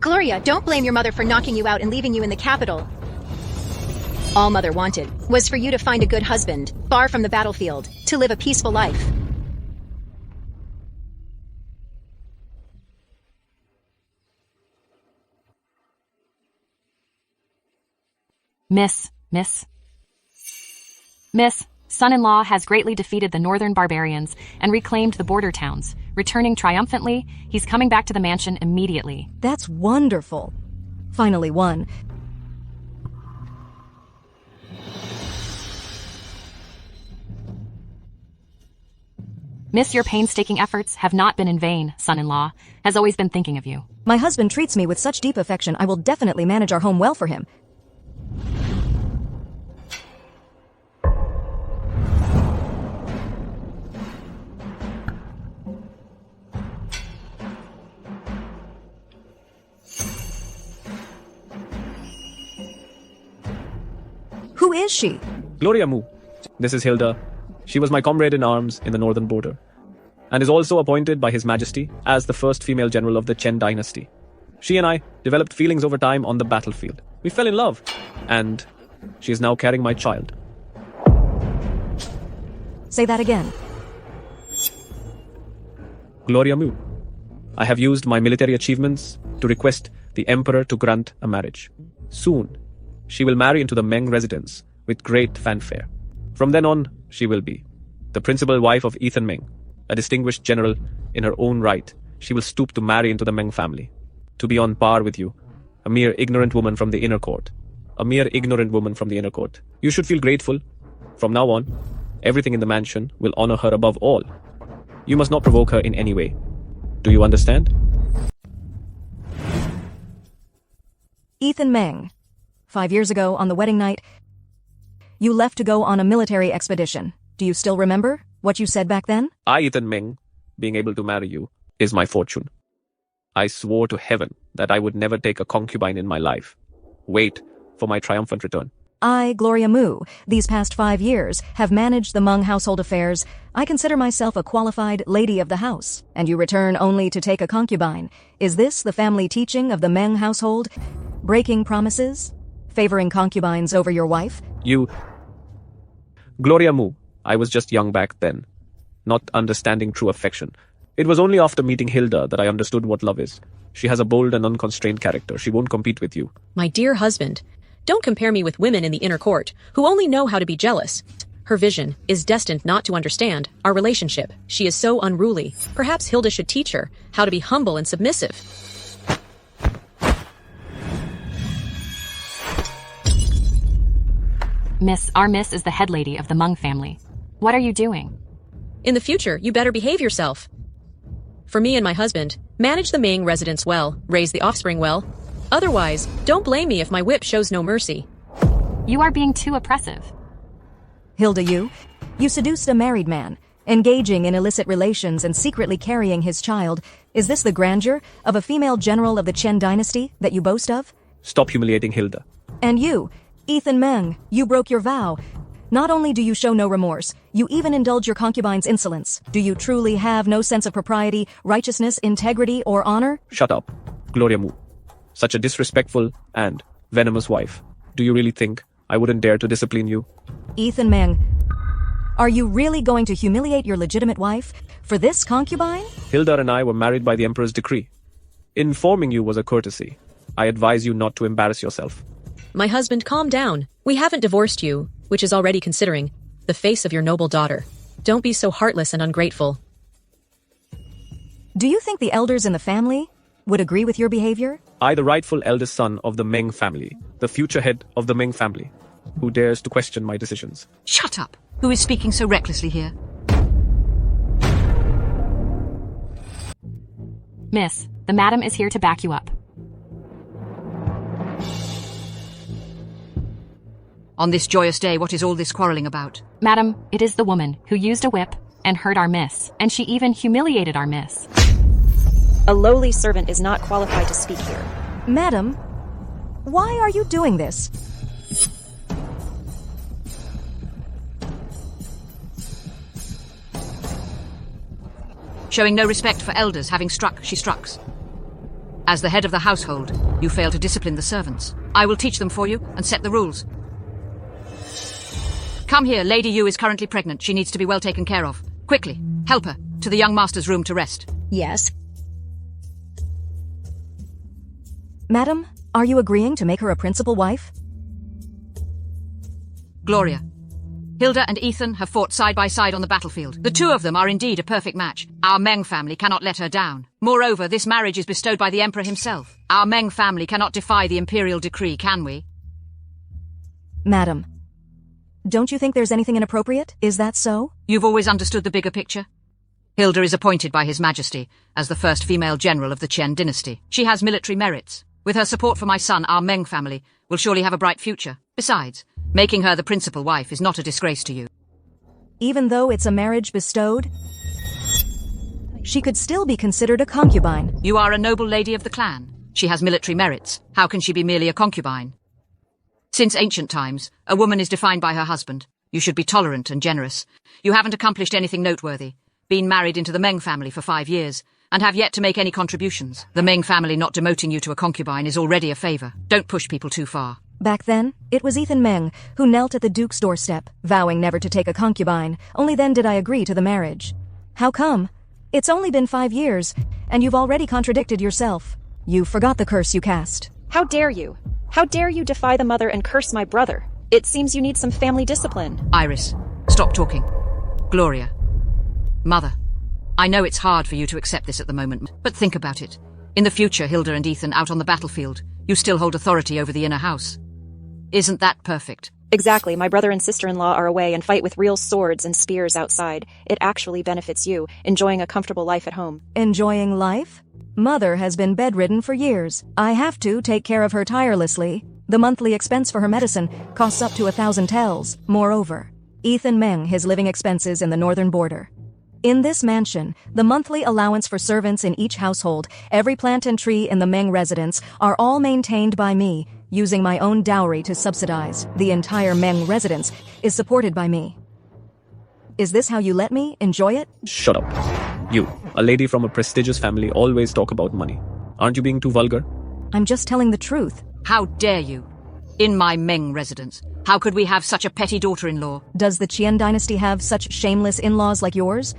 Gloria, don't blame your mother for knocking you out and leaving you in the capital. All Mother wanted was for you to find a good husband, far from the battlefield, to live a peaceful life. Miss, son-in-law has greatly defeated the northern barbarians and reclaimed the border towns. Returning triumphantly, he's coming back to the mansion immediately. That's wonderful. Finally won. Miss, your painstaking efforts have not been in vain, son-in-law. Has always been thinking of you. My husband treats me with such deep affection, I will definitely manage our home well for him. Who is she? Gloria Mu. This is Hilda. She was my comrade in arms in the northern border, and is also appointed by His Majesty as the first female general of the Chen dynasty. She and I developed feelings over time on the battlefield. We fell in love, and she is now carrying my child. Say that again. Gloria Mu. I have used my military achievements to request the Emperor to grant a marriage. Soon, she will marry into the Meng residence with great fanfare. From then on, she will be the principal wife of Ethan Meng, a distinguished general in her own right. She will stoop to marry into the Meng family, to be on par with you, a mere ignorant woman from the inner court. A mere ignorant woman from the inner court. You should feel grateful. From now on, everything in the mansion will honor her above all. You must not provoke her in any way. Do you understand? Ethan Meng. 5 years ago, on the wedding night, you left to go on a military expedition. Do you still remember what you said back then? I, Ethan Meng, being able to marry you, is my fortune. I swore to heaven that I would never take a concubine in my life. Wait for my triumphant return. I, Gloria Mu, these past 5 years, have managed the Meng household affairs. I consider myself a qualified lady of the house, and you return only to take a concubine. Is this the family teaching of the Meng household? Breaking promises? Favoring concubines over your wife? You... Gloria Mu, I was just young back then, not understanding true affection. It was only after meeting Hilda that I understood what love is. She has a bold and unconstrained character. She won't compete with you. My dear husband, don't compare me with women in the inner court who only know how to be jealous. Her vision is destined not to understand our relationship. She is so unruly. Perhaps Hilda should teach her how to be humble and submissive. Miss, our Miss is the head lady of the Meng family. What are you doing? In the future, you better behave yourself. For me and my husband, manage the Meng residence well, raise the offspring well. Otherwise, don't blame me if my whip shows no mercy. You are being too oppressive. Hilda, you seduced a married man, engaging in illicit relations and secretly carrying his child. Is this the grandeur of a female general of the Chen dynasty that you boast of? Stop humiliating Hilda. And you, Ethan Meng, you broke your vow. Not only do you show no remorse, you even indulge your concubine's insolence. Do you truly have no sense of propriety, righteousness, integrity, or honor? Shut up, Gloria Mu. Such a disrespectful and venomous wife. Do you really think I wouldn't dare to discipline you? Ethan Meng, are you really going to humiliate your legitimate wife for this concubine? Hilda and I were married by the Emperor's decree. Informing you was a courtesy. I advise you not to embarrass yourself. My husband, calm down. We haven't divorced you, which is already considering the face of your noble daughter. Don't be so heartless and ungrateful. Do you think the elders in the family would agree with your behavior? I, the rightful eldest son of the Meng family, the future head of the Meng family, who dares to question my decisions? Shut up! Who is speaking so recklessly here? Miss, the madam is here to back you up. On this joyous day, what is all this quarreling about? Madam, it is the woman who used a whip and hurt our Miss, and she even humiliated our Miss. A lowly servant is not qualified to speak here. Madam, why are you doing this? Showing no respect for elders, having struck, she strucks. As the head of the household, you fail to discipline the servants. I will teach them for you and set the rules. Come here, Lady Yu is currently pregnant. She needs to be well taken care of. Quickly, help her to the young master's room to rest. Yes. Madam, are you agreeing to make her a principal wife? Gloria. Hilda and Ethan have fought side by side on the battlefield. The two of them are indeed a perfect match. Our Meng family cannot let her down. Moreover, this marriage is bestowed by the Emperor himself. Our Meng family cannot defy the Imperial decree, can we? Madam, don't you think there's anything inappropriate? Is that so? You've always understood the bigger picture? Hilda is appointed by His Majesty as the first female general of the Chen dynasty. She has military merits. With her support for my son, our Meng family will surely have a bright future. Besides, making her the principal wife is not a disgrace to you. Even though it's a marriage bestowed, she could still be considered a concubine. You are a noble lady of the clan. She has military merits. How can she be merely a concubine? Since ancient times, a woman is defined by her husband. You should be tolerant and generous. You haven't accomplished anything noteworthy. Been married into the Meng family for 5 years, and have yet to make any contributions. The Meng family not demoting you to a concubine is already a favor. Don't push people too far. Back then, it was Ethan Meng who knelt at the Duke's doorstep, vowing never to take a concubine. Only then did I agree to the marriage. How come? It's only been 5 years, and you've already contradicted yourself. You forgot the curse you cast. How dare you? How dare you defy the mother and curse my brother? It seems you need some family discipline. Iris, stop talking. Gloria. Mother, I know it's hard for you to accept this at the moment, but think about it. In the future, Hilda and Ethan out on the battlefield, you still hold authority over the inner house. Isn't that perfect? Exactly. My brother and sister-in-law are away and fight with real swords and spears outside. It actually benefits you, enjoying a comfortable life at home. Enjoying life? Mother has been bedridden for years. I have to take care of her tirelessly. The monthly expense for her medicine costs up to 1,000 taels. Moreover, Ethan Meng his living expenses in the northern border. In this mansion, the monthly allowance for servants in each household, every plant and tree in the Meng residence are all maintained by me, using my own dowry to subsidize. The entire Meng residence is supported by me. Is this how you let me enjoy it? Shut up. You, a lady from a prestigious family, always talk about money. Aren't you being too vulgar? I'm just telling the truth. How dare you? In my Meng residence. How could we have such a petty daughter-in-law? Does the Qian dynasty have such shameless in-laws like yours?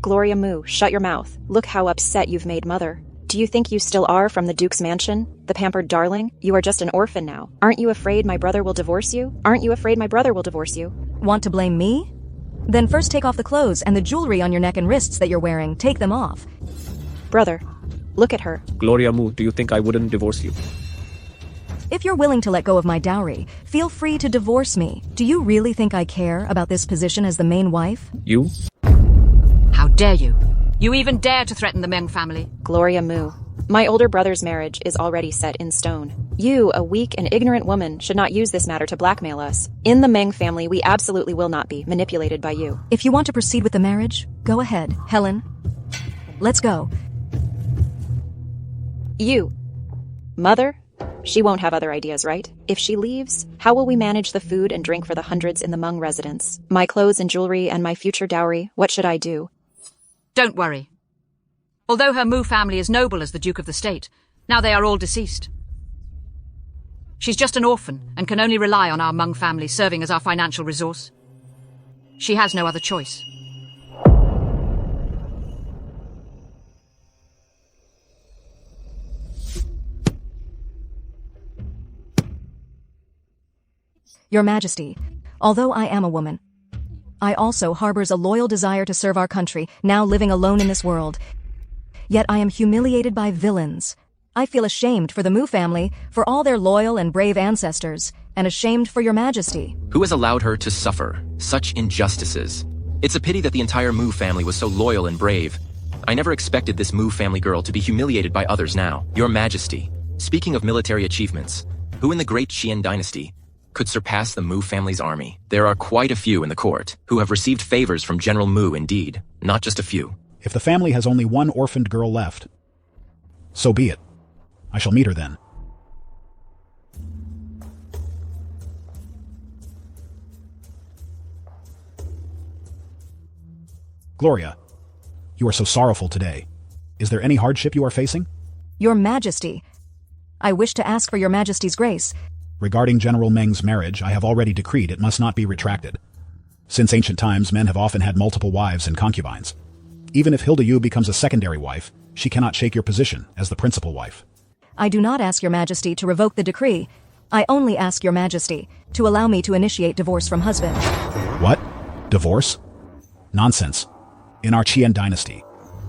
Gloria Mu, shut your mouth. Look how upset you've made Mother. Do you think you still are from the Duke's mansion? The pampered darling? You are just an orphan now. Aren't you afraid my brother will divorce you? Aren't you afraid my brother will divorce you? Want to blame me? Then first take off the clothes and the jewelry on your neck and wrists that you're wearing. Take them off. Brother, look at her. Gloria Mu, do you think I wouldn't divorce you? If you're willing to let go of my dowry, feel free to divorce me. Do you really think I care about this position as the main wife? You? How dare you? You even dare to threaten the Meng family? Gloria Mu, my older brother's marriage is already set in stone. You, a weak and ignorant woman, should not use this matter to blackmail us. In the Meng family, we absolutely will not be manipulated by you. If you want to proceed with the marriage, go ahead. Helen, let's go. You. Mother? She won't have other ideas, right? If she leaves, how will we manage the food and drink for the hundreds in the Meng residence? My clothes and jewelry and my future dowry, what should I do? Don't worry. Although her Mu family is noble as the Duke of the State, now they are all deceased. She's just an orphan and can only rely on our Meng family serving as our financial resource. She has no other choice. Your Majesty, although I am a woman, I also harbors a loyal desire to serve our country, now living alone in this world. Yet I am humiliated by villains. I feel ashamed for the Mu family, for all their loyal and brave ancestors, and ashamed for Your Majesty. Who has allowed her to suffer such injustices? It's a pity that the entire Mu family was so loyal and brave. I never expected this Mu family girl to be humiliated by others now. Your Majesty, speaking of military achievements, who in the great Qian dynasty could surpass the Mu family's army? There are quite a few in the court who have received favors from General Mu indeed, not just a few. If the family has only one orphaned girl left, so be it. I shall meet her then. Gloria, you are so sorrowful today. Is there any hardship you are facing? Your Majesty, I wish to ask for your Majesty's grace. Regarding General Meng's marriage, I have already decreed it must not be retracted. Since ancient times, men have often had multiple wives and concubines. Even if Hilda Yu becomes a secondary wife, she cannot shake your position as the principal wife. I do not ask your Majesty to revoke the decree. I only ask your Majesty to allow me to initiate divorce from husband. What? Divorce? Nonsense. In our Qian dynasty,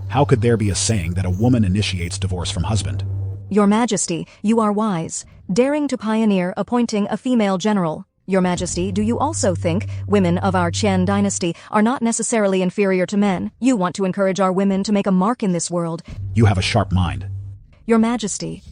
how could there be a saying that a woman initiates divorce from husband? Your Majesty, you are wise, daring to pioneer appointing a female general. Your Majesty, do you also think women of our Qian dynasty are not necessarily inferior to men? You want to encourage our women to make a mark in this world. You have a sharp mind. Your Majesty,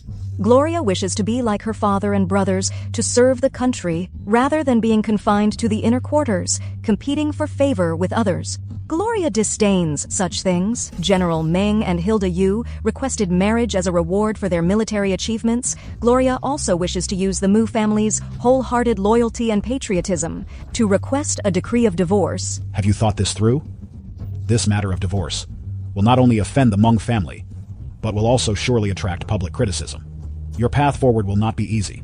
Gloria wishes to be like her father and brothers, to serve the country, rather than being confined to the inner quarters, competing for favor with others. Gloria disdains such things. General Meng and Hilda Yu requested marriage as a reward for their military achievements. Gloria also wishes to use the Mu family's wholehearted loyalty and patriotism to request a decree of divorce. Have you thought this through? This matter of divorce will not only offend the Meng family, but will also surely attract public criticism. Your path forward will not be easy.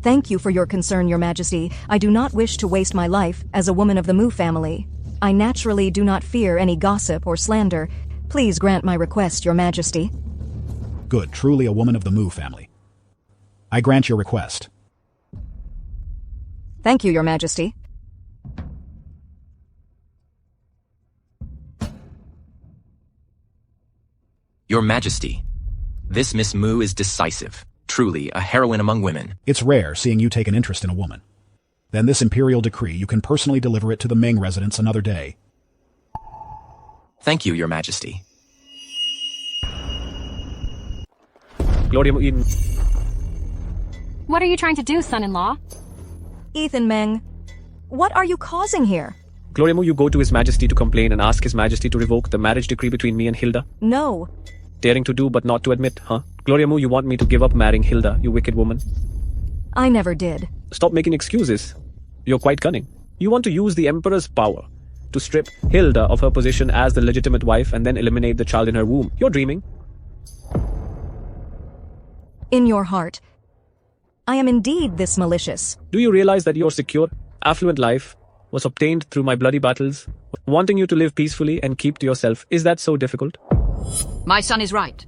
Thank you for your concern, Your Majesty. I do not wish to waste my life as a woman of the Mu family. I naturally do not fear any gossip or slander. Please grant my request, Your Majesty. Good, truly a woman of the Mu family. I grant your request. Thank you, Your Majesty. Your Majesty, this Miss Mu is decisive. Truly a heroine among women. It's rare seeing you take an interest in a woman. Then this Imperial decree, you can personally deliver it to the Meng residence another day. Thank you, Your Majesty. Gloria Mu in. What are you trying to do, son-in-law? Ethan Meng, what are you causing here? Gloria Mu, you go to His Majesty to complain and ask His Majesty to revoke the marriage decree between me and Hilda. No. Daring to do but not to admit, huh? Gloria Mu, you want me to give up marrying Hilda, you wicked woman. I never did. Stop making excuses. You're quite cunning. You want to use the Emperor's power to strip Hilda of her position as the legitimate wife and then eliminate the child in her womb. You're dreaming. In your heart, I am indeed this malicious. Do you realize that your secure, affluent life was obtained through my bloody battles? Wanting you to live peacefully and keep to yourself, is that so difficult? My son is right.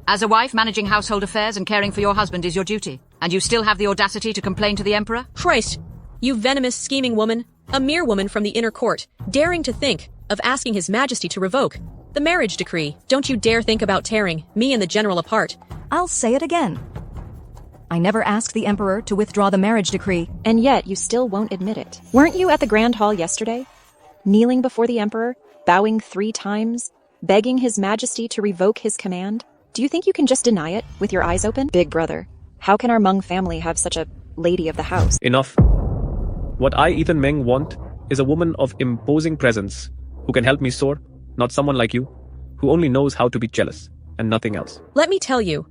As a wife, managing household affairs and caring for your husband is your duty. And you still have the audacity to complain to the Emperor? Christ, you venomous, scheming woman. A mere woman from the inner court, daring to think of asking His Majesty to revoke the marriage decree. Don't you dare think about tearing me and the general apart. I'll say it again. I never asked the Emperor to withdraw the marriage decree. And yet you still won't admit it. Weren't you at the Grand Hall yesterday? Kneeling before the Emperor, bowing 3 times, begging His Majesty to revoke his command? Do you think you can just deny it with your eyes open? Big brother, how can our Meng family have such a lady of the house? Enough. What I, Ethan Meng, want is a woman of imposing presence who can help me soar, not someone like you, who only knows how to be jealous and nothing else. Let me tell you,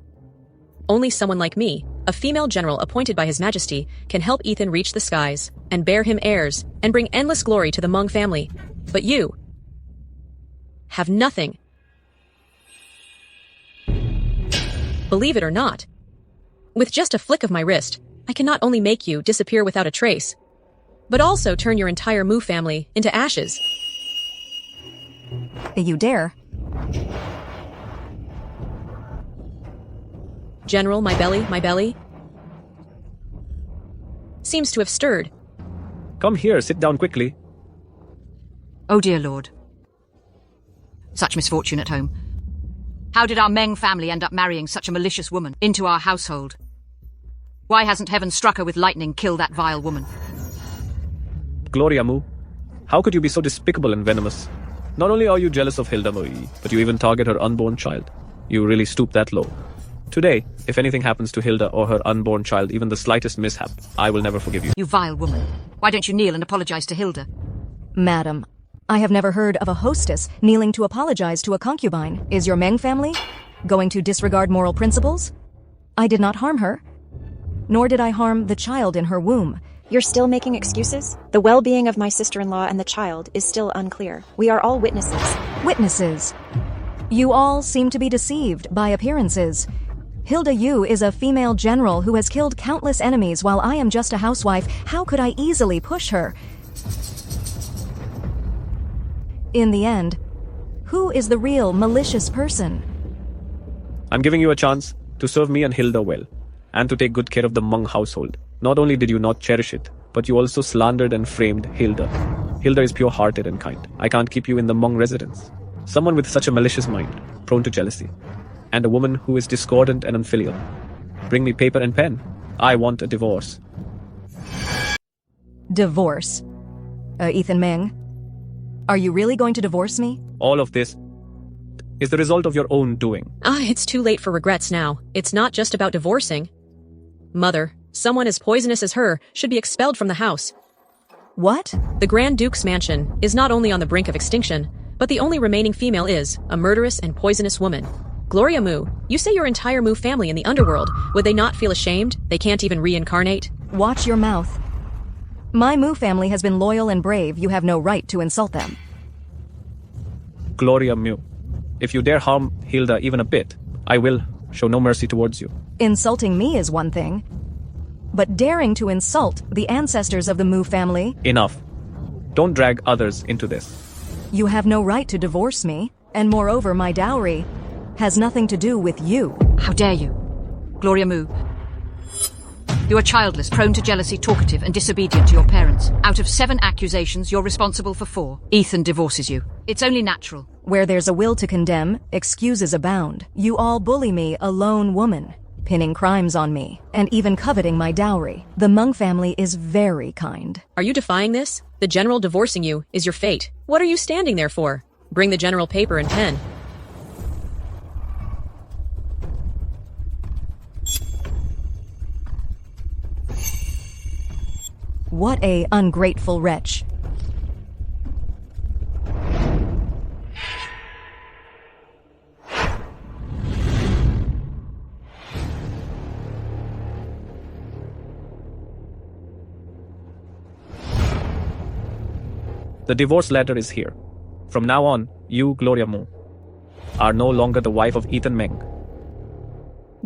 only someone like me, a female general appointed by His Majesty, can help Ethan reach the skies and bear him heirs and bring endless glory to the Meng family. But you have nothing. Believe it or not, with just a flick of my wrist, I can not only make you disappear without a trace, but also turn your entire Mu family into ashes. You dare. General, my belly, seems to have stirred. Come here, sit down quickly. Oh dear Lord. Such misfortune at home. How did our Meng family end up marrying such a malicious woman into our household? Why hasn't heaven struck her with lightning, kill that vile woman? Gloria Mu, how could you be so despicable and venomous? Not only are you jealous of Hilda Mu, but you even target her unborn child. You really stoop that low. Today, if anything happens to Hilda or her unborn child, even the slightest mishap, I will never forgive you. You vile woman. Why don't you kneel and apologize to Hilda? Madam, I have never heard of a hostess kneeling to apologize to a concubine. Is your Meng family going to disregard moral principles? I did not harm her, nor did I harm the child in her womb. You're still making excuses? The well-being of my sister-in-law and the child is still unclear. We are all witnesses. Witnesses. You all seem to be deceived by appearances. Hilda Yu is a female general who has killed countless enemies while I am just a housewife. How could I easily push her? In the end, who is the real malicious person? I'm giving you a chance to serve me and Hilda well, and to take good care of the Meng household. Not only did you not cherish it, but you also slandered and framed Hilda. Hilda is pure-hearted and kind. I can't keep you in the Meng residence. Someone with such a malicious mind, prone to jealousy, and a woman who is discordant and unfilial. Bring me paper and pen. I want a divorce. Divorce? Ethan Meng, are you really going to divorce me? All of this is the result of your own doing. It's too late for regrets now. It's not just about divorcing. Mother, someone as poisonous as her should be expelled from the house. What? The Grand Duke's mansion is not only on the brink of extinction, but the only remaining female is a murderous and poisonous woman. Gloria Mu, you say your entire Mu family in the underworld. Would they not feel ashamed? They can't even reincarnate? Watch your mouth. My Mu family has been loyal and brave. You have no right to insult them. Gloria Mu, if you dare harm Hilda even a bit, I will show no mercy towards you. Insulting me is one thing, but daring to insult the ancestors of the Mu family? Enough. Don't drag others into this. You have no right to divorce me, and moreover, my dowry has nothing to do with you. How dare you? Gloria Mu. You are childless, prone to jealousy, talkative, and disobedient to your parents. Out of 7 accusations, you're responsible for 4. Ethan divorces you. It's only natural. Where there's a will to condemn, excuses abound. You all bully me, a lone woman, pinning crimes on me, and even coveting my dowry. The Meng family is very kind. Are you defying this? The general divorcing you is your fate. What are you standing there for? Bring the general paper and pen. What a ungrateful wretch. The divorce letter is here. From now on, you, Gloria Mu, are no longer the wife of Ethan Meng.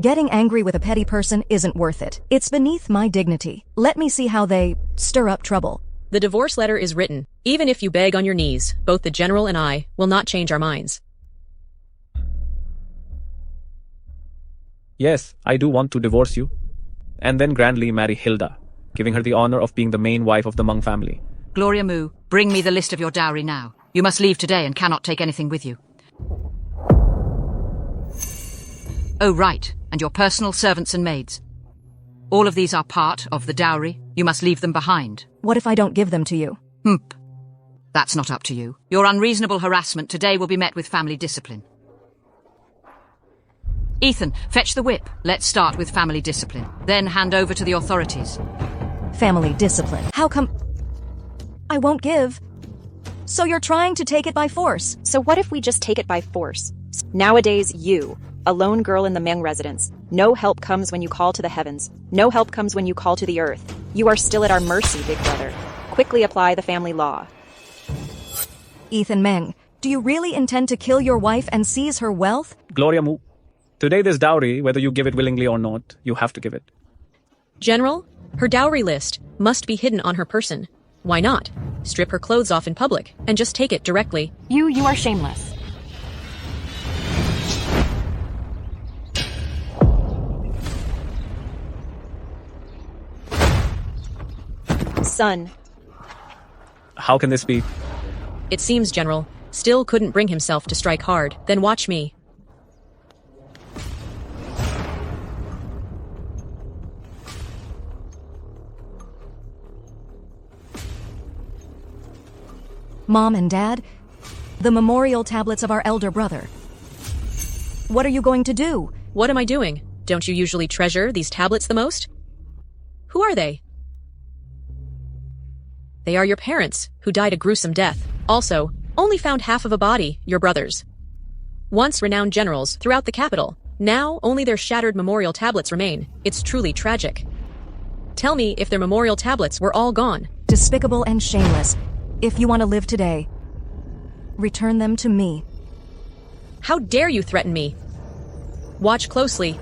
Getting angry with a petty person isn't worth it. It's beneath my dignity. Let me see how they stir up trouble. The divorce letter is written. Even if you beg on your knees, both the general and I will not change our minds. Yes, I do want to divorce you, and then grandly marry Hilda, giving her the honor of being the main wife of the Meng family. Gloria Mu, bring me the list of your dowry now. You must leave today and cannot take anything with you. Oh, right, and your personal servants and maids. All of these are part of the dowry. You must leave them behind. What if I don't give them to you? That's not up to you. Your unreasonable harassment today will be met with family discipline. Ethan, fetch the whip. Let's start with family discipline. Then hand over to the authorities. Family discipline. How come I won't give? So you're trying to take it by force. So what if we just take it by force? Nowadays, you, a lone girl in the Meng residence, no help comes when you call to the heavens. No help comes when you call to the earth. You are still at our mercy, big brother. Quickly apply the family law. Ethan Meng, do you really intend to kill your wife and seize her wealth? Gloria Mu, today this dowry, whether you give it willingly or not, you have to give it. General, her dowry list must be hidden on her person. Why not? Strip her clothes off in public and just take it directly. You are shameless. Son. How can this be? It seems, General, still couldn't bring himself to strike hard. Then watch me. Mom and Dad, the memorial tablets of our elder brother. What are you going to do? What am I doing? Don't you usually treasure these tablets the most? Who are they? They are your parents, who died a gruesome death. Also, only found half of a body, your brothers. Once renowned generals throughout the capital. Now, only their shattered memorial tablets remain. It's truly tragic. Tell me if their memorial tablets were all gone. Despicable and shameless. If you want to live today, return them to me. How dare you threaten me? Watch closely.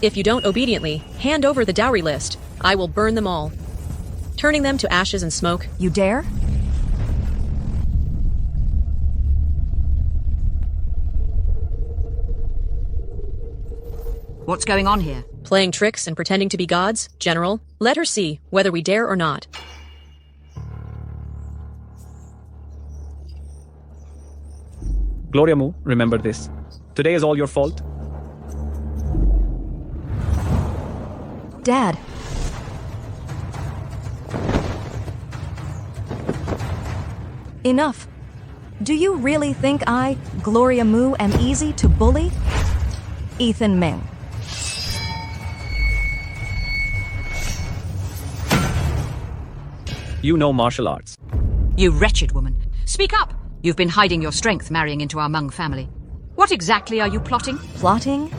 If you don't obediently hand over the dowry list, I will burn them all, turning them to ashes and smoke. You dare? What's going on here? Playing tricks and pretending to be gods, General. Let her see whether we dare or not. Gloria Mu, remember this. Today is all your fault. Dad. Enough. Do you really think I, Gloria Mu, am easy to bully? Ethan Meng. You know martial arts. You wretched woman. Speak up! You've been hiding your strength marrying into our Meng family. What exactly are you plotting? Plotting?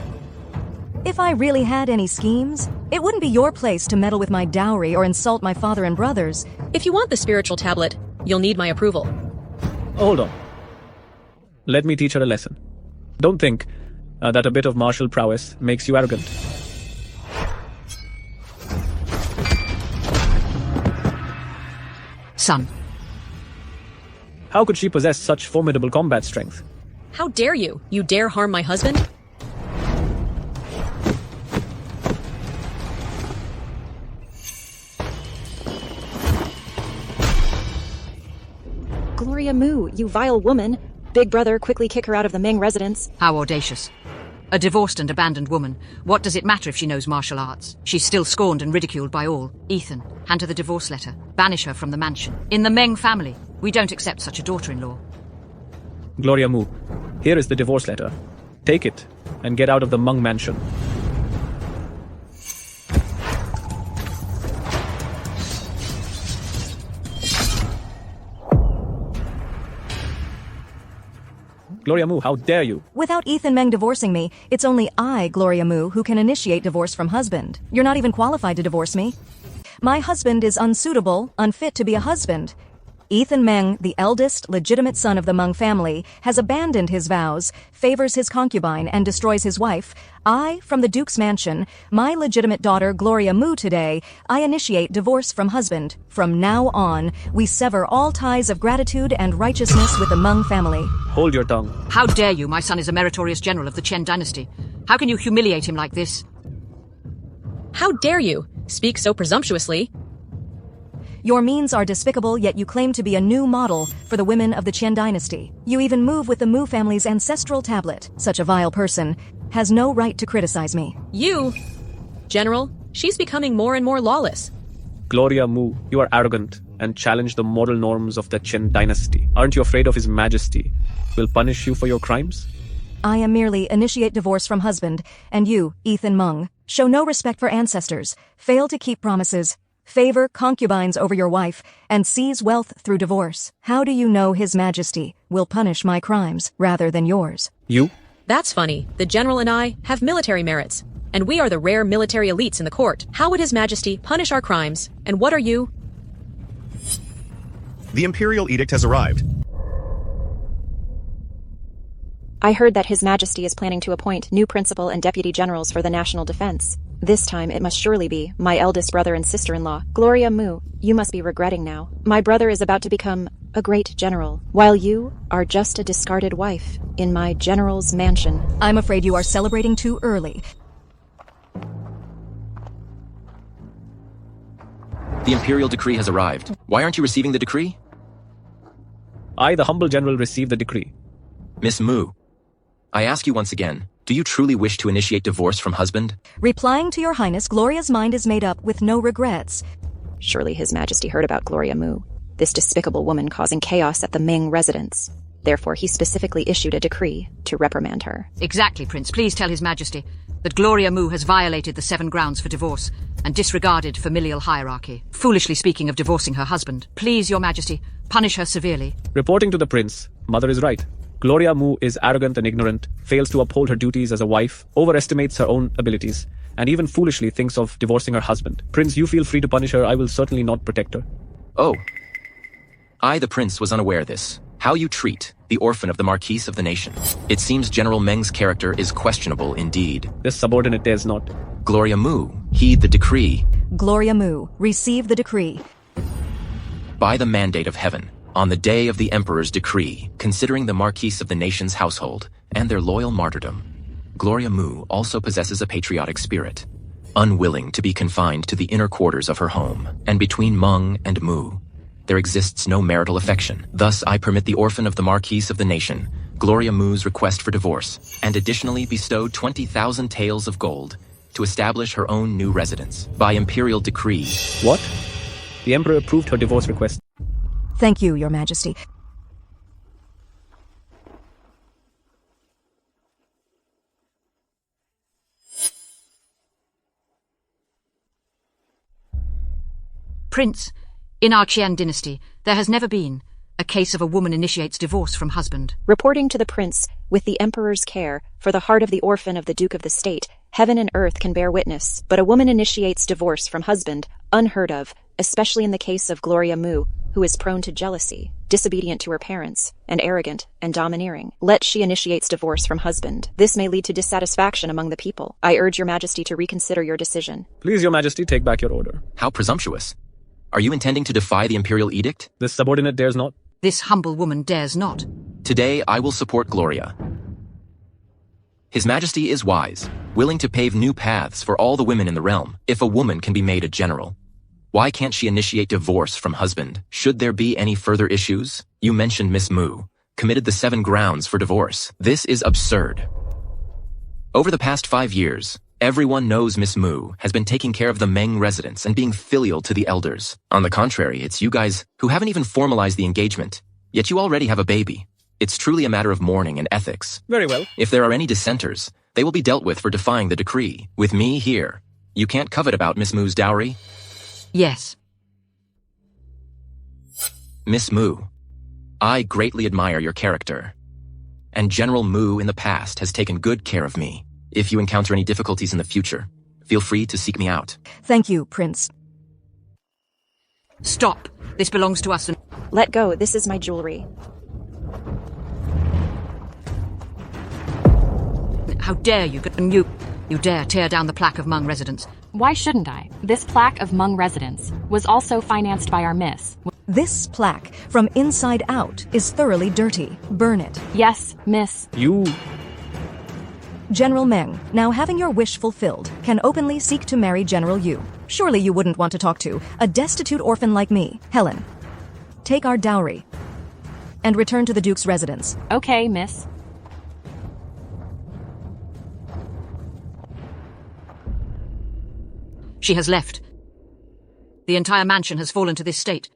If I really had any schemes, it wouldn't be your place to meddle with my dowry or insult my father and brothers. If you want the spiritual tablet, you'll need my approval. Hold on. Let me teach her a lesson. Don't think that a bit of martial prowess makes you arrogant. Son. How could she possess such formidable combat strength? How dare you? You dare harm my husband? Gloria Mu, you vile woman. Big brother, quickly kick her out of the Meng residence. How audacious. A divorced and abandoned woman. What does it matter if she knows martial arts? She's still scorned and ridiculed by all. Ethan, hand her the divorce letter. Banish her from the mansion. In the Meng family, we don't accept such a daughter-in-law. Gloria Mu, here is the divorce letter. Take it and get out of the Meng mansion. Gloria Mu, how dare you? Without Ethan Meng divorcing me, it's only I, Gloria Mu, who can initiate divorce from husband. You're not even qualified to divorce me. My husband is unsuitable, unfit to be a husband. Ethan Meng, the eldest, legitimate son of the Meng family, has abandoned his vows, favors his concubine, and destroys his wife. I, from the Duke's mansion, my legitimate daughter, Gloria Mu, today, I initiate divorce from husband. From now on, we sever all ties of gratitude and righteousness with the Meng family. Hold your tongue. How dare you? My son is a meritorious general of the Chen dynasty. How can you humiliate him like this? How dare you? Speak so presumptuously. Your means are despicable, yet you claim to be a new model for the women of the Chen dynasty. You even move with the Mu family's ancestral tablet. Such a vile person has no right to criticize me. You, General, she's becoming more and more lawless. Gloria Mu, you are arrogant and challenge the moral norms of the Chen dynasty. Aren't you afraid of His Majesty will punish you for your crimes? I am merely initiate divorce from husband, and you, Ethan Meng, show no respect for ancestors, fail to keep promises, favor concubines over your wife, and seize wealth through divorce. How do you know His Majesty will punish my crimes rather than yours? You? That's funny. The General and I have military merits, and we are the rare military elites in the court. How would His Majesty punish our crimes? And what are you? The Imperial edict has arrived. I heard that His Majesty is planning to appoint new principal and deputy generals for the national defense. This time it must surely be my eldest brother and sister-in-law. Gloria Mu, you must be regretting now. My brother is about to become a great general, while you are just a discarded wife in my general's mansion. I'm afraid you are celebrating too early. The Imperial decree has arrived. Why aren't you receiving the decree? I, the humble general, received the decree. Miss Mu, I ask you once again, do you truly wish to initiate divorce from husband? Replying to your highness, Gloria's mind is made up with no regrets. Surely His Majesty heard about Gloria Mu, this despicable woman causing chaos at the Meng residence. Therefore, he specifically issued a decree to reprimand her. Exactly, Prince. Please tell His Majesty. that Gloria Mu has violated the 7 grounds for divorce and disregarded familial hierarchy, foolishly speaking of divorcing her husband. Please, Your Majesty, punish her severely. Reporting to the prince, Mother is right. Gloria Mu is arrogant and ignorant, fails to uphold her duties as a wife, overestimates her own abilities, and even foolishly thinks of divorcing her husband. Prince, you feel free to punish her. I will certainly not protect her. Oh. I, the prince, was unaware of this. How you treat the orphan of the Marquise of the Nation. It seems General Meng's character is questionable indeed. This subordinate dares not. Gloria Mu, heed the decree. Gloria Mu, receive the decree. By the mandate of heaven, on the day of the Emperor's decree, considering the Marquise of the Nation's household and their loyal martyrdom, Gloria Mu also possesses a patriotic spirit, unwilling to be confined to the inner quarters of her home, and between Meng and Mu, there exists no marital affection. Thus, I permit the orphan of the Marquise of the Nation, Gloria Mu's request for divorce, and additionally bestowed 20,000 taels of gold to establish her own new residence, by Imperial decree. What? The Emperor approved her divorce request. Thank you, Your Majesty. Prince, in our Qian dynasty, there has never been a case of a woman initiates divorce from husband. Reporting to the prince, with the emperor's care, for the heart of the orphan of the Duke of the State, heaven and earth can bear witness, but a woman initiates divorce from husband, unheard of, especially in the case of Gloria Mu, who is prone to jealousy, disobedient to her parents, and arrogant and domineering. Let she initiates divorce from husband. This may lead to dissatisfaction among the people. I urge Your Majesty to reconsider your decision. Please, Your Majesty, take back your order. How presumptuous. Are you intending to defy the imperial edict? This subordinate dares not. This humble woman dares not. Today, I will support Gloria. His Majesty is wise, willing to pave new paths for all the women in the realm. If a woman can be made a general, why can't she initiate divorce from husband? Should there be any further issues? You mentioned Miss Mu committed the 7 grounds for divorce. This is absurd. Over the past 5 years, everyone knows Miss Mu has been taking care of the Meng residence and being filial to the elders. On the contrary, it's you guys who haven't even formalized the engagement, yet you already have a baby. It's truly a matter of mourning and ethics. Very well. If there are any dissenters, they will be dealt with for defying the decree. With me here, you can't covet about Miss Mu's dowry. Yes. Miss Mu, I greatly admire your character. And General Mu in the past has taken good care of me. If you encounter any difficulties in the future, feel free to seek me out. Thank you, Prince. Stop. This belongs to us and... Let go, this is my jewelry. How dare you? And you dare tear down the plaque of Meng residence. Why shouldn't I? This plaque of Meng residence was also financed by our miss. This plaque, from inside out, is thoroughly dirty. Burn it. Yes, miss. You... General Meng, now having your wish fulfilled, can openly seek to marry General Yu. Surely you wouldn't want to talk to a destitute orphan like me. Helen, take our dowry and return to the Duke's residence. Okay, miss. She has left. The entire mansion has fallen to this state.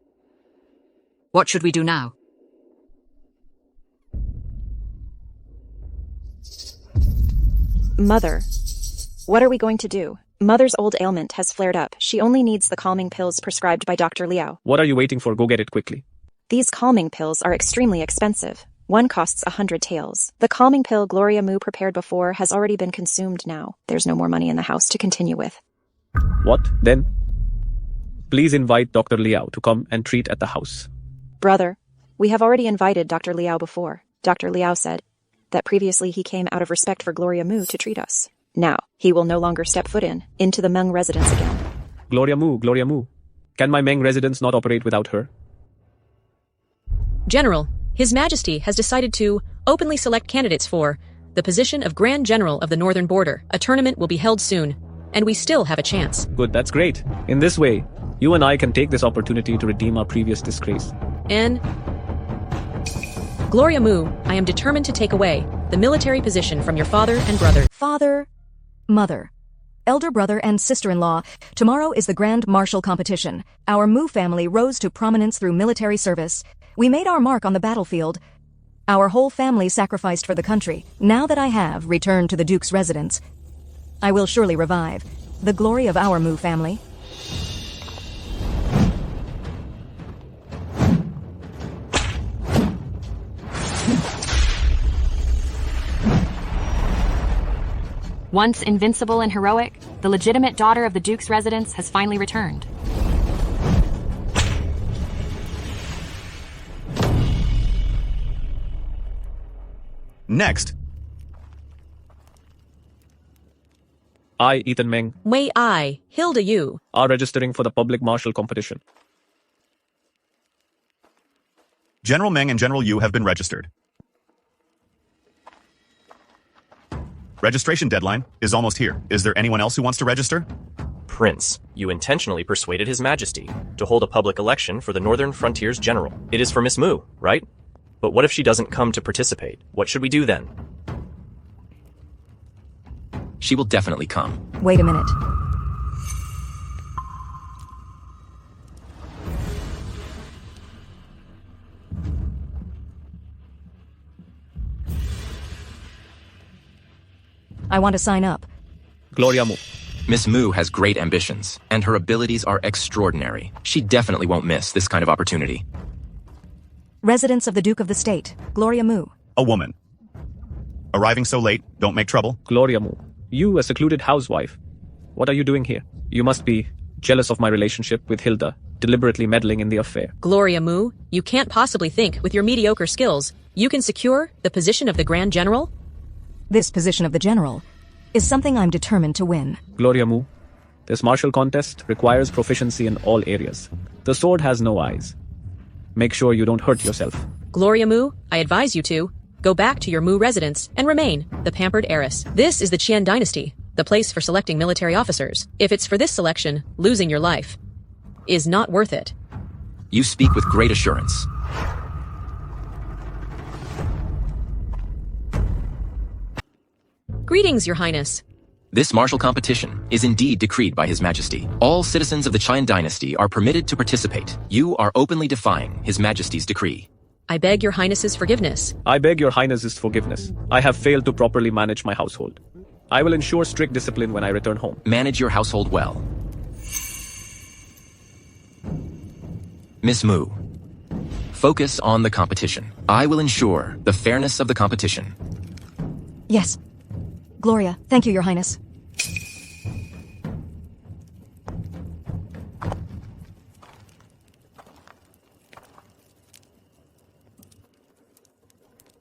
What should we do now? Mother, what are we going to do? Mother's old ailment has flared up. She only needs the calming pills prescribed by Dr. Liao. What are you waiting for? Go get it quickly. These calming pills are extremely expensive. One costs 100 taels. The calming pill Gloria Mu prepared before has already been consumed now. There's no more money in the house to continue with. What, then? Please invite Dr. Liao to come and treat at the house. Brother, we have already invited Dr. Liao before. Dr. Liao said that previously he came out of respect for Gloria Mu to treat us. Now, he will no longer step foot into the Meng residence again. Gloria Mu. Can my Meng residence not operate without her? General, His Majesty has decided to openly select candidates for the position of Grand General of the Northern Border. A tournament will be held soon, and we still have a chance. Good, that's great. In this way, you and I can take this opportunity to redeem our previous disgrace. And Gloria Mu, I am determined to take away the military position from your father and brother. Father, mother, elder brother and sister-in-law, tomorrow is the Grand Martial competition. Our Mu family rose to prominence through military service. We made our mark on the battlefield. Our whole family sacrificed for the country. Now that I have returned to the Duke's residence, I will surely revive. The glory of our Mu family. Once invincible and heroic, the legitimate daughter of the Duke's residence has finally returned. Next, I, Ethan Meng, Wei I, Hilda Yu. are registering for the public martial competition. General Meng and General Yu have been registered. Registration deadline is almost here. Is there anyone else who wants to register? Prince, you intentionally persuaded His Majesty to hold a public election for the Northern Frontiers General. It is for Miss Mu, right? But what if she doesn't come to participate? What should we do then? She will definitely come. Wait a minute. I want to sign up. Gloria Mu. Miss Mu has great ambitions, and her abilities are extraordinary. She definitely won't miss this kind of opportunity. Residence of the Duke of the State, Gloria Mu. A woman. Arriving so late, don't make trouble. Gloria Mu. You, a secluded housewife. What are you doing here? You must be jealous of my relationship with Hilda, deliberately meddling in the affair. Gloria Mu, you can't possibly think with your mediocre skills you can secure the position of the Grand General? This position of the General is something I'm determined to win. Gloria Mu, this martial contest requires proficiency in all areas. The sword has no eyes. Make sure you don't hurt yourself. Gloria Mu, I advise you to go back to your Mu residence and remain the pampered heiress. This is the Qian dynasty, the place for selecting military officers. If it's for this selection, losing your life is not worth it. You speak with great assurance. Greetings, Your Highness. This martial competition is indeed decreed by His Majesty. All citizens of the Qian dynasty are permitted to participate. You are openly defying His Majesty's decree. I beg Your Highness's forgiveness. I beg your highness's forgiveness. I have failed to properly manage my household. I will ensure strict discipline when I return home. Manage your household well. Miss Mu, focus on the competition. I will ensure the fairness of the competition. Yes. Gloria, thank you, Your Highness.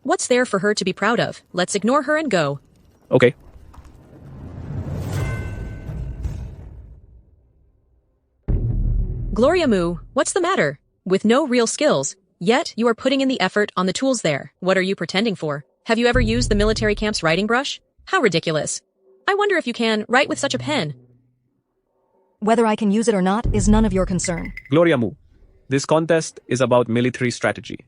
What's there for her to be proud of? Let's ignore her and go. Okay. Gloria Mu, what's the matter? With no real skills, yet you are putting in the effort on the tools there. What are you pretending for? Have you ever used the military camp's writing brush? How ridiculous. I wonder if you can write with such a pen. Whether I can use it or not is none of your concern. Gloria Mu, this contest is about military strategy,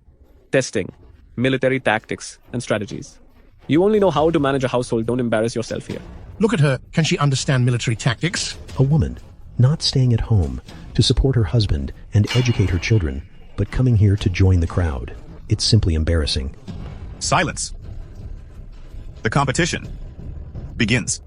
testing, military tactics, and strategies. You only know how to manage a household. Don't embarrass yourself here. Look at her. Can she understand military tactics? A woman, not staying at home to support her husband and educate her children, but coming here to join the crowd. It's simply embarrassing. Silence. The competition begins.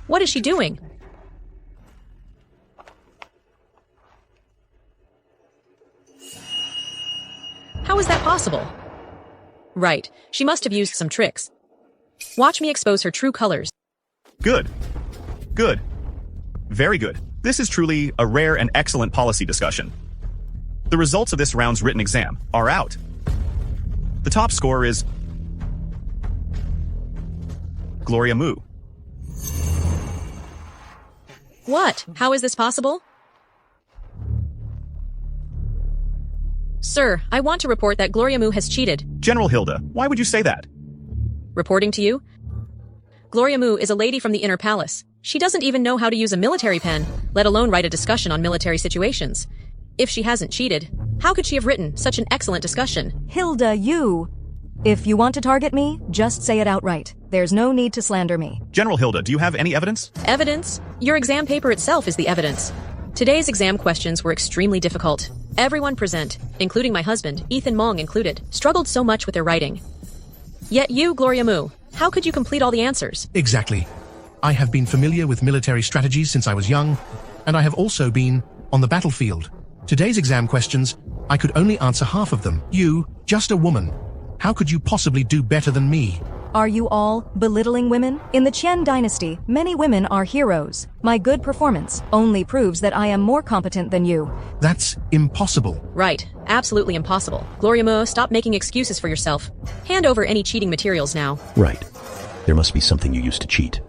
What is she doing? How is that possible? Right, she must have used some tricks. Watch me expose her true colors. Good. Good. Very good. This is truly a rare and excellent policy discussion. The results of this round's written exam are out. The top score is Gloria Mu. What? How is this possible? Sir, I want to report that Gloria Mu has cheated. General Hilda, why would you say that? Reporting to you? Gloria Mu is a lady from the inner palace. She doesn't even know how to use a military pen, let alone write a discussion on military situations. If she hasn't cheated, how could she have written such an excellent discussion? Hilda, you... If you want to target me, just say it outright. There's no need to slander me. General Hilda, do you have any evidence? Evidence? Your exam paper itself is the evidence. Today's exam questions were extremely difficult. Everyone present, including my husband, Ethan Meng included, struggled so much with their writing. Yet you, Gloria Mu, how could you complete all the answers? Exactly. I have been familiar with military strategies since I was young, and I have also been on the battlefield. Today's exam questions, I could only answer half of them. You, just a woman. How could you possibly do better than me? Are you all belittling women? In the Qian dynasty, many women are heroes. My good performance only proves that I am more competent than you. That's impossible. Right. Absolutely impossible. Gloria Mu, stop making excuses for yourself. Hand over any cheating materials now. Right. There must be something you used to cheat.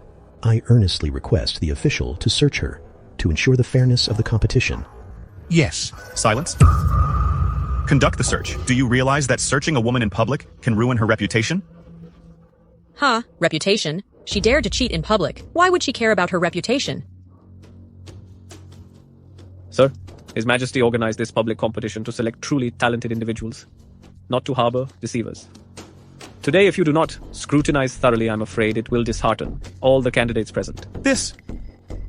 I earnestly request the official to search her to ensure the fairness of the competition. Yes. Silence. Conduct the search. Do you realize that searching a woman in public can ruin her reputation? Huh? Reputation? She dared to cheat in public. Why would she care about her reputation? Sir, His Majesty organized this public competition to select truly talented individuals, not to harbor deceivers. Today, if you do not scrutinize thoroughly, I'm afraid it will dishearten all the candidates present. This...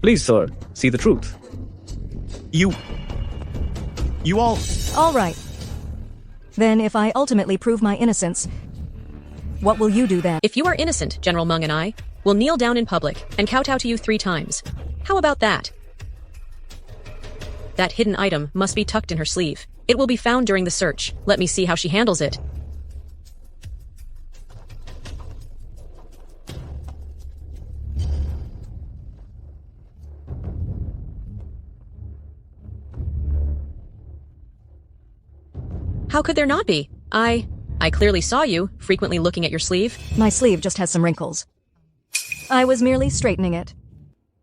Please, sir, see the truth. You all... All right. Then if I ultimately prove my innocence, what will you do then? If you are innocent, General Meng and I will kneel down in public and kowtow to you 3 times. How about that? That hidden item must be tucked in her sleeve. It will be found during the search. Let me see how she handles it. How could there not be? I clearly saw you, frequently looking at your sleeve. My sleeve just has some wrinkles. I was merely straightening it.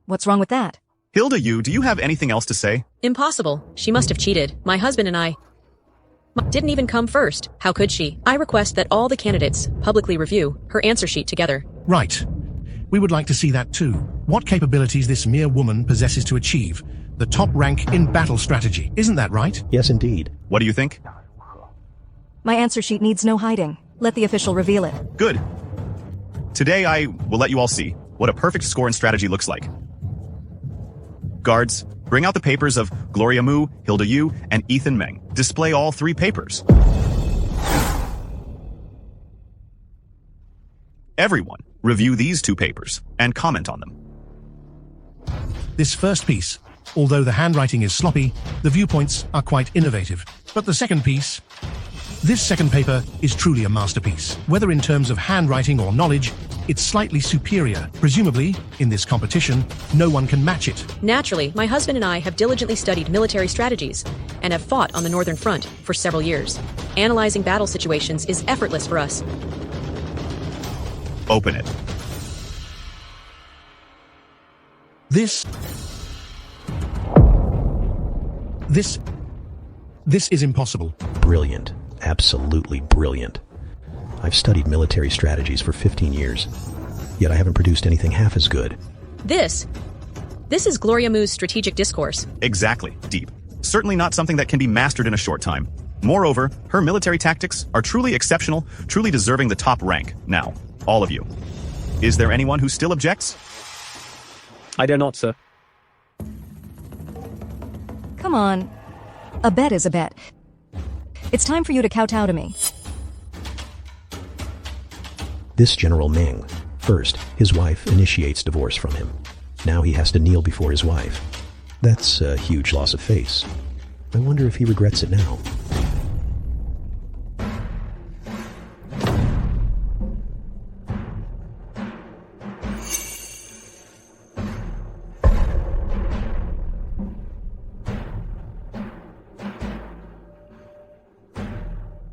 What's wrong with that? Hilda, do you have anything else to say? Impossible. She must have cheated. My husband and I didn't even come first. How could she? I request that all the candidates publicly review her answer sheet together. Right. We would like to see that too. What capabilities this mere woman possesses to achieve the top rank in battle strategy. Isn't that right? Yes, indeed. What do you think? My answer sheet needs no hiding. Let the official reveal it. Good. Today I will let you all see what a perfect score and strategy looks like. Guards, bring out the papers of Gloria Mu, Hilda Yu, and Ethan Meng. Display all 3 papers. Everyone, review these 2 papers and comment on them. This first piece, although the handwriting is sloppy, the viewpoints are quite innovative. But the second piece... This second paper is truly a masterpiece. Whether in terms of handwriting or knowledge, it's slightly superior. Presumably, in this competition, no one can match it. Naturally, my husband and I have diligently studied military strategies and have fought on the Northern Front for several years. Analyzing battle situations is effortless for us. Open it. This is impossible. Brilliant. Absolutely brilliant. I've studied military strategies for 15 years, yet I haven't produced anything half as good. This is Gloria Mu's strategic discourse. Exactly. Deep. Certainly not something that can be mastered in a short time. Moreover, her military tactics are truly exceptional, truly deserving the top rank. Now, all of you. Is there anyone who still objects? I dare not, sir. Come on. A bet is a bet. It's time for you to kowtow to me. This General Meng. First, his wife initiates divorce from him. Now he has to kneel before his wife. That's a huge loss of face. I wonder if he regrets it now.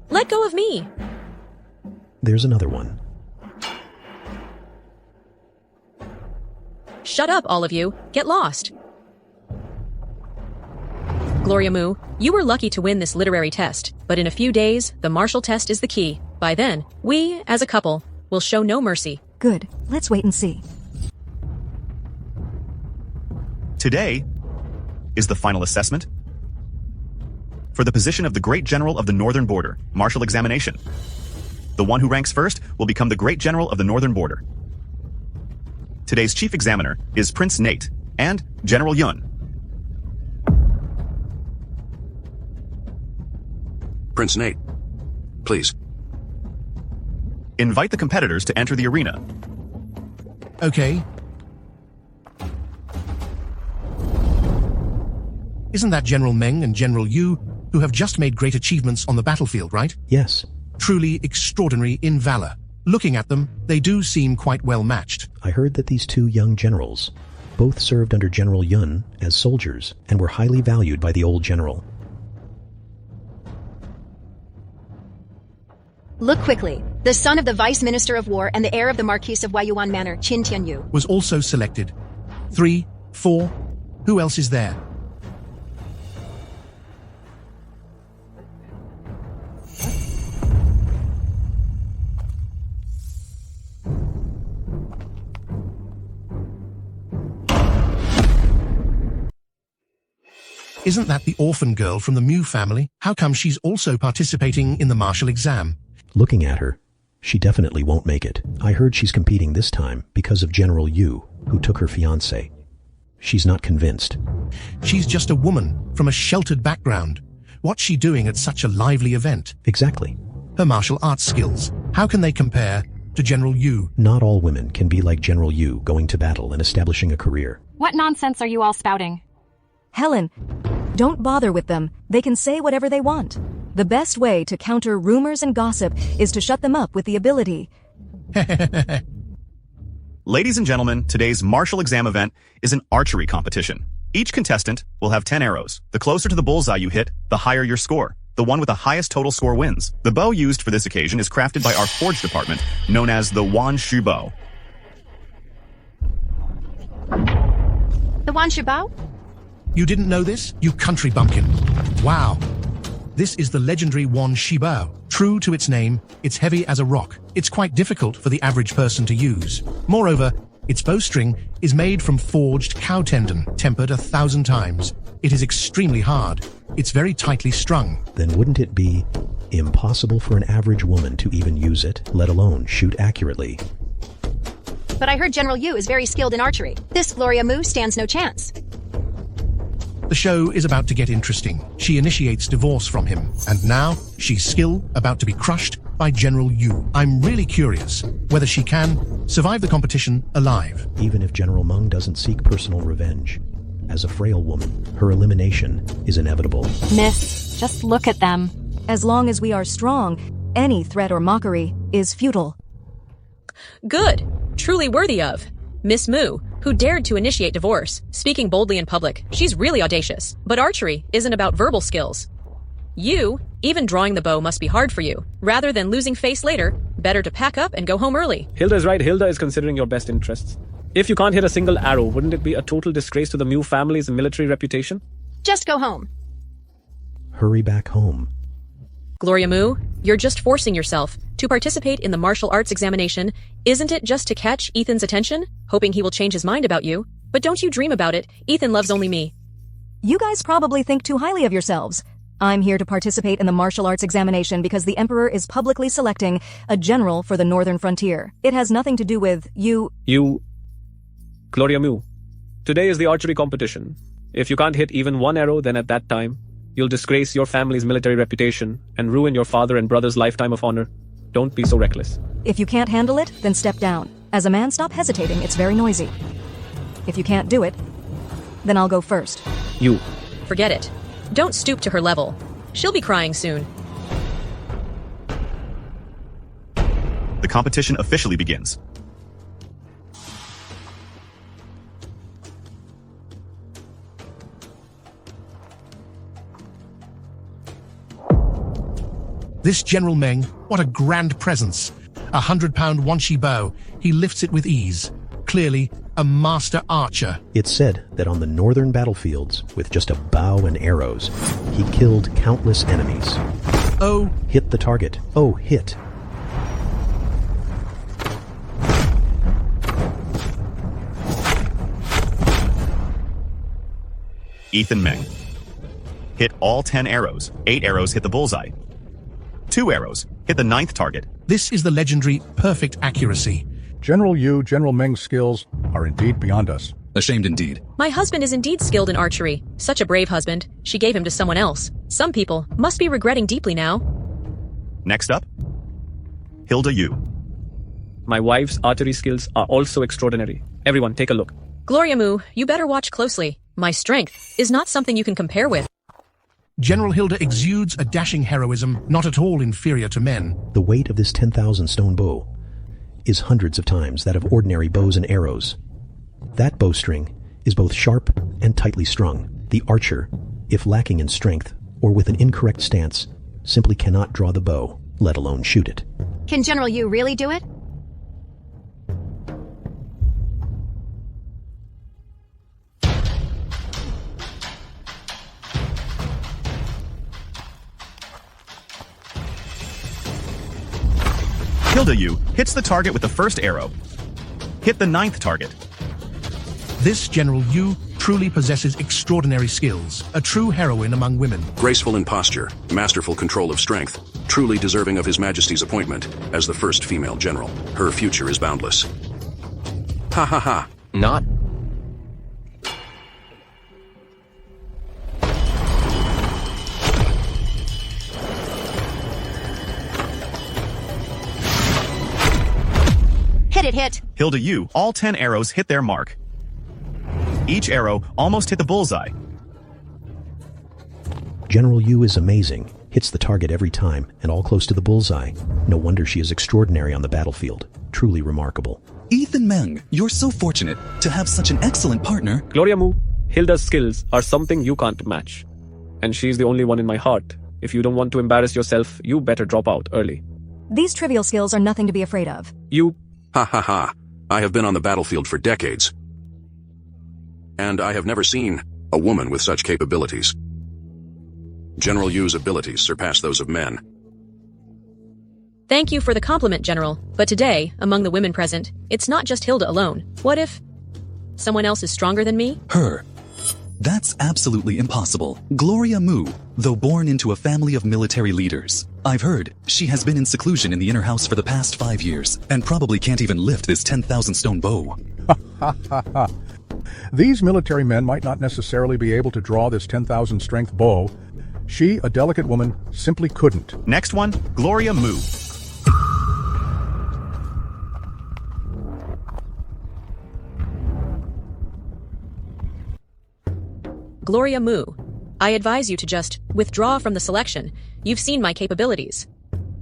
Let go of me! There's another one. Shut up, all of you. Get lost. Gloria Mu, you were lucky to win this literary test, but in a few days, the martial test is the key. By then, we, as a couple, will show no mercy. Good. Let's wait and see. Today is the final assessment for the position of the Great General of the Northern Border, martial examination. The one who ranks first will become the great general of the northern border. Today's chief examiner is Prince Nate and General Yun. Prince Nate, please. Invite the competitors to enter the arena. Okay. Isn't that General Meng and General Yu, who have just made great achievements on the battlefield, right? Yes. Truly extraordinary in valor. Looking at them, they do seem quite well matched. I heard that these two young generals both served under General Yun as soldiers and were highly valued by the old general. Look quickly. The son of the Vice Minister of War and the heir of the Marquis of Waiyuan Manor, Qin Tianyu. Was also selected. 3, 4. Who else is there? Isn't that the orphan girl from the Mew family? How come she's also participating in the martial exam? Looking at her, she definitely won't make it. I heard she's competing this time because of General Yu, who took her fiancé. She's not convinced. She's just a woman from a sheltered background. What's she doing at such a lively event? Exactly. Her martial arts skills, how can they compare to General Yu? Not all women can be like General Yu, going to battle and establishing a career. What nonsense are you all spouting? Helen, don't bother with them. They can say whatever they want. The best way to counter rumors and gossip is to shut them up with the ability. Ladies and gentlemen, today's martial exam event is an archery competition. Each contestant will have 10 arrows. The closer to the bullseye you hit, the higher your score. The one with the highest total score wins. The bow used for this occasion is crafted by our forge department, known as the Wan Shu bow. The Wan Shu bow? You didn't know this, you country bumpkin? Wow. This is the legendary Wan Shibao. True to its name, it's heavy as a rock. It's quite difficult for the average person to use. Moreover, its bowstring is made from forged cow tendon, tempered 1,000 times. It is extremely hard. It's very tightly strung. Then wouldn't it be impossible for an average woman to even use it, let alone shoot accurately? But I heard General Yu is very skilled in archery. This Gloria Mu stands no chance. The show is about to get interesting. She initiates divorce from him, and now she's still about to be crushed by General Yu. I'm really curious whether she can survive the competition alive. Even if General Meng doesn't seek personal revenge, as a frail woman, her elimination is inevitable. Miss, just look at them. As long as we are strong, any threat or mockery is futile. Good. Truly worthy of. Miss Mu, who dared to initiate divorce, speaking boldly in public. She's really audacious. But archery isn't about verbal skills. You, even drawing the bow must be hard for you. Rather than losing face later, better to pack up and go home early. Hilda is right. Hilda is considering your best interests. If you can't hit a single arrow, wouldn't it be a total disgrace to the Mew family's military reputation? Just go home. Hurry back home. Gloria Mu, you're just forcing yourself to participate in the martial arts examination. Isn't it just to catch Ethan's attention, hoping he will change his mind about you? But don't you dream about it. Ethan loves only me. You guys probably think too highly of yourselves. I'm here to participate in the martial arts examination because the Emperor is publicly selecting a general for the northern frontier. It has nothing to do with you. Gloria Mu. Today is the archery competition. If you can't hit even one arrow, then at that time, you'll disgrace your family's military reputation and ruin your father and brother's lifetime of honor. Don't be so reckless. If you can't handle it, then step down. As a man, stop hesitating. It's very noisy. If you can't do it, then I'll go first. You. Forget it. Don't stoop to her level. She'll be crying soon. The competition officially begins. This General Meng, what a grand presence. 100-pound Wanshi bow. He lifts it with ease. Clearly, a master archer. It's said that on the northern battlefields, with just a bow and arrows, he killed countless enemies. Oh! Hit the target. Oh, hit. Ethan Meng. Hit all 10 arrows. 8 arrows hit the bullseye. 2 arrows. Hit the 9th target. This is the legendary perfect accuracy. General Yu, General Meng's skills are indeed beyond us. Ashamed indeed. My husband is indeed skilled in archery. Such a brave husband. She gave him to someone else. Some people must be regretting deeply now. Next up, Hilda Yu. My wife's archery skills are also extraordinary. Everyone, take a look. Gloria Mu, you better watch closely. My strength is not something you can compare with. General Hilda exudes a dashing heroism not at all inferior to men. The weight of this 10,000 stone bow is hundreds of times that of ordinary bows and arrows. That bowstring is both sharp and tightly strung. The archer, if lacking in strength or with an incorrect stance, simply cannot draw the bow, let alone shoot it. Can General Yu really do it? Hilda Yu hits the target with the 1st arrow. Hit the 9th target. This General Yu truly possesses extraordinary skills, a true heroine among women. Graceful in posture, masterful control of strength, truly deserving of His Majesty's appointment as the first female general. Her future is boundless. Ha ha ha. Not. Hit. Hilda Yu, all 10 arrows hit their mark. Each arrow almost hit the bullseye. General Yu is amazing, hits the target every time, and all close to the bullseye. No wonder she is extraordinary on the battlefield. Truly remarkable. Ethan Meng, you're so fortunate to have such an excellent partner. Gloria Mu, Hilda's skills are something you can't match. And she's the only one in my heart. If you don't want to embarrass yourself, you better drop out early. These trivial skills are nothing to be afraid of. Ha ha ha. I have been on the battlefield for decades. And I have never seen a woman with such capabilities. General Yu's abilities surpass those of men. Thank you for the compliment, General. But today, among the women present, it's not just Hilda alone. What if someone else is stronger than me? Her. That's absolutely impossible. Gloria Mu, though born into a family of military leaders. I've heard she has been in seclusion in the inner house for the past 5 years, and probably can't even lift this 10,000 stone bow. These military men might not necessarily be able to draw this 10,000 strength bow. She, a delicate woman, simply couldn't. Next one, Gloria Mu. Gloria Mu, I advise you to just withdraw from the selection. You've seen my capabilities.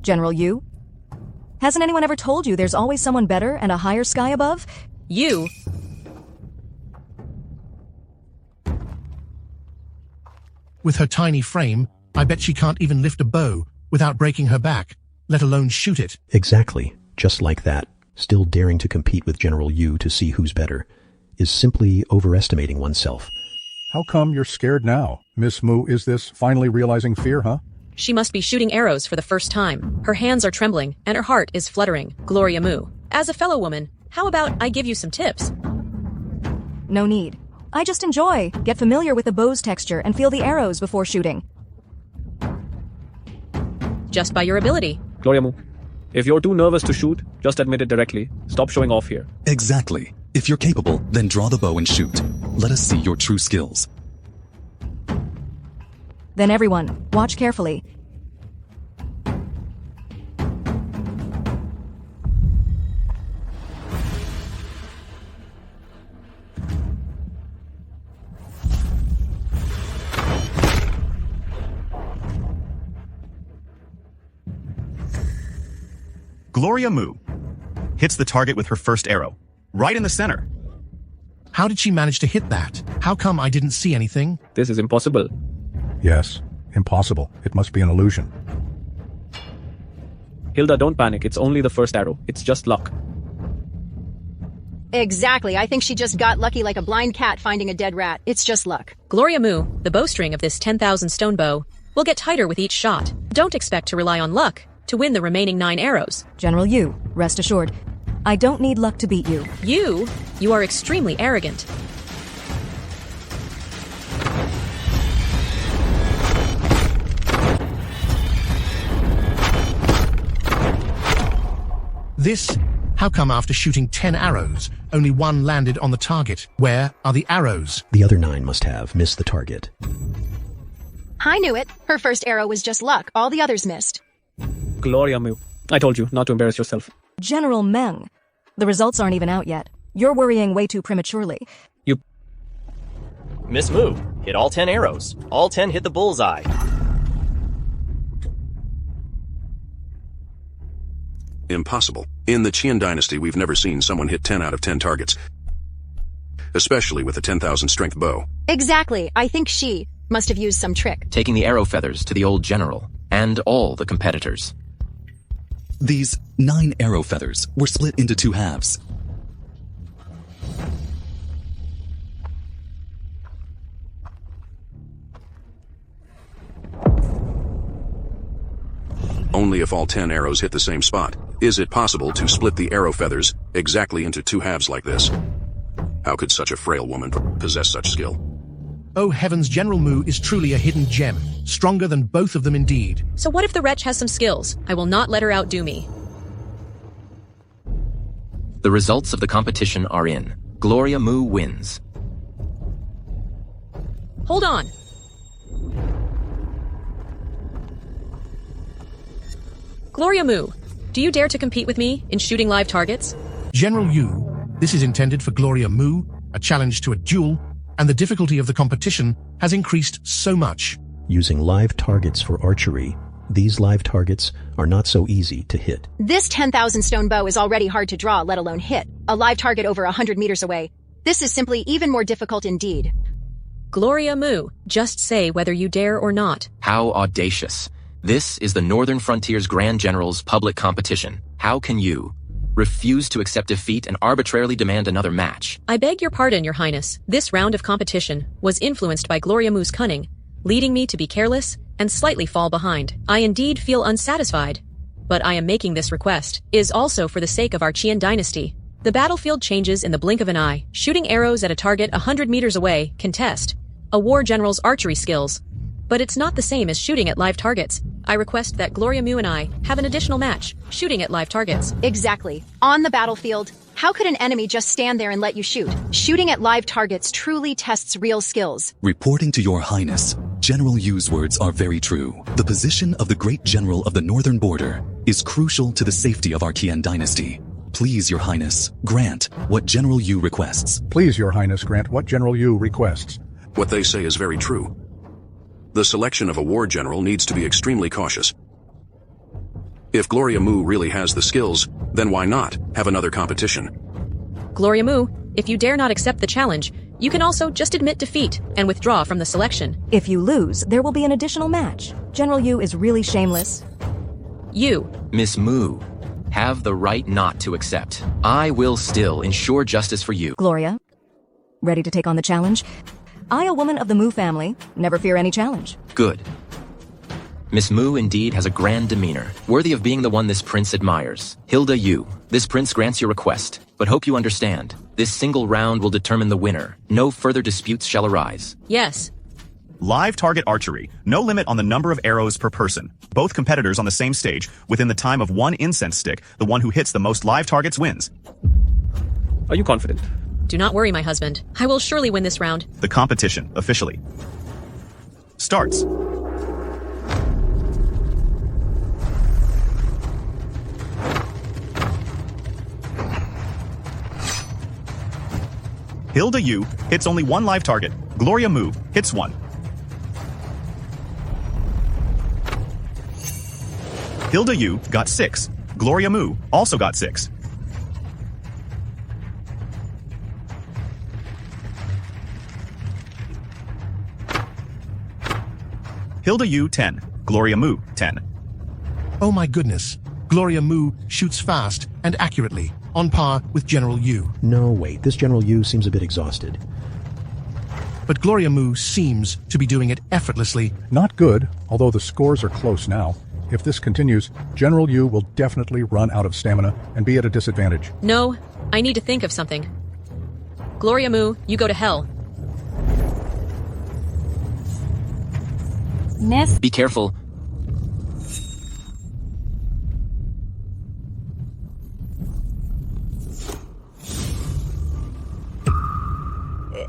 General Yu? Hasn't anyone ever told you there's always someone better and a higher sky above? You. With her tiny frame, I bet she can't even lift a bow without breaking her back, let alone shoot it. Exactly. Just like that. Still daring to compete with General Yu to see who's better is simply overestimating oneself. How come you're scared now? Miss Mu, is this finally realizing fear, huh? She must be shooting arrows for the first time. Her hands are trembling, and her heart is fluttering. Gloria Mu. As a fellow woman, how about I give you some tips? No need. I just enjoy. Get familiar with the bow's texture and feel the arrows before shooting. Just by your ability. Gloria Mu, if you're too nervous to shoot, just admit it directly. Stop showing off here. Exactly. If you're capable, then draw the bow and shoot. Let us see your true skills. Then everyone, watch carefully. Gloria Mu hits the target with her first arrow, right in the center. How did she manage to hit that? How come I didn't see anything? This is impossible. Yes, impossible. It must be an illusion. Hilda, don't panic. It's only the first arrow. It's just luck. Exactly. I think she just got lucky like a blind cat finding a dead rat. It's just luck. Gloria Mu, the bowstring of this 10,000 stone bow, will get tighter with each shot. Don't expect to rely on luck to win the remaining 9 arrows. General Yu, rest assured, I don't need luck to beat you. You are extremely arrogant. How come after shooting 10 arrows, only 1 landed on the target? Where are the arrows? The other 9 must have missed the target. I knew it. Her first arrow was just luck. All the others missed. Gloria Mu. I told you not to embarrass yourself. General Meng. The results aren't even out yet. You're worrying way too prematurely. Miss Mu hit all 10 arrows. All 10 hit the bullseye. Impossible. In the Qian dynasty, we've never seen someone hit 10 out of 10 targets. Especially with a 10,000 strength bow. Exactly. I think she must have used some trick. Taking the arrow feathers to the old general and all the competitors. These 9 arrow feathers were split into 2 halves. Only if all 10 arrows hit the same spot. Is it possible to split the arrow feathers exactly into 2 halves like this? How could such a frail woman possess such skill? Oh heavens, General Mu is truly a hidden gem, stronger than both of them indeed. So what if the wretch has some skills? I will not let her outdo me. The results of the competition are in. Gloria Mu wins. Hold on. Gloria Mu, do you dare to compete with me in shooting live targets? General Yu, this is intended for Gloria Mu, a challenge to a duel, and the difficulty of the competition has increased so much. Using live targets for archery, these live targets are not so easy to hit. This 10,000 stone bow is already hard to draw, let alone hit. A live target over 100 meters away. This is simply even more difficult indeed. Gloria Mu, just say whether you dare or not. How audacious. This is the Northern Frontier's Grand General's public competition. How can you refuse to accept defeat and arbitrarily demand another match? I beg your pardon, Your Highness. This round of competition was influenced by Gloria Mu's cunning, leading me to be careless and slightly fall behind. I indeed feel unsatisfied, but I am making this request is also for the sake of our Qian dynasty. The battlefield changes in the blink of an eye. Shooting arrows at a target 100 meters away can test a war general's archery skills, but it's not the same as shooting at live targets. I request that Gloria Mu and I have an additional match, shooting at live targets. Exactly. On the battlefield, how could an enemy just stand there and let you shoot? Shooting at live targets truly tests real skills. Reporting to Your Highness, General Yu's words are very true. The position of the great general of the northern border is crucial to the safety of our Qian dynasty. Please, Your Highness, grant what General Yu requests. Please, Your Highness, grant what General Yu requests. What they say is very true. The selection of a war general needs to be extremely cautious. If Gloria Mu really has the skills, then why not have another competition? Gloria Mu, if you dare not accept the challenge, you can also just admit defeat and withdraw from the selection. If you lose, there will be an additional match. General Yu is really shameless. You, Miss Mu, have the right not to accept. I will still ensure justice for you. Gloria, ready to take on the challenge? I, a woman of the Mu family, never fear any challenge. Good. Miss Mu indeed has a grand demeanor, worthy of being the one this prince admires. Hilda Yu, this prince grants your request, but hope you understand. This single round will determine the winner. No further disputes shall arise. Yes. Live target archery. No limit on the number of arrows per person. Both competitors on the same stage. Within the time of 1 incense stick, the one who hits the most live targets wins. Are you confident? Do not worry, my husband. I will surely win this round. The competition, officially, starts. Hilda Yu hits only 1 live target. Gloria Mu hits 1. Hilda Yu got 6. Gloria Mu also got 6. Hilda Yu 10. Gloria Mu 10. Oh my goodness. Gloria Mu shoots fast and accurately, on par with General Yu. No, wait, this General Yu seems a bit exhausted. But Gloria Mu seems to be doing it effortlessly. Not good, although the scores are close now. If this continues, General Yu will definitely run out of stamina and be at a disadvantage. No, I need to think of something. Gloria Mu, you go to hell. Miss. Be careful.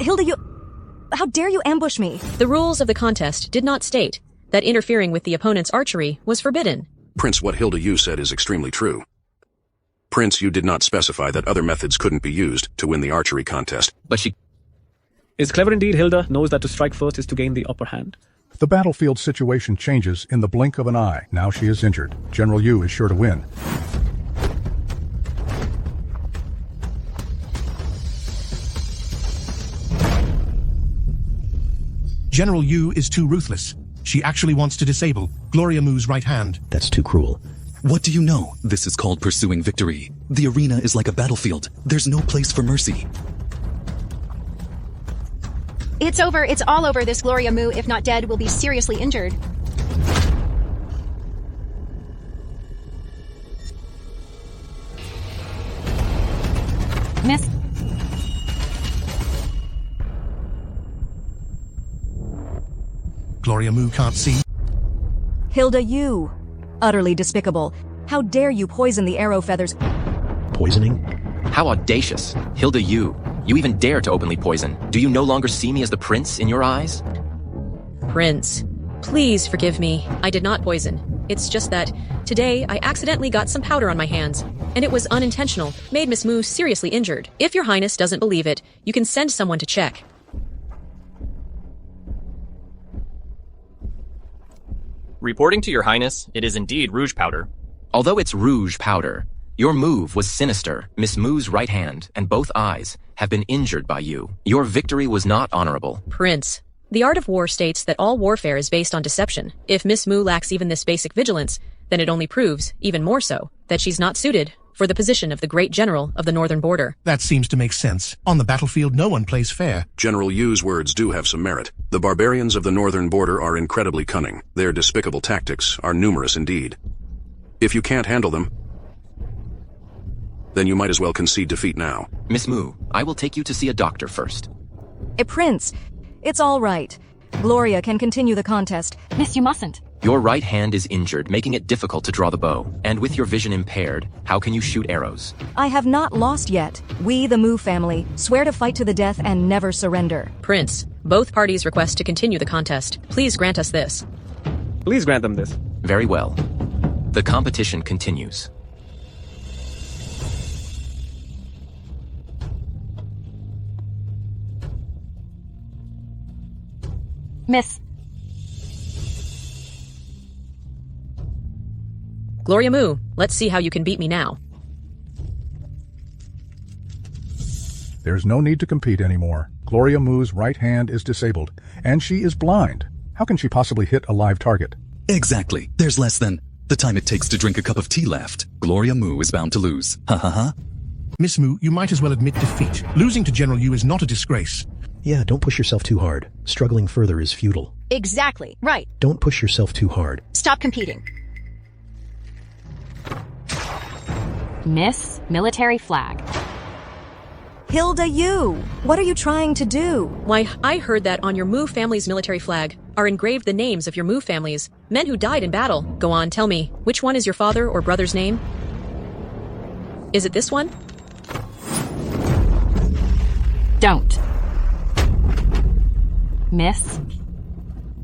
Hilda, how dare you ambush me? The rules of the contest did not state that interfering with the opponent's archery was forbidden. Prince, what Hilda Yu said is extremely true. Prince, you did not specify that other methods couldn't be used to win the archery contest. But she is clever indeed. Hilda knows that to strike first is to gain the upper hand. The battlefield situation changes in the blink of an eye. Now she is injured. General Yu is sure to win. General Yu is too ruthless. She actually wants to disable Gloria Mu's right hand. That's too cruel. What do you know? This is called pursuing victory. The arena is like a battlefield. There's no place for mercy. It's over. It's all over. This Gloria Mu, if not dead, will be seriously injured. Miss. Gloria Mu can't see. Hilda Yu. Utterly despicable. How dare you poison the arrow feathers? Poisoning? How audacious. Hilda Yu. You even dare to openly poison. Do you no longer see me as the prince in your eyes? Prince, please forgive me. I did not poison. It's just that today I accidentally got some powder on my hands, and it was unintentional, made Miss Mu seriously injured. If your highness doesn't believe it, you can send someone to check. Reporting to your highness, it is indeed rouge powder. Although it's rouge powder, your move was sinister. Miss Mu's right hand and both eyes have been injured by you. Your victory was not honorable. Prince, the art of war states that all warfare is based on deception. If Miss Mu lacks even this basic vigilance, then it only proves, even more so, that she's not suited for the position of the great general of the northern border. That seems to make sense. On the battlefield, no one plays fair. General Yu's words do have some merit. The barbarians of the northern border are incredibly cunning. Their despicable tactics are numerous indeed. If you can't handle them, then you might as well concede defeat now. Miss Mu, I will take you to see a doctor first. Prince, it's all right. Gloria can continue the contest. Miss, you mustn't. Your right hand is injured, making it difficult to draw the bow. And with your vision impaired, how can you shoot arrows? I have not lost yet. We, the Mu family, swear to fight to the death and never surrender. Prince, both parties request to continue the contest. Please grant us this. Please grant them this. Very well. The competition continues. Miss. Gloria Mu, let's see how you can beat me now. There's no need to compete anymore. Gloria Mu's right hand is disabled, and she is blind. How can she possibly hit a live target? Exactly. There's less than the time it takes to drink a cup of tea left. Gloria Mu is bound to lose. Ha ha ha. Miss Mu, you might as well admit defeat. Losing to General Yu is not a disgrace. Yeah, don't push yourself too hard. Struggling further is futile. Exactly. Right. Don't push yourself too hard. Stop competing. Miss, military flag. Hilda Yu, what are you trying to do? Why, I heard that on your Mu family's military flag are engraved the names of your Mu families, men who died in battle. Go on, tell me, which one is your father or brother's name? Is it this one? Don't. Miss.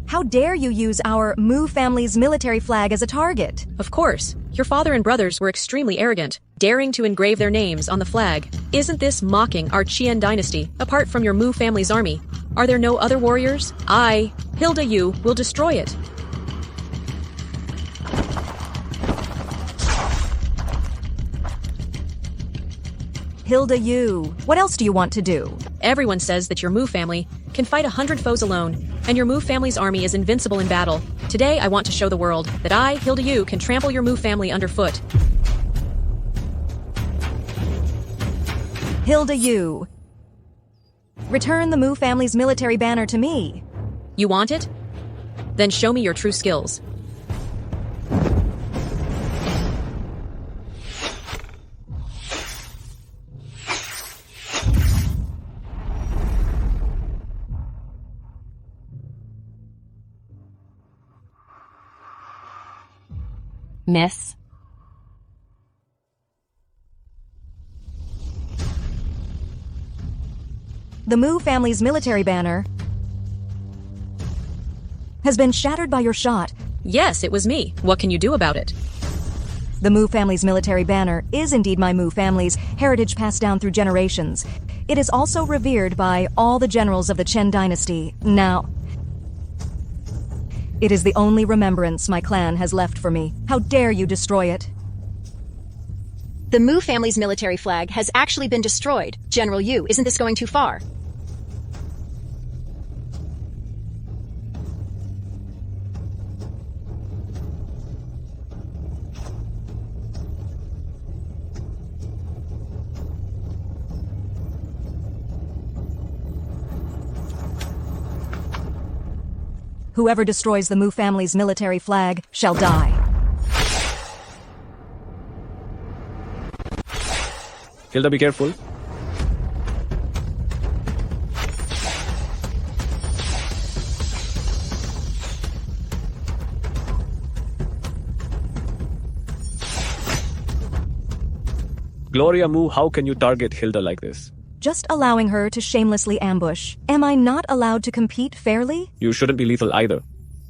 How dare you use our Mu family's military flag as a target? Of course. Your father and brothers were extremely arrogant, daring to engrave their names on the flag. Isn't this mocking our Qian dynasty, apart from your Mu family's army? Are there no other warriors? I, Hilda Yu, will destroy it. Hilda Yu, what else do you want to do? Everyone says that your Mu family can fight 100 foes alone, and your Mu family's army is invincible in battle. Today, I want to show the world that I, Hilda Yu, can trample your Mu family underfoot. Hilda Yu. Return the Mu family's military banner to me. You want it? Then show me your true skills. Miss. The Mu family's military banner has been shattered by your shot. Yes, it was me. What can you do about it? The Mu family's military banner is indeed my Mu family's heritage passed down through generations. It is also revered by all the generals of the Chen dynasty. Now, it is the only remembrance my clan has left for me. How dare you destroy it? The Mu family's military flag has actually been destroyed. General Yu, isn't this going too far? Whoever destroys the Mu family's military flag shall die. Hilda, be careful. Gloria Mu, how can you target Hilda like this? Just allowing her to shamelessly ambush. Am I not allowed to compete fairly? You shouldn't be lethal either.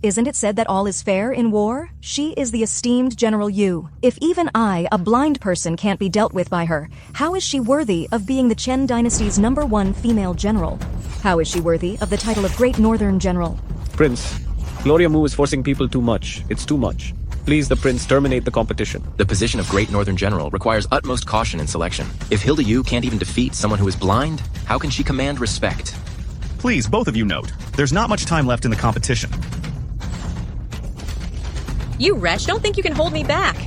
Isn't it said that all is fair in war? She is the esteemed General Yu. If even I, a blind person, can't be dealt with by her, how is she worthy of being the Chen dynasty's #1 female general? How is she worthy of the title of Great Northern General? Prince, Gloria Mu is forcing people too much. It's too much. Please, the prince, terminate the competition. The position of Great Northern General requires utmost caution in selection. If Hilda Yu can't even defeat someone who is blind, how can she command respect? Please, both of you note, there's not much time left in the competition. You wretch, don't think you can hold me back.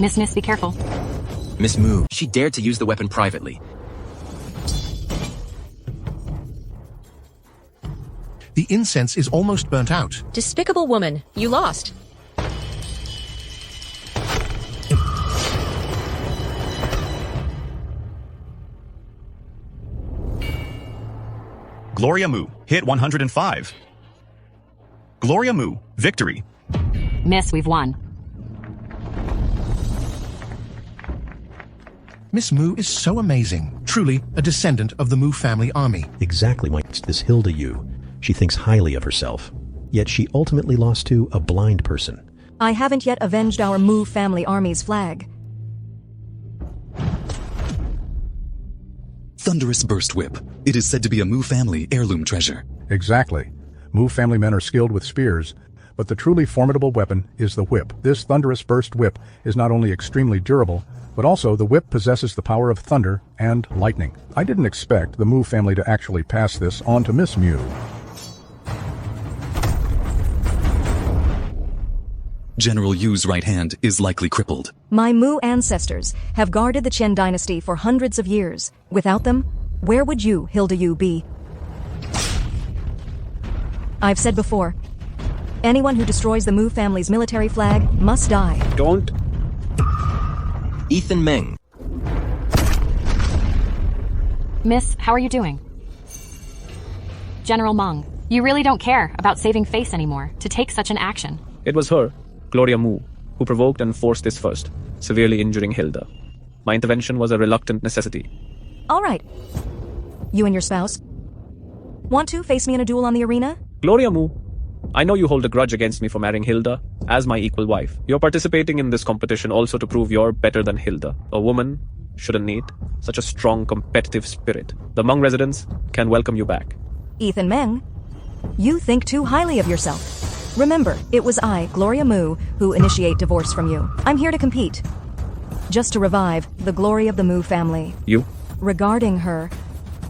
Miss, be careful. Miss Mu, she dared to use the weapon privately. The incense is almost burnt out. Despicable woman, you lost. Gloria Mu, hit 105. Gloria Mu, victory. Miss, we've won. Miss Mu is so amazing. Truly a descendant of the Mu family army. Exactly like this Hilda Yu. She thinks highly of herself. Yet she ultimately lost to a blind person. I haven't yet avenged our Mu family army's flag. Thunderous Burst Whip. It is said to be a Mu family heirloom treasure. Exactly. Mu family men are skilled with spears, but the truly formidable weapon is the whip. This Thunderous Burst Whip is not only extremely durable, but also the whip possesses the power of thunder and lightning. I didn't expect the Mu family to actually pass this on to Miss Mu. General Yu's right hand is likely crippled. My Mu ancestors have guarded the Chen dynasty for hundreds of years. Without them, where would you, Hilda Yu, be? I've said before, anyone who destroys the Mu family's military flag must die. Don't. Ethan Meng. Miss, how are you doing? General Meng, you really don't care about saving face anymore to take such an action. It was her, Gloria Mu, who provoked and forced this first, severely injuring Hilda. My intervention was a reluctant necessity. All right. You and your spouse want to face me in a duel on the arena? Gloria Mu, I know you hold a grudge against me for marrying Hilda as my equal wife. You're participating in this competition also to prove you're better than Hilda. A woman shouldn't need such a strong competitive spirit. The Meng residents can welcome you back. Ethan Meng, you think too highly of yourself. Remember, it was I, Gloria Mu, who initiate divorce from you. I'm here to compete. Just to revive the glory of the Mu family. You? Regarding her,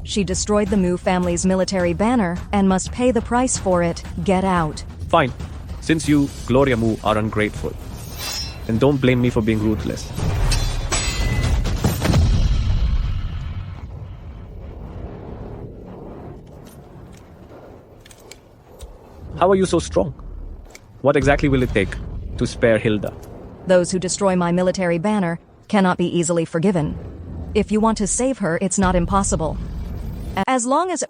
she destroyed the Mu family's military banner and must pay the price for it. Get out. Fine. Since you, Gloria Mu, are ungrateful, then don't blame me for being ruthless. How are you so strong? What exactly will it take to spare Hilda? Those who destroy my military banner cannot be easily forgiven. If you want to save her, it's not impossible. As long as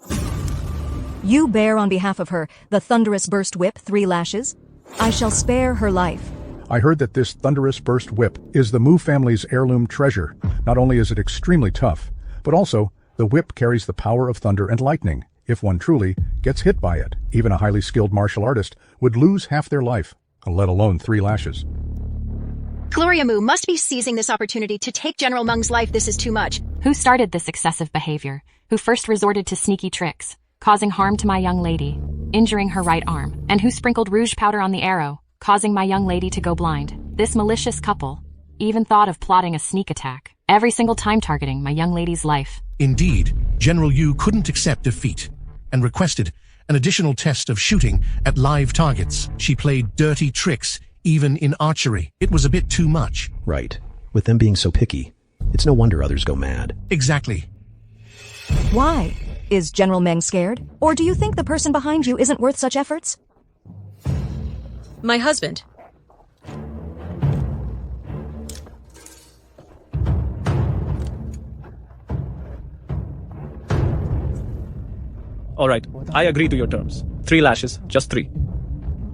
you bear on behalf of her the Thunderous Burst Whip 3 lashes, I shall spare her life. I heard that this thunderous burst whip is the Mu family's heirloom treasure. Not only is it extremely tough, but also the whip carries the power of thunder and lightning. If one truly gets hit by it, even a highly skilled martial artist would lose half their life, let alone 3 lashes. Gloria Mu must be seizing this opportunity to take General Meng's life. This is too much. Who started this excessive behavior? Who first resorted to sneaky tricks, causing harm to my young lady, injuring her right arm? And who sprinkled rouge powder on the arrow, causing my young lady to go blind? This malicious couple even thought of plotting a sneak attack, every single time targeting my young lady's life. Indeed, General Yu couldn't accept defeat and requested an additional test of shooting at live targets. She played dirty tricks, even in archery. It was a bit too much. Right. With them being so picky, it's no wonder others go mad. Exactly. Why? Is General Meng scared? Or do you think the person behind you isn't worth such efforts? My husband. All right, I agree to your terms. 3 lashes, just 3.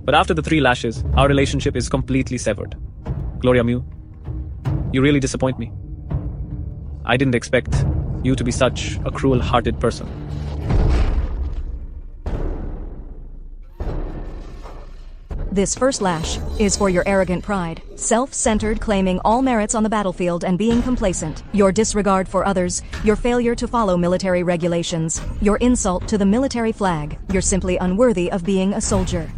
But after the 3 lashes, our relationship is completely severed. Gloria Mu, you really disappoint me. I didn't expect you to be such a cruel-hearted person. This first lash is for your arrogant pride, self-centered, claiming all merits on the battlefield and being complacent, your disregard for others, your failure to follow military regulations, your insult to the military flag. You're simply unworthy of being a soldier.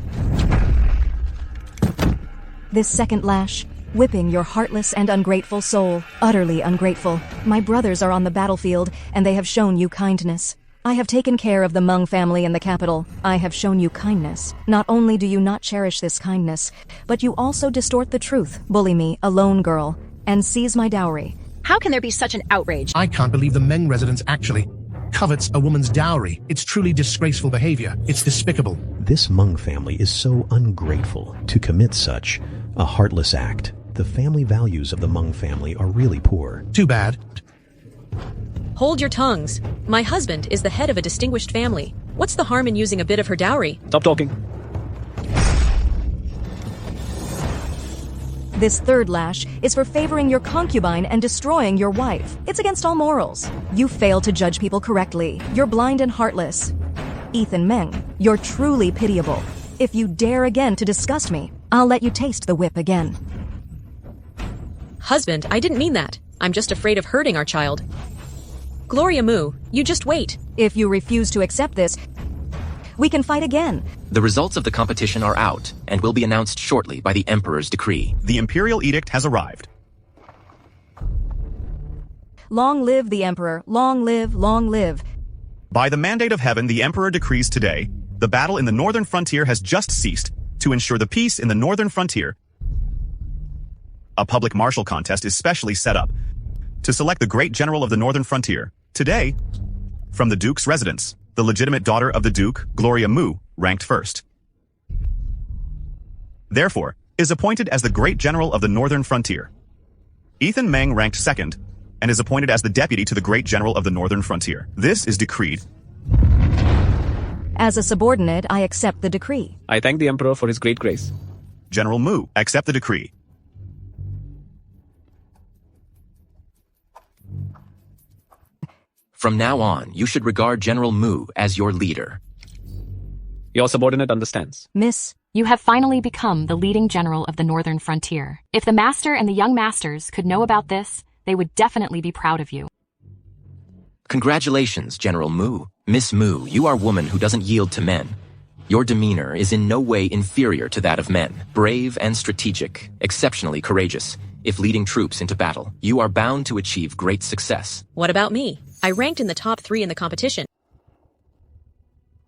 This second lash, whipping your heartless and ungrateful soul, utterly ungrateful. My brothers are on the battlefield, and they have shown you kindness. I have taken care of the Meng family in the capital. I have shown you kindness. Not only do you not cherish this kindness, but you also distort the truth, bully me, a lone girl, and seize my dowry. How can there be such an outrage? I can't believe the Meng residence actually covets a woman's dowry. It's truly disgraceful behavior. It's despicable. This Meng family is so ungrateful to commit such a heartless act. The family values of the Meng family are really poor. Too bad. Hold your tongues. My husband is the head of a distinguished family. What's the harm in using a bit of her dowry? Stop talking. This third lash is for favoring your concubine and destroying your wife. It's against all morals. You fail to judge people correctly. You're blind and heartless. Ethan Meng, you're truly pitiable. If you dare again to disgust me, I'll let you taste the whip again. Husband, I didn't mean that. I'm just afraid of hurting our child. Gloria Mu, you just wait. If you refuse to accept this, we can fight again. The results of the competition are out and will be announced shortly by the Emperor's decree. The Imperial edict has arrived. Long live the Emperor. Long live, long live. By the mandate of heaven, the Emperor decrees today, the battle in the northern frontier has just ceased. To ensure the peace in the northern frontier, a public martial contest is specially set up to select the great general of the northern frontier. Today, from the Duke's residence, the legitimate daughter of the Duke, Gloria Mu, ranked first. Therefore, is appointed as the great general of the northern frontier. Ethan Meng ranked second, and is appointed as the deputy to the great general of the northern frontier. This is decreed. As a subordinate, I accept the decree. I thank the Emperor for his great grace. General Mu, accept the decree. From now on, you should regard General Mu as your leader. Your subordinate understands. Miss, You have finally become the leading general of the northern frontier. If the master and the young masters could know about this, they would definitely be proud of you. Congratulations, General Mu. Miss Mu, you are a woman who doesn't yield to men. Your demeanor is in no way inferior to that of men. Brave and strategic, exceptionally courageous. If leading troops into battle, you are bound to achieve great success. What about me? I ranked in the top 3 in the competition.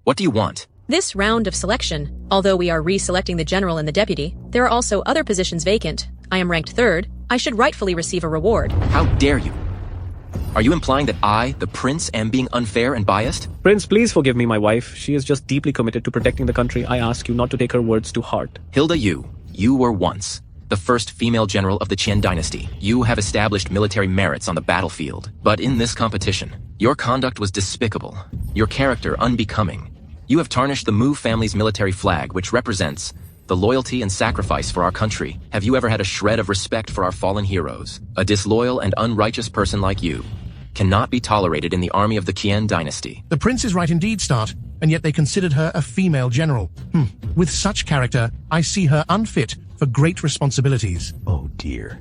What do you want? This round of selection, although we are reselecting the general and the deputy, there are also other positions vacant. I am ranked 3rd. I should rightfully receive a reward. How dare you? Are you implying that I, the prince, am being unfair and biased? Prince, please forgive me, my wife. She is just deeply committed to protecting the country. I ask you not to take her words to heart. Hilda, you were once the first female general of the Qian dynasty. You have established military merits on the battlefield. But in this competition, your conduct was despicable, your character unbecoming. You have tarnished the Mu family's military flag, which represents the loyalty and sacrifice for our country. Have you ever had a shred of respect for our fallen heroes? A disloyal and unrighteous person like you cannot be tolerated in the army of the Qian dynasty. The prince is right indeed, Start, and yet they considered her a female general. With such character, I see her unfit for great responsibilities. Oh dear.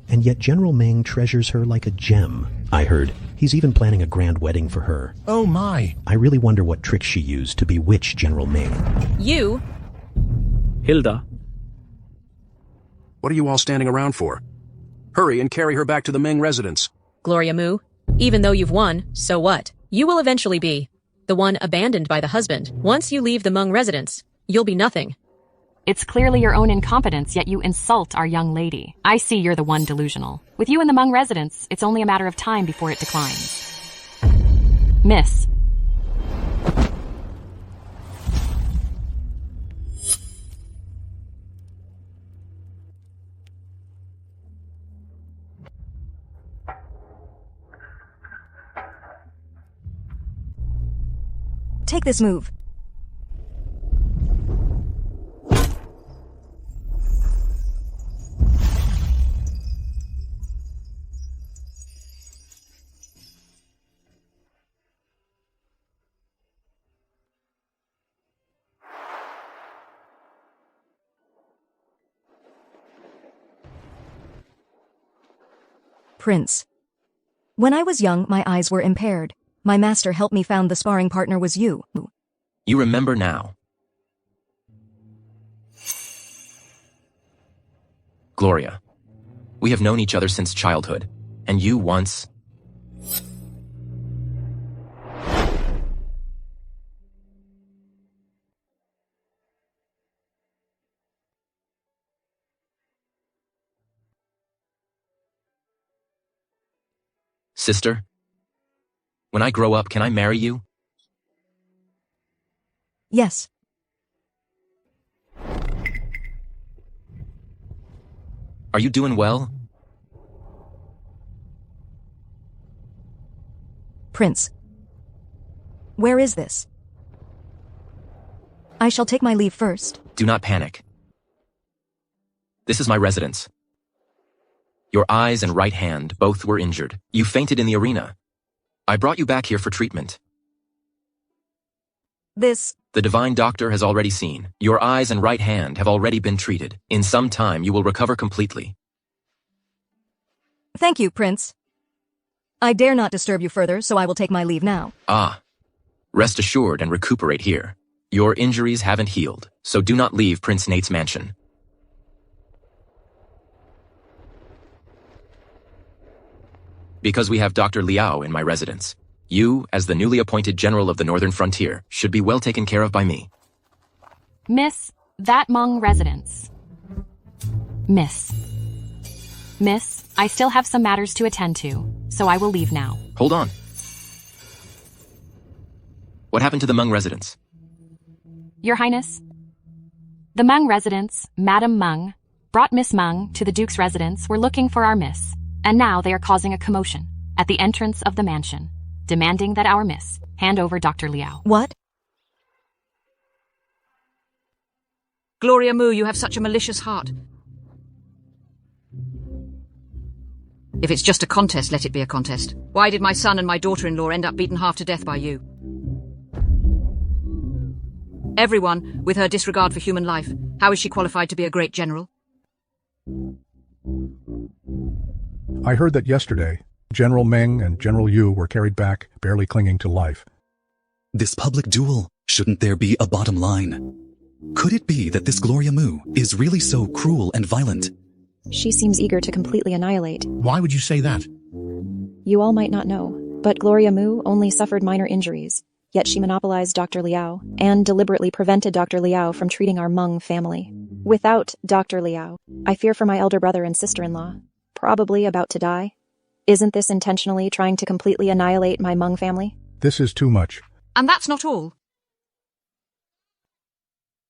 And yet General Meng treasures her like a gem, I heard. He's even planning a grand wedding for her. Oh my. I really wonder what tricks she used to bewitch General Meng. You? Hilda. What are you all standing around for? Hurry and carry her back to the Meng residence. Gloria Mu, even though you've won, so what? You will eventually be the one abandoned by the husband. Once you leave the Meng residence, you'll be nothing. It's clearly your own incompetence, yet you insult our young lady. I see you're the one delusional. With you in the Meng residence, it's only a matter of time before it declines. Miss. Take this move. Prince. When I was young, my eyes were impaired. My master helped me found the sparring partner was you. You remember now. Gloria, we have known each other since childhood, and you once... Sister, when I grow up, can I marry you? Yes. Are you doing well? Prince. Where is this? I shall take my leave first. Do not panic. This is my residence. Your eyes and right hand both were injured. You fainted in the arena. I brought you back here for treatment. The divine doctor has already seen. Your eyes and right hand have already been treated. In some time, you will recover completely. Thank you, Prince. I dare not disturb you further, so I will take my leave now. Rest assured and recuperate here. Your injuries haven't healed, so do not leave Prince Nate's mansion. Because we have Dr. Liao in my residence. You, as the newly appointed general of the Northern Frontier, should be well taken care of by me. Miss, that Meng residence. Miss, I still have some matters to attend to, so I will leave now. Hold on. What happened to the Meng residence? Your Highness, the Meng residence, Madame Meng, brought Miss Meng to the Duke's residence. We're looking for our Miss, and now they are causing a commotion at the entrance of the mansion, demanding that our Miss hand over Dr. Liao. What? Gloria Mu, you have such a malicious heart. If it's just a contest, let it be a contest. Why did my son and my daughter-in-law end up beaten half to death by you? Everyone, with her disregard for human life, how is she qualified to be a great general? I heard that yesterday, General Meng and General Yu were carried back, barely clinging to life. This public duel, shouldn't there be a bottom line? Could it be that this Gloria Mu is really so cruel and violent? She seems eager to completely annihilate. Why would you say that? You all might not know, but Gloria Mu only suffered minor injuries, yet she monopolized Dr. Liao and deliberately prevented Dr. Liao from treating our Meng family. Without Dr. Liao, I fear for my elder brother and sister-in-law, probably about to die. Isn't this intentionally trying to completely annihilate my Meng family? This is too much. And that's not all.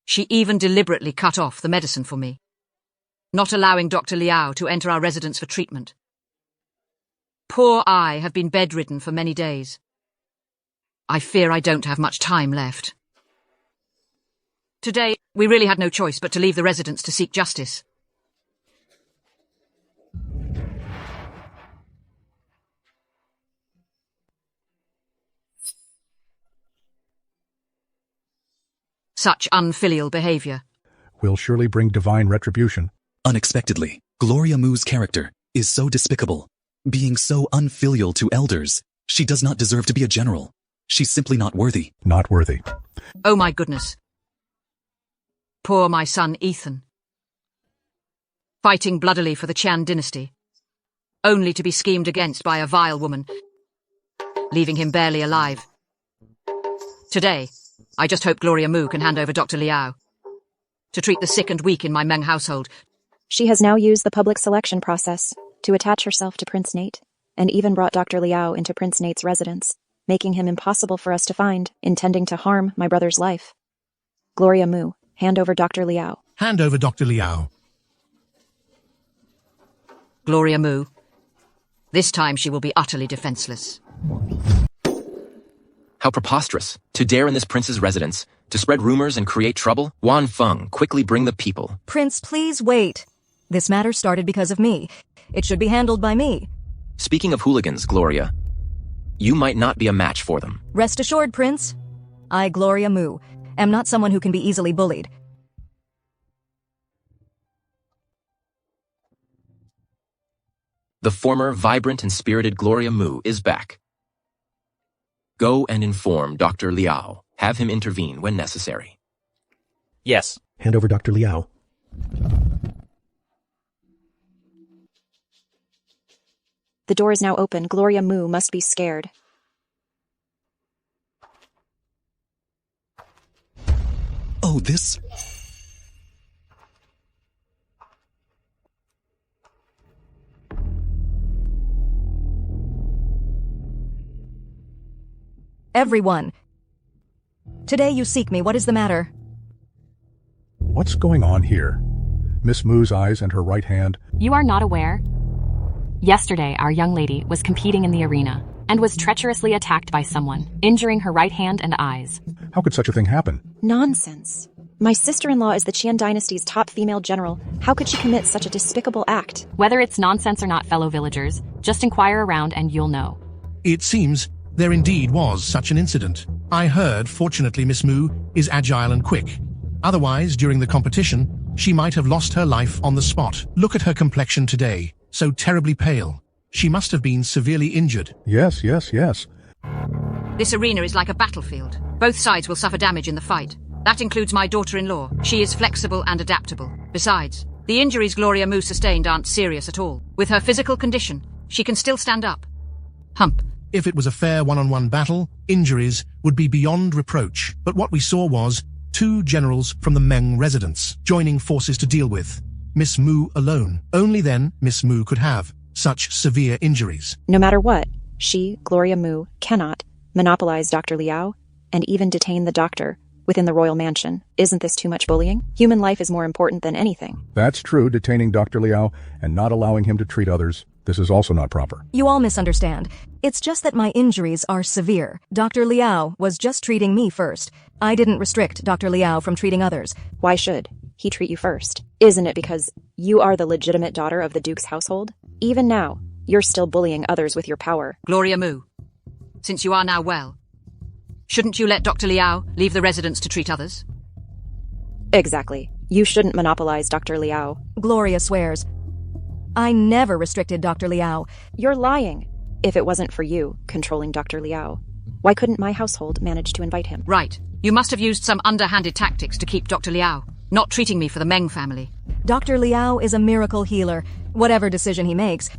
She even deliberately cut off the medicine for me, not allowing Dr. Liao to enter our residence for treatment. Poor I have been bedridden for many days. I fear I don't have much time left. Today, We really had no choice but to leave the residence to seek justice. Such unfilial behavior will surely bring divine retribution. Unexpectedly, Gloria Mu's character is so despicable. Being so unfilial to elders, she does not deserve to be a general. She's simply not worthy. Not worthy. Oh my goodness. Poor my son Ethan. Fighting bloodily for the Chan dynasty, only to be schemed against by a vile woman, leaving him barely alive. Today, I just hope Gloria Mu can hand over Dr. Liao to treat the sick and weak in my Meng household. She has now used the public selection process to attach herself to Prince Nate, and even brought Dr. Liao into Prince Nate's residence, making him impossible for us to find, intending to harm my brother's life. Gloria Mu, hand over Dr. Liao. Hand over Dr. Liao. Gloria Mu. This time she will be utterly defenseless. How preposterous. To dare in this prince's residence, to spread rumors and create trouble? Wan Feng, quickly bring the people. Prince, please wait. This matter started because of me. It should be handled by me. Speaking of hooligans, Gloria, you might not be a match for them. Rest assured, Prince. I, Gloria Mu, am not someone who can be easily bullied. The former vibrant and spirited Gloria Mu is back. Go and inform Dr. Liao. Have him intervene when necessary. Yes. Hand over Dr. Liao. The door is now open. Gloria Mu must be scared. Oh, this... Everyone. Today you seek me. What is the matter? What's going on here? Miss Mu's eyes and her right hand. You are not aware? Yesterday, our young lady was competing in the arena and was treacherously attacked by someone, injuring her right hand and eyes. How could such a thing happen? Nonsense. My sister-in-law is the Qian dynasty's top female general. How could she commit such a despicable act? Whether it's nonsense or not, fellow villagers, just inquire around and you'll know. It seems there indeed was such an incident. I heard, fortunately, Miss Mu is agile and quick. Otherwise, during the competition, she might have lost her life on the spot. Look at her complexion today, so terribly pale. She must have been severely injured. Yes. This arena is like a battlefield. Both sides will suffer damage in the fight. That includes my daughter-in-law. She is flexible and adaptable. Besides, the injuries Gloria Mu sustained aren't serious at all. With her physical condition, she can still stand up. Hump. If it was a fair one-on-one battle, injuries would be beyond reproach. But what we saw was two generals from the Meng residence joining forces to deal with Miss Mu alone. Only then Miss Mu could have such severe injuries. No matter what, she, Gloria Mu, cannot monopolize Dr. Liao and even detain the doctor within the royal mansion. Isn't this too much bullying? Human life is more important than anything. That's true, detaining Dr. Liao and not allowing him to treat others. This is also not proper. You all misunderstand. It's just that my injuries are severe. Dr. Liao was just treating me first. I didn't restrict Dr. Liao from treating others. Why should he treat you first? Isn't it because you are the legitimate daughter of the Duke's household? Even now, you're still bullying others with your power. Gloria Mu, since you are now well, shouldn't you let Dr. Liao leave the residence to treat others? Exactly. You shouldn't monopolize Dr. Liao. Gloria swears. I never restricted Dr. Liao. You're lying. If it wasn't for you controlling Dr. Liao, why couldn't my household manage to invite him? Right. You must have used some underhanded tactics to keep Dr. Liao, not treating me for the Meng family. Dr. Liao is a miracle healer. Whatever decision he makes,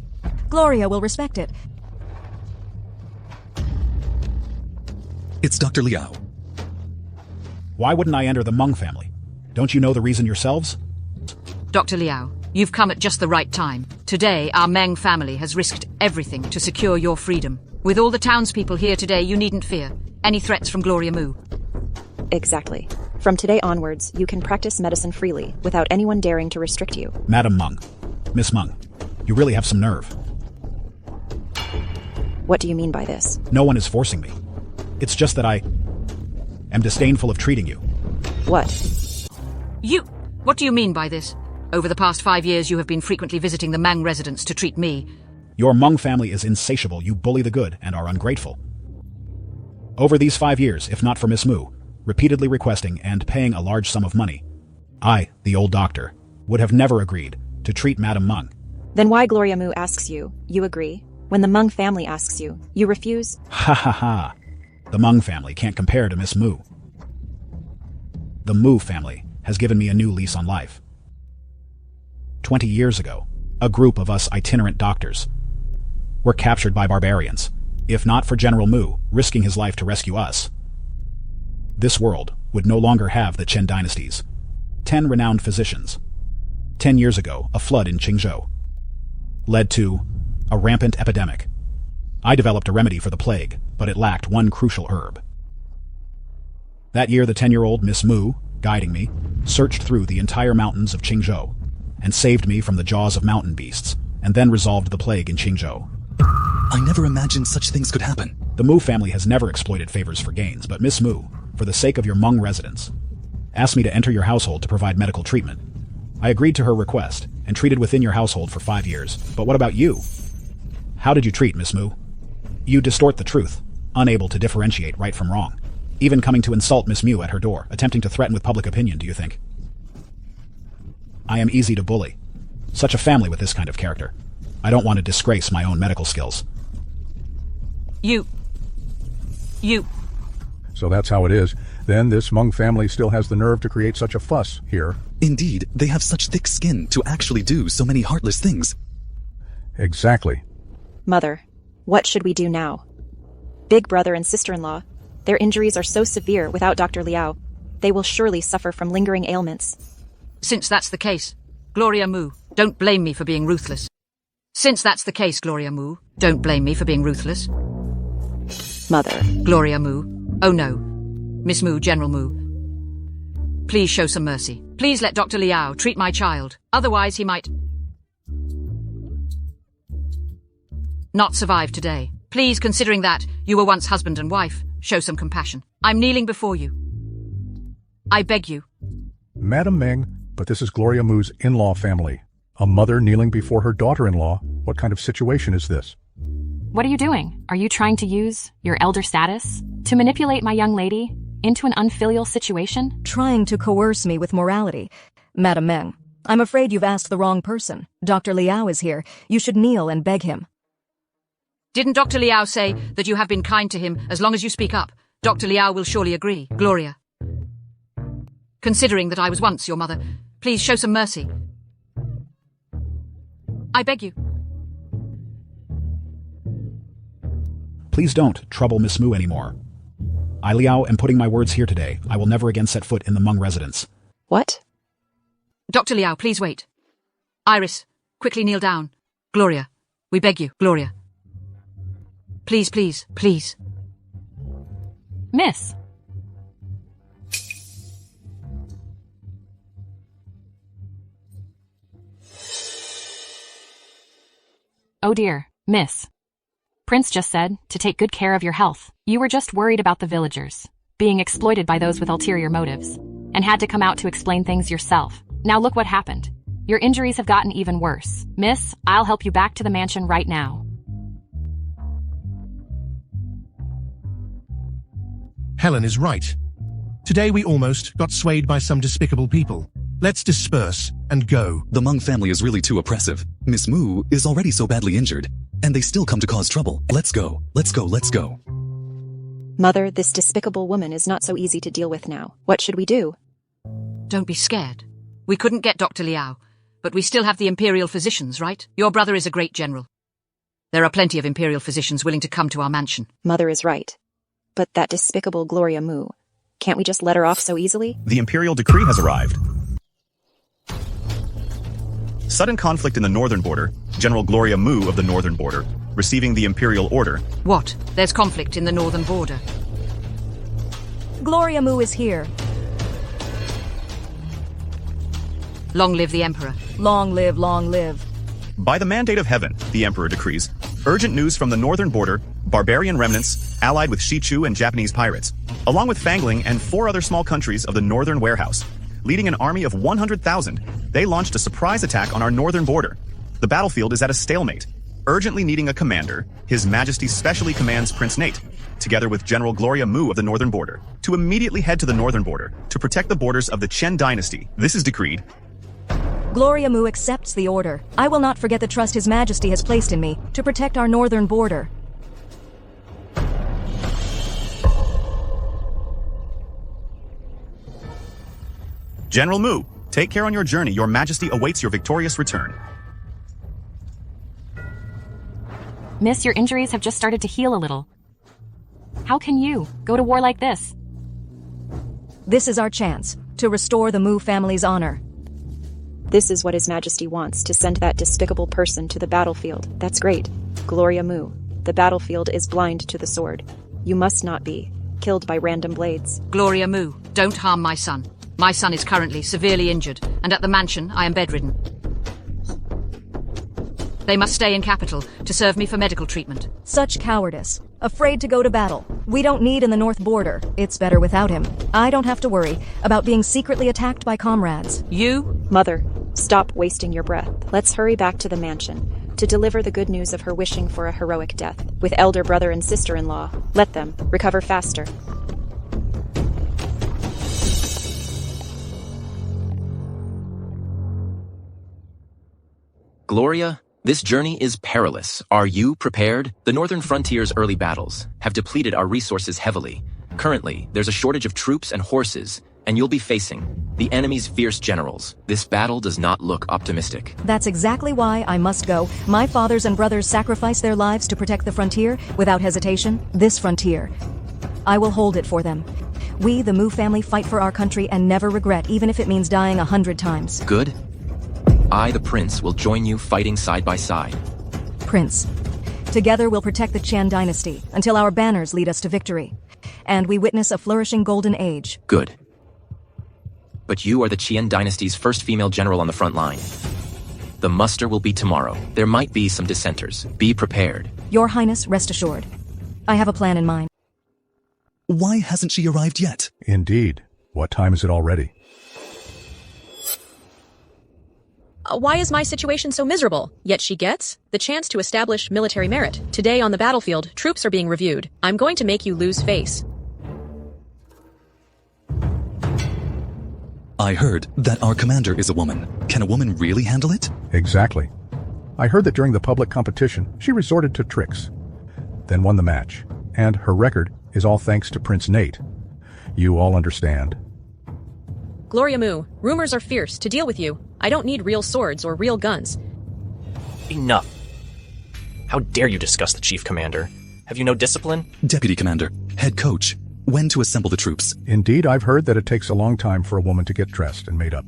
Gloria will respect it. It's Dr. Liao. Why wouldn't I enter the Meng family? Don't you know the reason yourselves? Dr. Liao, you've come at just the right time. Today, our Meng family has risked everything to secure your freedom. With all the townspeople here today, you needn't fear any threats from Gloria Mu. Exactly. From today onwards, you can practice medicine freely without anyone daring to restrict you. Madam Meng, Miss Meng, you really have some nerve. What do you mean by this? No one is forcing me. It's just that I am disdainful of treating you. What? What do you mean by this? Over the past 5 years, you have been frequently visiting the Meng residence to treat me. Your Meng family is insatiable. You bully the good and are ungrateful. Over these 5 years, if not for Miss Mu, repeatedly requesting and paying a large sum of money, I, the old doctor, would have never agreed to treat Madame Meng. Then why Gloria Mu asks you, you agree? When the Meng family asks you, you refuse? Ha ha ha. The Meng family can't compare to Miss Mu. The Mu family has given me a new lease on life. 20 years ago, a group of us itinerant doctors were captured by barbarians. If not for General Mu risking his life to rescue us, this world would no longer have the Chen dynasties. 10 renowned physicians. 10 years ago, a flood in Qingzhou led to a rampant epidemic. I developed a remedy for the plague, but it lacked one crucial herb. That year, the 10-year-old Miss Mu, guiding me, searched through the entire mountains of Qingzhou and saved me from the jaws of mountain beasts, and then resolved the plague in Qingzhou. I never imagined such things could happen. The Mu family has never exploited favors for gains, but Miss Mu, for the sake of your Meng residence, asked me to enter your household to provide medical treatment. I agreed to her request and treated within your household for 5 years. But what about you? How did you treat Miss Mu? You distort the truth, unable to differentiate right from wrong, even coming to insult Miss Mu at her door, attempting to threaten with public opinion, do you think? I am easy to bully. Such a family with this kind of character. I don't want to disgrace my own medical skills. You. So that's how it is. Then this Meng family still has the nerve to create such a fuss here. Indeed, they have such thick skin to actually do so many heartless things. Exactly. Mother, what should we do now? Big brother and sister-in-law, their injuries are so severe without Dr. Liao. They will surely suffer from lingering ailments. Since that's the case, Gloria Mu, don't blame me for being ruthless. Since that's the case, Gloria Mu, don't blame me for being ruthless. Mother. Gloria Mu. Oh no. Miss Mu, General Mu. Please show some mercy. Please let Dr. Liao treat my child. Otherwise he might not survive today. Please, considering that you were once husband and wife, show some compassion. I'm kneeling before you. I beg you. Madam Meng, but this is Gloria Mu's in-law family. A mother kneeling before her daughter-in-law. What kind of situation is this? What are you doing? Are you trying to use your elder status to manipulate my young lady into an unfilial situation? Trying to coerce me with morality. Madam Meng, I'm afraid you've asked the wrong person. Dr. Liao is here. You should kneel and beg him. Didn't Dr. Liao say that you have been kind to him as long as you speak up? Dr. Liao will surely agree. Gloria. Considering that I was once your mother, please show some mercy. I beg you. Please don't trouble Miss Mu anymore. I, Liao, am putting my words here today. I will never again set foot in the Meng residence. What? Dr. Liao, please wait. Iris, quickly kneel down. Gloria, we beg you, Gloria. Please, please, please. Miss. Oh dear, Miss. Prince just said to take good care of your health. You were just worried about the villagers being exploited by those with ulterior motives and had to come out to explain things yourself. Now look what happened. Your injuries have gotten even worse. Miss, I'll help you back to the mansion right now. Helen is right. Today we almost got swayed by some despicable people. Let's disperse and go. The Meng family is really too oppressive. Miss Mu is already so badly injured, and they still come to cause trouble. Let's go. Let's go. Let's go. Mother, this despicable woman is not so easy to deal with now. What should we do? Don't be scared. We couldn't get Dr. Liao, but we still have the Imperial physicians, right? Your brother is a great general. There are plenty of Imperial physicians willing to come to our mansion. Mother is right. But that despicable Gloria Mu, can't we just let her off so easily? The Imperial decree has arrived. Sudden conflict in the northern border. General Gloria Mu of the northern border, receiving the Imperial order. What? There's conflict in the northern border. Gloria Mu is here. Long live the Emperor. Long live, long live. By the mandate of heaven, the Emperor decrees, urgent news from the northern border, barbarian remnants, allied with Shichu and Japanese pirates, along with Fangling and 4 other small countries of the northern warehouse, leading an army of 100,000. They launched a surprise attack on our northern border. The battlefield is at a stalemate. Urgently needing a commander, His Majesty specially commands Prince Nate, together with General Gloria Mu of the northern border, to immediately head to the northern border to protect the borders of the Chen dynasty. This is decreed. Gloria Mu accepts the order. I will not forget the trust His Majesty has placed in me to protect our northern border. General Mu, take care on your journey. Your Majesty awaits your victorious return. Miss, your injuries have just started to heal a little. How can you go to war like this? This is our chance to restore the Mu family's honor. This is what His Majesty wants, to send that despicable person to the battlefield. That's great. Gloria Mu, the battlefield is blind to the sword. You must not be killed by random blades. Gloria Mu, don't harm my son. My son is currently severely injured, and at the mansion I am bedridden. They must stay in capital to serve me for medical treatment. Such cowardice. Afraid to go to battle. We don't need in the north border. It's better without him. I don't have to worry about being secretly attacked by comrades. You? Mother, stop wasting your breath. Let's hurry back to the mansion to deliver the good news of her wishing for a heroic death with elder brother and sister-in-law. Let them recover faster. Gloria, this journey is perilous. Are you prepared? The northern frontier's early battles have depleted our resources heavily. Currently, there's a shortage of troops and horses, and you'll be facing the enemy's fierce generals. This battle does not look optimistic. That's exactly why I must go. My fathers and brothers sacrificed their lives to protect the frontier without hesitation. This frontier, I will hold it for them. We, the Mu family, fight for our country and never regret, even if it means dying 100 times. Good. I, the prince, will join you fighting side by side. Prince, together we'll protect the Qian dynasty until our banners lead us to victory, and we witness a flourishing golden age. Good. But you are the Qian dynasty's first female general on the front line. The muster will be tomorrow. There might be some dissenters. Be prepared. Your Highness, rest assured. I have a plan in mind. Why hasn't she arrived yet? Indeed. What time is it already? Why is my situation so miserable? Yet she gets the chance to establish military merit. Today on the battlefield, troops are being reviewed. I'm going to make you lose face. I heard that our commander is a woman. Can a woman really handle it? Exactly. I heard that during the public competition, she resorted to tricks, then won the match. And her record is all thanks to Prince Nate. You all understand. Gloria Mu, rumors are fierce. To deal with you, I don't need real swords or real guns. Enough. How dare you discuss the chief commander? Have you no discipline? Deputy commander, head coach, when to assemble the troops? Indeed, I've heard that it takes a long time for a woman to get dressed and made up.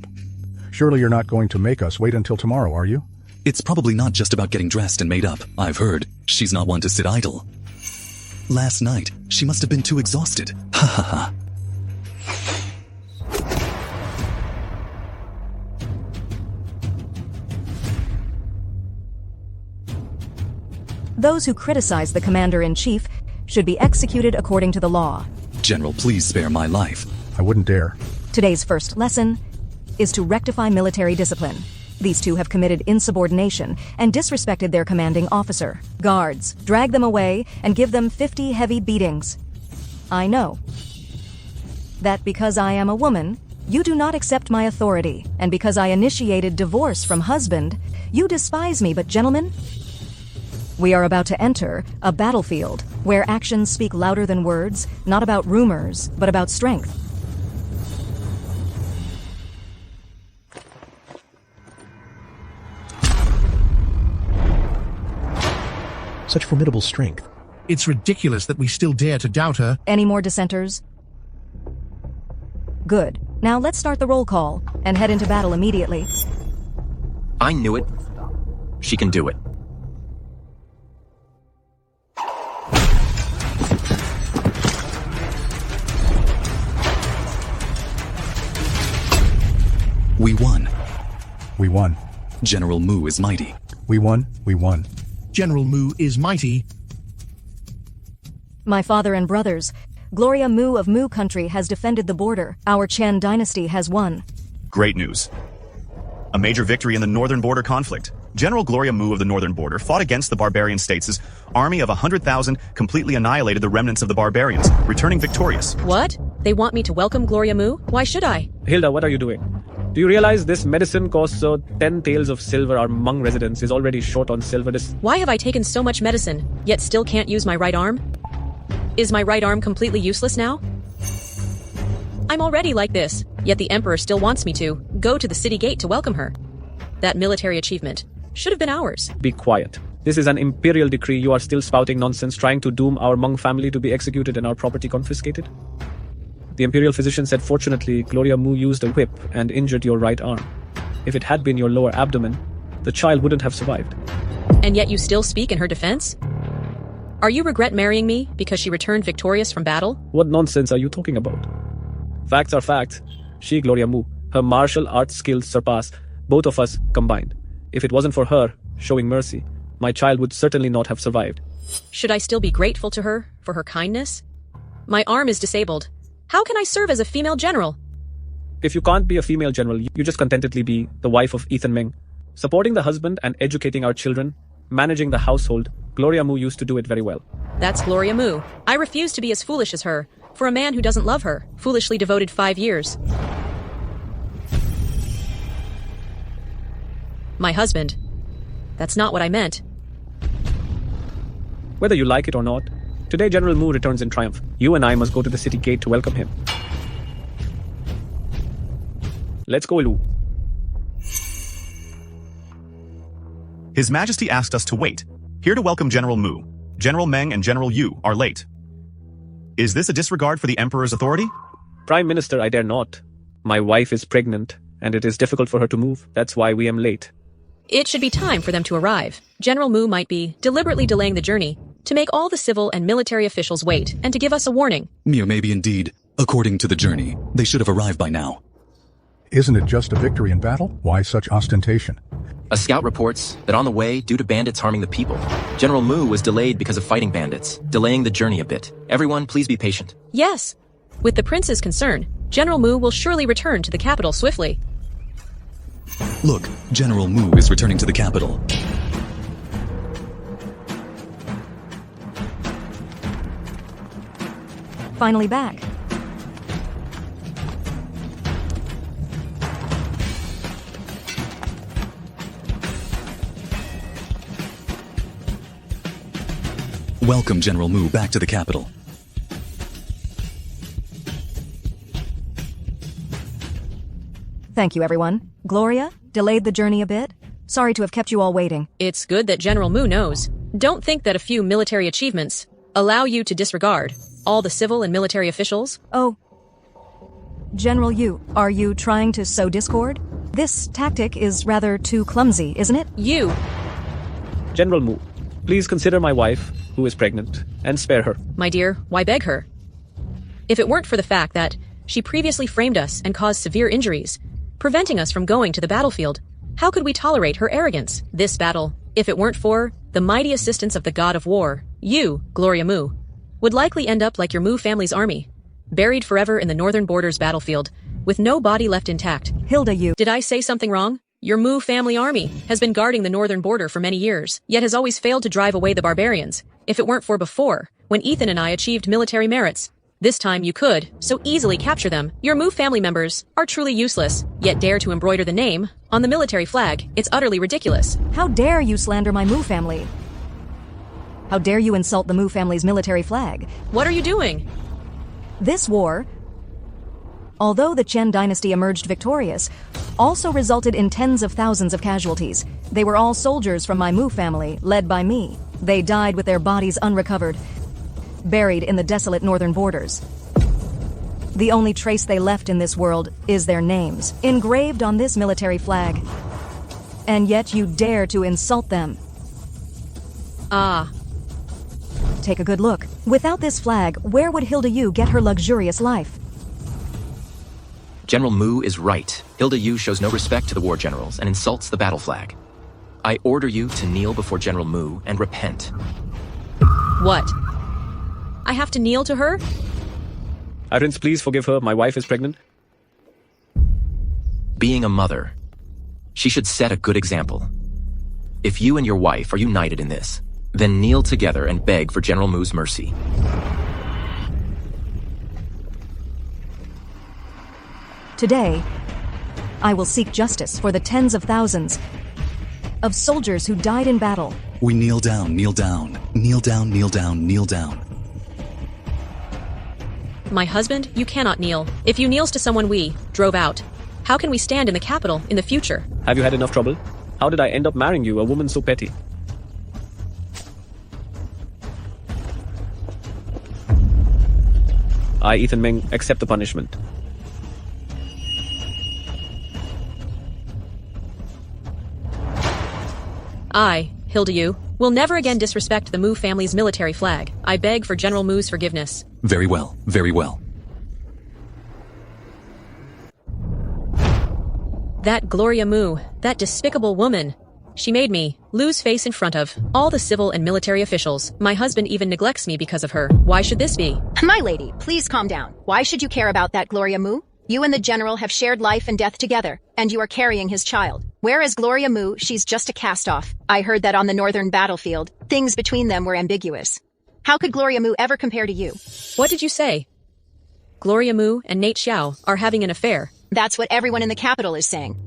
Surely you're not going to make us wait until tomorrow, are you? It's probably not just about getting dressed and made up. I've heard she's not one to sit idle. Last night, she must have been too exhausted. Ha ha ha. Those who criticize the commander-in-chief should be executed according to the law. General, please spare my life. I wouldn't dare. Today's first lesson is to rectify military discipline. These two have committed insubordination and disrespected their commanding officer. Guards, drag them away and give them 50 heavy beatings. I know that because I am a woman, you do not accept my authority, and because I initiated divorce from husband, you despise me. But gentlemen, we are about to enter a battlefield where actions speak louder than words, not about rumors, but about strength. Such formidable strength. It's ridiculous that we still dare to doubt her. Any more dissenters? Good. Now let's start the roll call and head into battle immediately. I knew it. She can do it. We won. We won. General Mu is mighty. We won. We won. General Mu is mighty. My father and brothers, Gloria Mu of Mu country has defended the border. Our Qian dynasty has won. Great news. A major victory in the northern border conflict. General Gloria Mu of the northern border fought against the barbarian states' army of 100,000, completely annihilated the remnants of the barbarians, returning victorious. What? They want me to welcome Gloria Mu? Why should I? Hilda, what are you doing? Do you realize this medicine costs 10 taels of silver? Our Meng residence is already short on silver. Why have I taken so much medicine, yet still can't use my right arm? Is my right arm completely useless now? I'm already like this, yet the Emperor still wants me to go to the city gate to welcome her. That military achievement should have been ours. Be quiet. This is an Imperial decree. You are still spouting nonsense, trying to doom our Meng family to be executed and our property confiscated. The Imperial physician said, fortunately, Gloria Mu used a whip and injured your right arm. If it had been your lower abdomen, the child wouldn't have survived. And yet you still speak in her defense? Are you regret marrying me because she returned victorious from battle? What nonsense are you talking about? Facts are facts. She, Gloria Mu, her martial arts skills surpass both of us combined. If it wasn't for her showing mercy, my child would certainly not have survived. Should I still be grateful to her for her kindness? My arm is disabled. How can I serve as a female general? If you can't be a female general, you just contentedly be the wife of Ethan Meng. Supporting the husband and educating our children, managing the household, Gloria Mu used to do it very well. That's Gloria Mu. I refuse to be as foolish as her, for a man who doesn't love her, foolishly devoted 5 years. My husband. That's not what I meant. Whether you like it or not, today General Mu returns in triumph. You and I must go to the city gate to welcome him. Let's go, Lu. His Majesty asked us to wait. Here to welcome General Mu. General Meng and General Yu are late. Is this a disregard for the Emperor's authority? Prime Minister, I dare not. My wife is pregnant, and it is difficult for her to move. That's why we am late. It should be time for them to arrive. General Mu might be deliberately delaying the journey to make all the civil and military officials wait and to give us a warning. Maybe indeed. According to the journey, they should have arrived by now. Isn't it just a victory in battle? Why such ostentation? A scout reports that on the way, due to bandits harming the people, General Mu was delayed because of fighting bandits, delaying the journey a bit. Everyone, please be patient. Yes. With the prince's concern, General Mu will surely return to the capital swiftly. Look, General Mu is returning to the capital. Finally back. Welcome General Mu back to the capital. Thank you, everyone. Gloria, delayed the journey a bit. Sorry to have kept you all waiting. It's good that General Mu knows. Don't think that a few military achievements allow you to disregard all the civil and military officials. Oh. General Yu, are you trying to sow discord? This tactic is rather too clumsy, isn't it? You. General Mu, please consider my wife, who is pregnant, and spare her. My dear, why beg her? If it weren't for the fact that she previously framed us and caused severe injuries, preventing us from going to the battlefield, how could we tolerate her arrogance? This battle, if it weren't for the mighty assistance of the god of war, you, Gloria Mu, would likely end up like your Mu family's army, buried forever in the northern borders battlefield, with no body left intact. Hilda, you... Did I say something wrong? Your Mu family army has been guarding the northern border for many years, yet has always failed to drive away the barbarians. If it weren't for before, when Ethan and I achieved military merits, this time you could so easily capture them. Your Mu family members are truly useless, yet dare to embroider the name on the military flag. It's utterly ridiculous. How dare you slander my Mu family? How dare you insult the Mu family's military flag? What are you doing? This war, although the Chen dynasty emerged victorious, also resulted in tens of thousands of casualties. They were all soldiers from my Mu family, led by me. They died with their bodies unrecovered, buried in the desolate northern borders. The only trace they left in this world is their names, engraved on this military flag. And yet you dare to insult them. Ah. Take a good look. Without this flag, where would Hilda Yu get her luxurious life? General Mu is right. Hilda Yu shows no respect to the war generals and insults the battle flag. I order you to kneel before General Mu and repent. What? I have to kneel to her? Prince, please forgive her. My wife is pregnant. Being a mother, she should set a good example. If you and your wife are united in this, then kneel together and beg for General Mu's mercy. Today, I will seek justice for the tens of thousands of soldiers who died in battle. We kneel down, kneel down, kneel down, kneel down, kneel down. My husband, you cannot kneel. If you kneels to someone we drove out, how can we stand in the capital in the future? Have you had enough trouble? How did I end up marrying you, a woman so petty? I, Ethan Meng, accept the punishment. I, Hilda, will never again disrespect the Mu family's military flag. I beg for General Mu's forgiveness. Very well, very well. That Gloria Mu, that despicable woman. She made me lose face in front of all the civil and military officials. My husband even neglects me because of her. Why should this be? My lady, please calm down. Why should you care about that Gloria Mu? You and the general have shared life and death together, and you are carrying his child. Whereas Gloria Mu, she's just a cast-off. I heard that on the northern battlefield, things between them were ambiguous. How could Gloria Mu ever compare to you? What did you say? Gloria Mu and Nate Xiao are having an affair. That's what everyone in the capital is saying.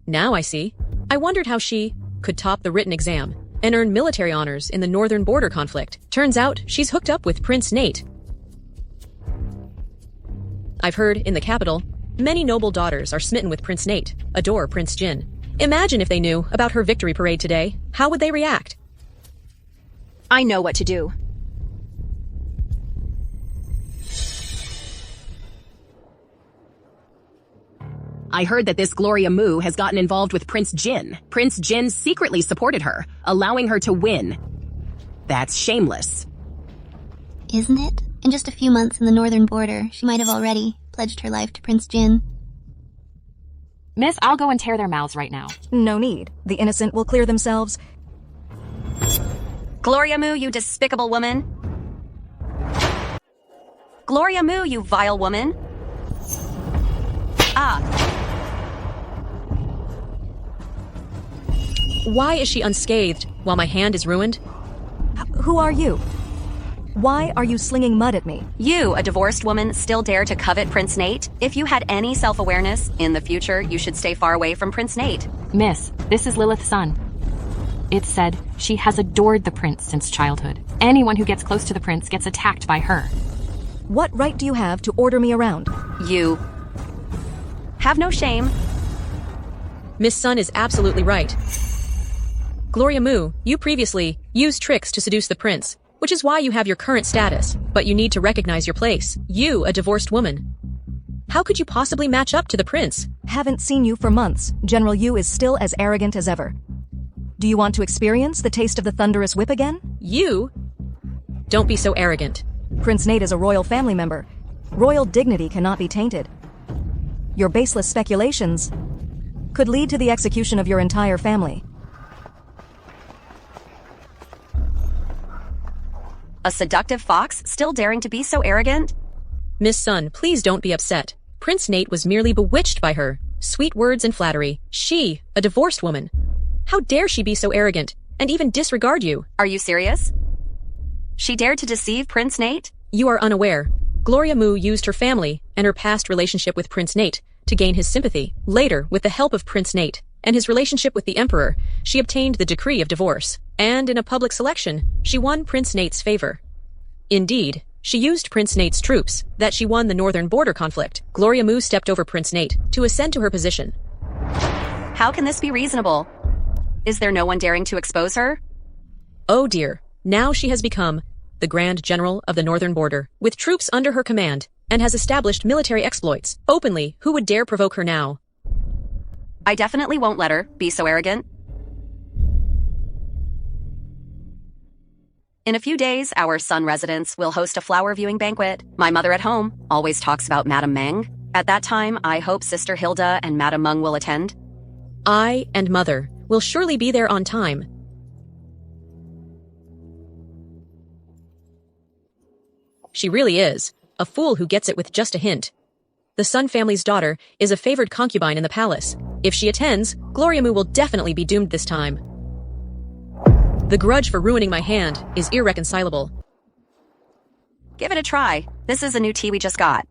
Now I see. I wondered how she could top the written exam and earn military honors in the northern border conflict. Turns out she's hooked up with Prince Nate. I've heard in the capital, many noble daughters are smitten with Prince Nate, adore Prince Jin. Imagine if they knew about her victory parade today. How would they react? I know what to do. I heard that this Gloria Mu has gotten involved with Prince Jin. Prince Jin secretly supported her, allowing her to win. That's shameless. Isn't it? In just a few months in the northern border, she might have already pledged her life to Prince Jin. Miss, I'll go and tear their mouths right now. No need. The innocent will clear themselves. Gloria Mu, you despicable woman. Gloria Mu, you vile woman. Ah. Why is she unscathed while my hand is ruined? Who are you? Why are you slinging mud at me? You, a divorced woman, still dare to covet Prince Nate? If you had any self-awareness, in the future, you should stay far away from Prince Nate. Miss, this is Lilith's son. It said she has adored the prince since childhood. Anyone who gets close to the prince gets attacked by her. What right do you have to order me around? You have no shame. Miss Sun is absolutely right. Gloria Mu, you previously used tricks to seduce the prince, which is why you have your current status, but you need to recognize your place. You, a divorced woman. How could you possibly match up to the prince? Haven't seen you for months. General Yu is still as arrogant as ever. Do you want to experience the taste of the thunderous whip again? You? Don't be so arrogant. Prince Nate is a royal family member. Royal dignity cannot be tainted. Your baseless speculations could lead to the execution of your entire family. A seductive fox, still daring to be so arrogant? Miss Sun, please don't be upset. Prince Nate was merely bewitched by her. Sweet words and flattery. She, a divorced woman. How dare she be so arrogant, and even disregard you? Are you serious? She dared to deceive Prince Nate? You are unaware. Gloria Mu used her family and her past relationship with Prince Nate to gain his sympathy. Later, with the help of Prince Nate and his relationship with the Emperor, she obtained the decree of divorce, and in a public selection, she won Prince Nate's favor. Indeed, she used Prince Nate's troops that she won the northern border conflict. Gloria Mu stepped over Prince Nate to ascend to her position. How can this be reasonable? Is there no one daring to expose her? Oh dear, now she has become the Grand General of the northern border, with troops under her command, and has established military exploits. Openly, who would dare provoke her now? I definitely won't let her be so arrogant. In a few days, our Sun residence will host a flower viewing banquet. My mother at home always talks about Madame Meng. At that time, I hope Sister Hilda and Madame Meng will attend. I and Mother will surely be there on time. She really is a fool who gets it with just a hint. the Sun family's daughter, is a favored concubine in the palace. If she attends, Gloria Mu will definitely be doomed this time. The grudge for ruining my hand is irreconcilable. Give it a try. This is a new tea we just got.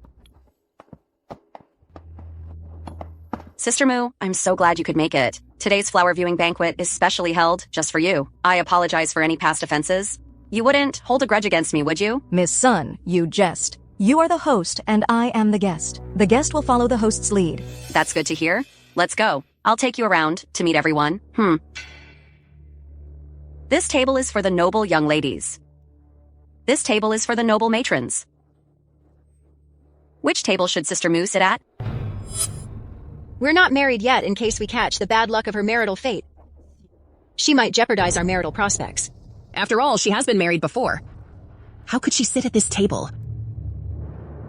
Sister Mu, I'm so glad you could make it. Today's flower viewing banquet is specially held just for you. I apologize for any past offenses. You wouldn't hold a grudge against me, would you? Miss Sun, you jest. You are the host, and I am the guest. The guest will follow the host's lead. That's good to hear. Let's go. I'll take you around to meet everyone. This table is for the noble young ladies. This table is for the noble matrons. Which table should Sister Mu sit at? We're not married yet in case we catch the bad luck of her marital fate. She might jeopardize our marital prospects. After all, she has been married before. How could she sit at this table?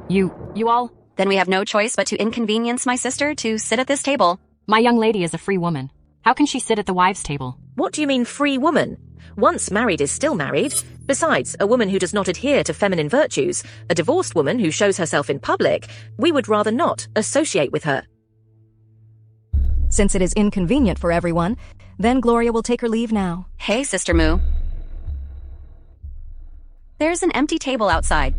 You all? Then we have no choice but to inconvenience my sister to sit at this table. My young lady is a free woman. How can she sit at the wives' table? What do you mean, free woman? Once married is still married. Besides, a woman who does not adhere to feminine virtues, a divorced woman who shows herself in public, we would rather not associate with her. Since it is inconvenient for everyone, then Gloria will take her leave now. Hey, Sister Mu. There's an empty table outside.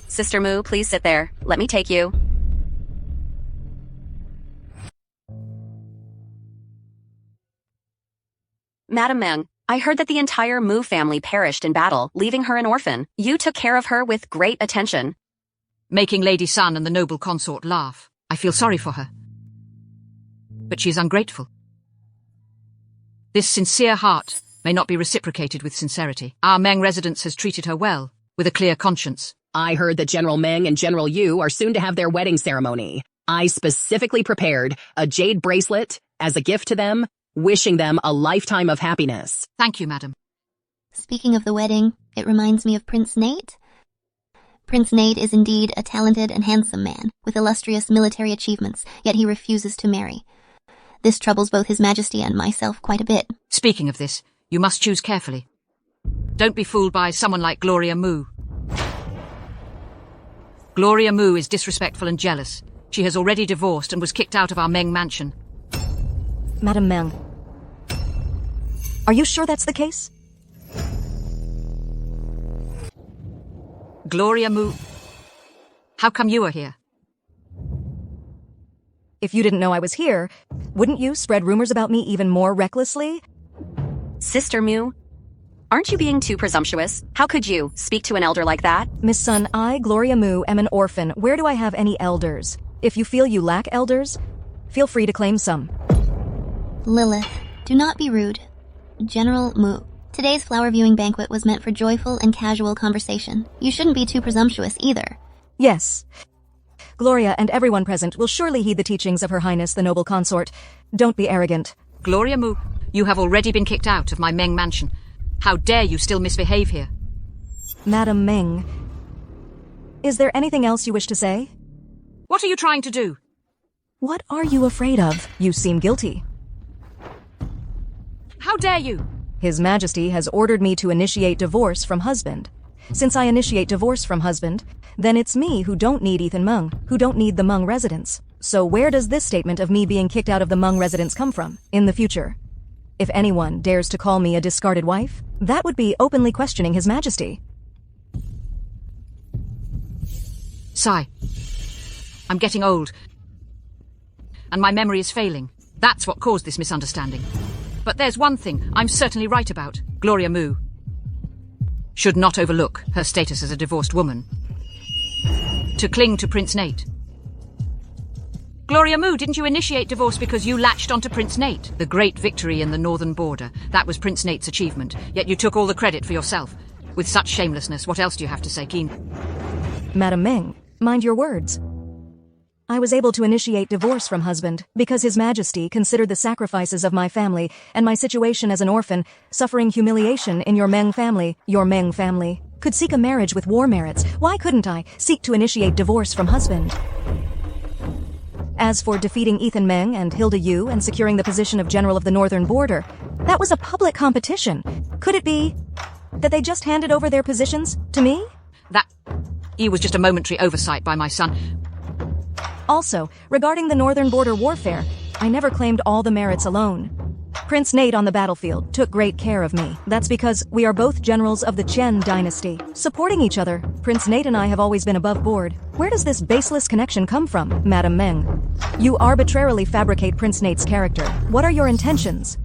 Sister Mu, please sit there. Let me take you. Madam Meng, I heard that the entire Mu family perished in battle, leaving her an orphan. You took care of her with great attention. Making Lady Sun and the noble consort laugh. I feel sorry for her. But she is ungrateful. This sincere heart may not be reciprocated with sincerity. Our Meng residence has treated her well, with a clear conscience. I heard that General Meng and General Yu are soon to have their wedding ceremony. I specifically prepared a jade bracelet as a gift to them, wishing them a lifetime of happiness. Thank you, madam. Speaking of the wedding, it reminds me of Prince Nate. Prince Nate is indeed a talented and handsome man, with illustrious military achievements, yet he refuses to marry. This troubles both His Majesty and myself quite a bit. Speaking of this, you must choose carefully. Don't be fooled by someone like Gloria Mu. Gloria Mu is disrespectful and jealous. She has already divorced and was kicked out of our Meng mansion. Madam Meng, are you sure that's the case? Gloria Mu, how come you are here? If you didn't know I was here, wouldn't you spread rumors about me even more recklessly? Sister Mu, aren't you being too presumptuous? How could you speak to an elder like that? Miss Sun, I, Gloria Mu, am an orphan. Where do I have any elders? If you feel you lack elders, feel free to claim some. Lilith, do not be rude. General Mu, today's flower viewing banquet was meant for joyful and casual conversation. You shouldn't be too presumptuous either. Yes. Gloria and everyone present will surely heed the teachings of Her Highness the Noble Consort. Don't be arrogant. Gloria Mu, you have already been kicked out of my Meng mansion. How dare you still misbehave here? Madam Meng, is there anything else you wish to say? What are you trying to do? What are you afraid of? You seem guilty. How dare you? His Majesty has ordered me to initiate divorce from husband. Since I initiate divorce from husband, then it's me who don't need Ethan Meng, who don't need the Meng residence. So where does this statement of me being kicked out of the Meng residence come from, in the future? If anyone dares to call me a discarded wife, that would be openly questioning His Majesty. Sigh. I'm getting old, and my memory is failing. That's what caused this misunderstanding. But there's one thing I'm certainly right about. Gloria Mu should not overlook her status as a divorced woman to cling to Prince Nate. Gloria Mu, didn't you initiate divorce because you latched onto Prince Nate? The great victory in the northern border. That was Prince Nate's achievement, yet you took all the credit for yourself. With such shamelessness, what else do you have to say, Keen? Madam Meng, mind your words. I was able to initiate divorce from husband because His Majesty considered the sacrifices of my family and my situation as an orphan, suffering humiliation in your Meng family, could seek a marriage with war merits. Why couldn't I seek to initiate divorce from husband? As for defeating Ethan Meng and Hilda Yu and securing the position of General of the Northern Border, that was a public competition. Could it be that they just handed over their positions to me? That was just a momentary oversight by my son. Also, regarding the northern border warfare, I never claimed all the merits alone. Prince Nate on the battlefield took great care of me. That's because we are both generals of the Chen dynasty. Supporting each other, Prince Nate and I have always been above board. Where does this baseless connection come from, Madam Meng? You arbitrarily fabricate Prince Nate's character. What are your intentions?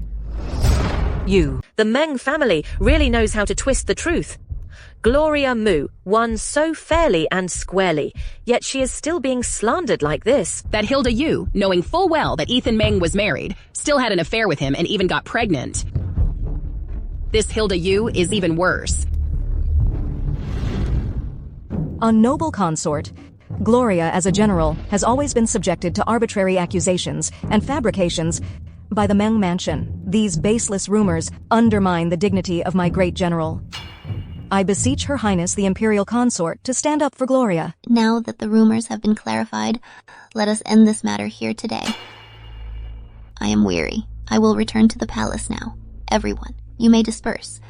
The Meng family really knows how to twist the truth. Gloria Mu won so fairly and squarely, yet she is still being slandered like this. That Hilda Yu, knowing full well that Ethan Meng was married, still had an affair with him and even got pregnant. This Hilda Yu is even worse. A noble consort, Gloria as a general has always been subjected to arbitrary accusations and fabrications by the Meng mansion. These baseless rumors undermine the dignity of my great general. I beseech Her Highness the Imperial Consort to stand up for Gloria. Now that the rumors have been clarified, let us end this matter here today. I am weary. I will return to the palace now. Everyone, you may disperse.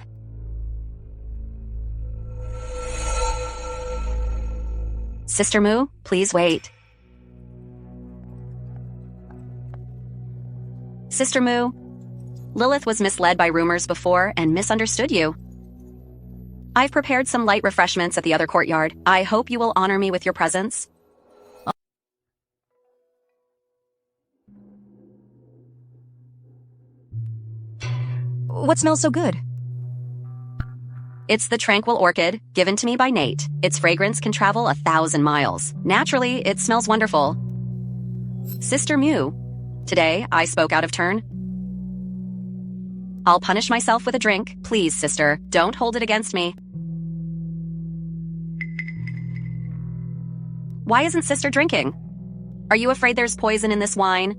Sister Mu, please wait. Sister Mu, Lilith was misled by rumors before and misunderstood you. I've prepared some light refreshments at the other courtyard. I hope you will honor me with your presence. What smells so good? It's the tranquil orchid, given to me by Nate. Its fragrance can travel 1,000 miles. Naturally, it smells wonderful. Sister Mu, today I spoke out of turn. I'll punish myself with a drink. Please, sister, don't hold it against me. Why isn't sister drinking? Are you afraid there's poison in this wine?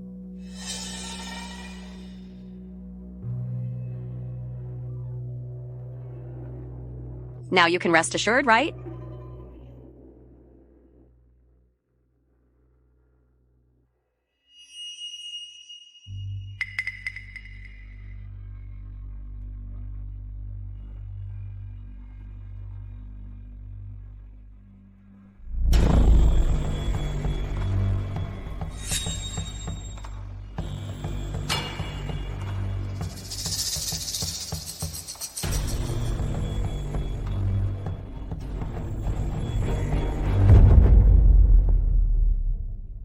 Now you can rest assured, right?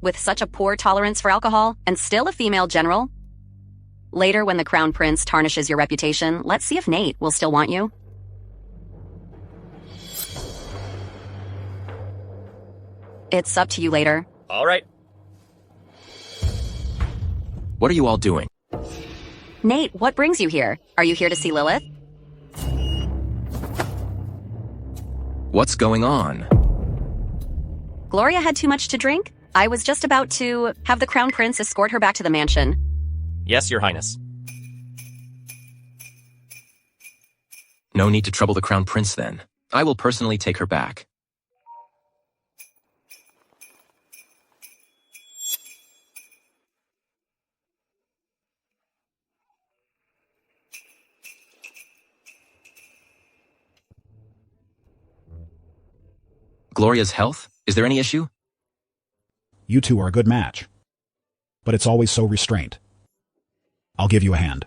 With such a poor tolerance for alcohol, and still a female general? Later, when the Crown Prince tarnishes your reputation, let's see if Nate will still want you. It's up to you later. All right. What are you all doing? Nate, what brings you here? Are you here to see Lilith? What's going on? Gloria had too much to drink? I was just about to have the Crown Prince escort her back to the mansion. Yes, Your Highness. No need to trouble the Crown Prince then. I will personally take her back. Gloria's health? Is there any issue? You two are a good match. But it's always so restrained. I'll give you a hand.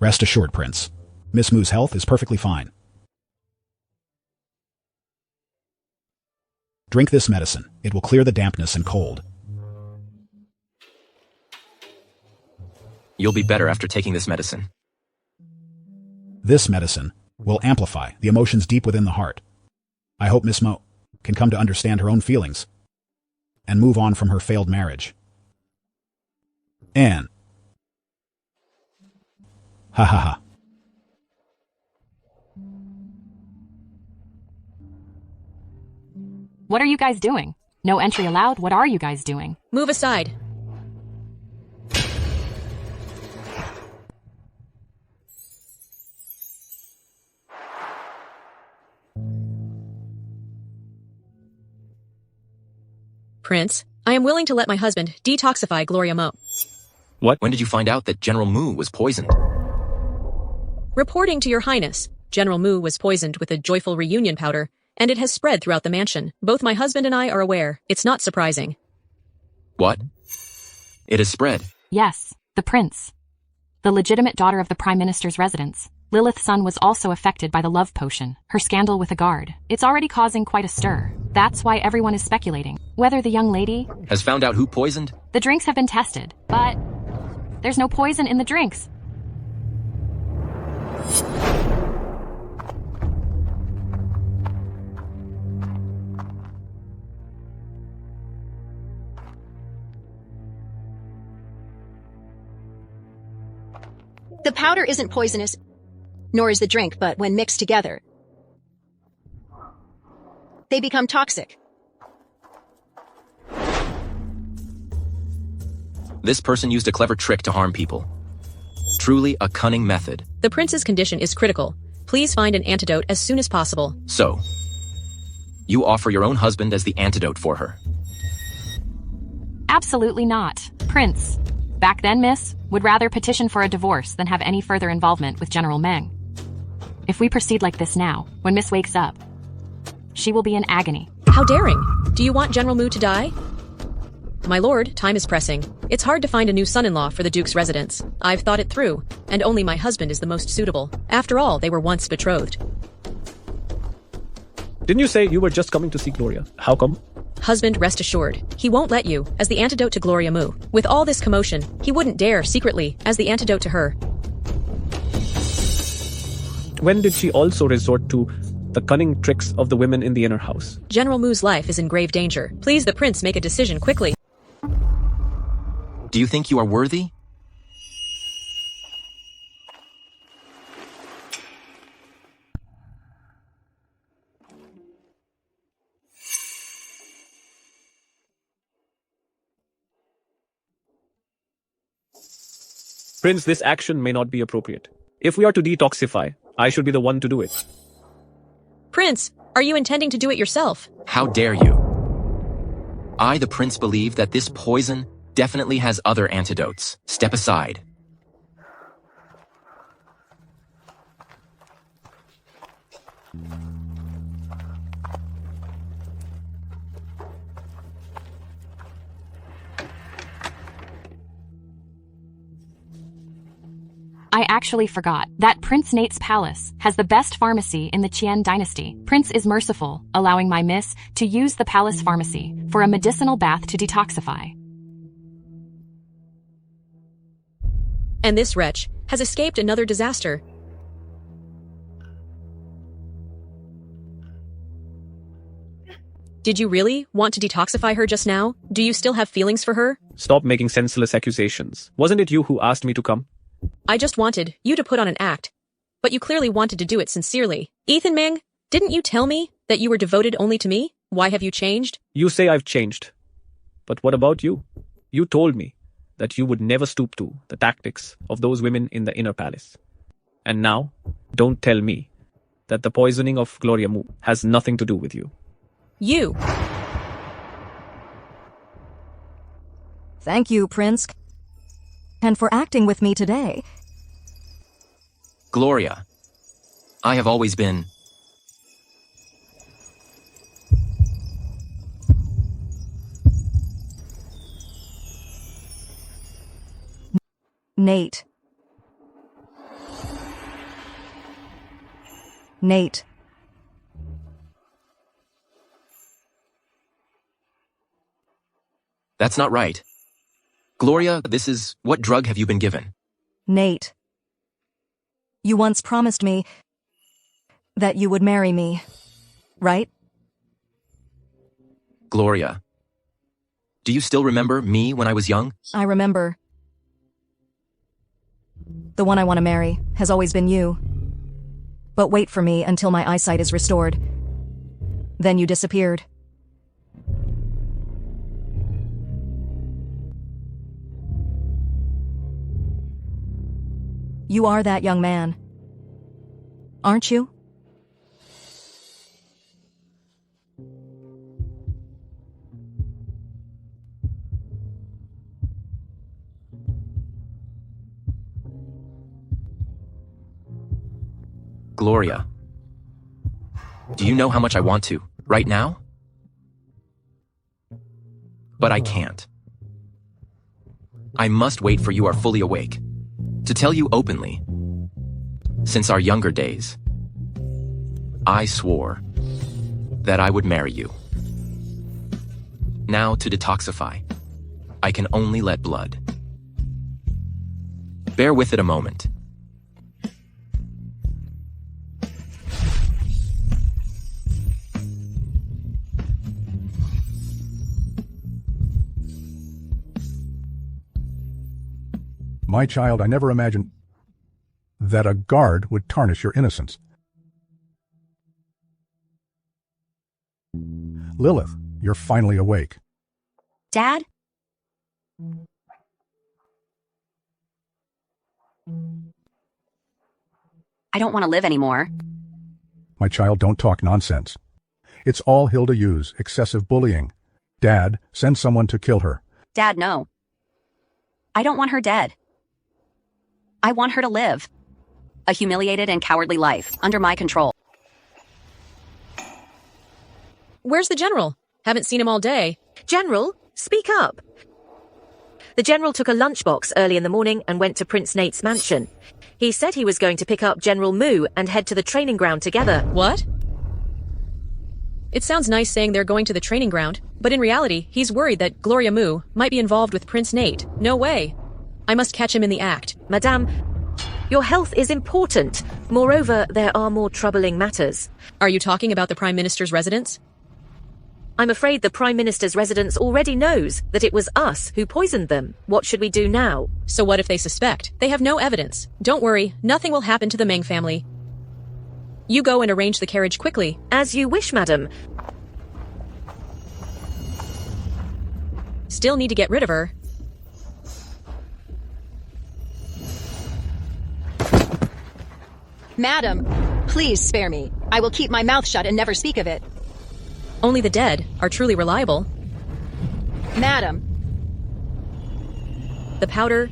Rest assured, Prince. Miss Mu's health is perfectly fine. Drink this medicine. It will clear the dampness and cold. You'll be better after taking this medicine. This medicine will amplify the emotions deep within the heart. I hope Miss Mo can come to understand her own feelings and move on from her failed marriage. Anne. Ha ha ha. What are you guys doing? No entry allowed? What are you guys doing? Move aside. Prince, I am willing to let my husband detoxify Gloria Mo. What? When did you find out that General Mu was poisoned? Reporting to your highness, General Mu was poisoned with a joyful reunion powder, and it has spread throughout the mansion. Both my husband and I are aware. It's not surprising. What? It has spread. Yes, the prince. The legitimate daughter of the prime minister's residence. Lilith's son was also affected by the love potion, her scandal with a guard. It's already causing quite a stir. That's why everyone is speculating whether the young lady Has found out who poisoned? The drinks have been tested, but there's no poison in the drinks. The powder isn't poisonous, nor is the drink, but when mixed together, they become toxic. This person used a clever trick to harm people. Truly a cunning method. The prince's condition is critical. Please find an antidote as soon as possible. So, you offer your own husband as the antidote for her. Absolutely not. Prince, back then, miss, would rather petition for a divorce than have any further involvement with General Meng. If we proceed like this now, when Miss wakes up, she will be in agony. How daring! Do you want General Mu to die? My lord, time is pressing. It's hard to find a new son-in-law for the Duke's residence. I've thought it through, and only my husband is the most suitable. After all, they were once betrothed. Didn't you say you were just coming to see Gloria? How come? Husband, rest assured, he won't let you, as the antidote to Gloria Mu. With all this commotion, he wouldn't dare, secretly, as the antidote to her. When did she also resort to the cunning tricks of the women in the inner house? General Mu's life is in grave danger. Please, the prince, make a decision quickly. Do you think you are worthy? Prince, this action may not be appropriate. If we are to detoxify, I should be the one to do it. Prince, are you intending to do it yourself? How dare you? I, the prince, believe that this poison definitely has other antidotes. Step aside. I actually forgot that Prince Nate's palace has the best pharmacy in the Qian dynasty. Prince is merciful, allowing my miss to use the palace pharmacy for a medicinal bath to detoxify. And this wretch has escaped another disaster. Did you really want to detoxify her just now? Do you still have feelings for her? Stop making senseless accusations. Wasn't it you who asked me to come? I just wanted you to put on an act, but you clearly wanted to do it sincerely. Ethan Meng, didn't you tell me that you were devoted only to me? Why have you changed? You say I've changed. But what about you? You told me that you would never stoop to the tactics of those women in the inner palace. And now, don't tell me that the poisoning of Gloria Mu has nothing to do with you. You! Thank you, Prince. And for acting with me today. Gloria, I have always been... Nate. Nate. That's not right. Gloria, this is... What drug have you been given? Nate. You once promised me that you would marry me, right? Gloria, do you still remember me when I was young? I remember. The one I want to marry has always been you. But wait for me until my eyesight is restored. Then you disappeared. You are that young man, aren't you? Gloria. Do you know how much I want to, right now? But I can't. I must wait for you are fully awake. To tell you openly, since our younger days, I swore that I would marry you. Now to detoxify, I can only let blood. Bear with it a moment. My child, I never imagined that a guard would tarnish your innocence. Lilith, you're finally awake. Dad? I don't want to live anymore. My child, don't talk nonsense. It's all Hilda Yu's excessive bullying. Dad, send someone to kill her. Dad, no. I don't want her dead. I want her to live. A humiliated and cowardly life, under my control. Where's the general? Haven't seen him all day. General, speak up. The general took a lunchbox early in the morning and went to Prince Nate's mansion. He said he was going to pick up General Mu and head to the training ground together. What? It sounds nice saying they're going to the training ground, but in reality, he's worried that Gloria Mu might be involved with Prince Nate. No way. I must catch him in the act. Madame, your health is important. Moreover, there are more troubling matters. Are you talking about the Prime Minister's residence? I'm afraid the Prime Minister's residence already knows that it was us who poisoned them. What should we do now? So what if they suspect? They have no evidence. Don't worry, nothing will happen to the Meng family. You go and arrange the carriage quickly. As you wish, madam. Still need to get rid of her. Madam, please spare me. I will keep my mouth shut and never speak of it. Only the dead are truly reliable. Madam. The powder.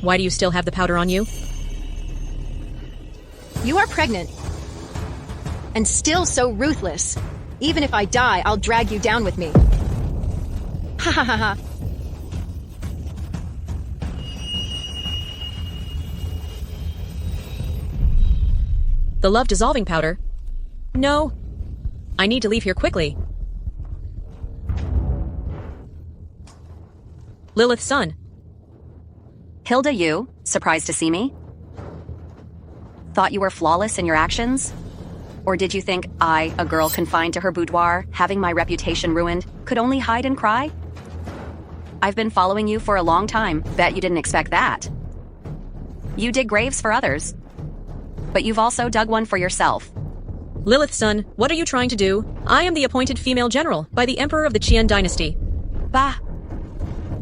Why do you still have the powder on you? You are pregnant. And still so ruthless. Even if I die, I'll drag you down with me. Ha ha ha ha. The love dissolving powder? No. I need to leave here quickly. Lilith's son. Hilda Yu, surprised to see me? Thought you were flawless in your actions? Or did you think I, a girl confined to her boudoir, having my reputation ruined, could only hide and cry? I've been following you for a long time. Bet you didn't expect that. You dig graves for others. But you've also dug one for yourself. Lilith's son, what are you trying to do? I am the appointed female general by the Emperor of the Qian dynasty. Bah.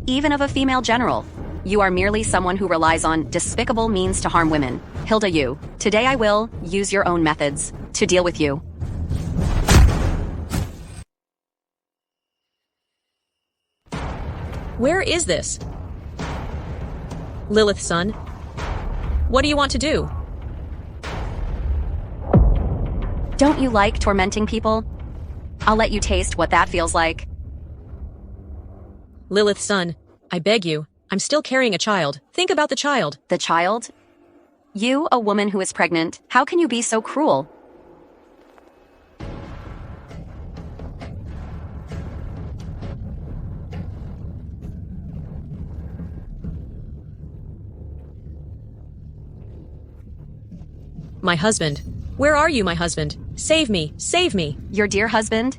Even of a female general. You are merely someone who relies on despicable means to harm women. Hilda Yu, today I will use your own methods to deal with you. Where is this? Lilith's son. What do you want to do? Don't you like tormenting people? I'll let you taste what that feels like. Lilith's son, I beg you. I'm still carrying a child. Think about the child. The child? You, a woman who is pregnant, how can you be so cruel? My husband. Where are you, my husband? Save me! Save me! Your dear husband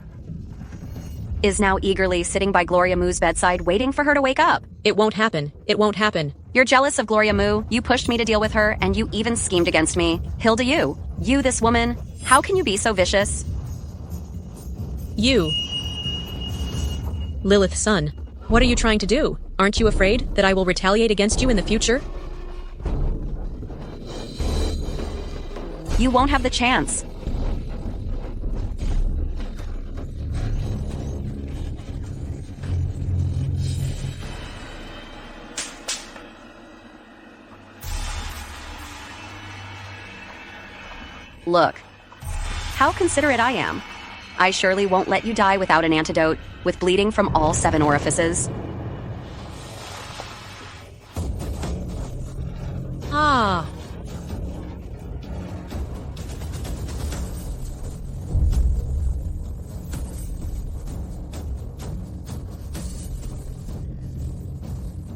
is now eagerly sitting by Gloria Mu's bedside waiting for her to wake up. It won't happen. It won't happen. You're jealous of Gloria Mu, you pushed me to deal with her, and you even schemed against me. Hilda Yu, you this woman, how can you be so vicious? You. Lilith's son, what are you trying to do? Aren't you afraid that I will retaliate against you in the future? You won't have the chance. Look, how considerate I am. I surely won't let you die without an antidote, with bleeding from all 7 orifices. Ah.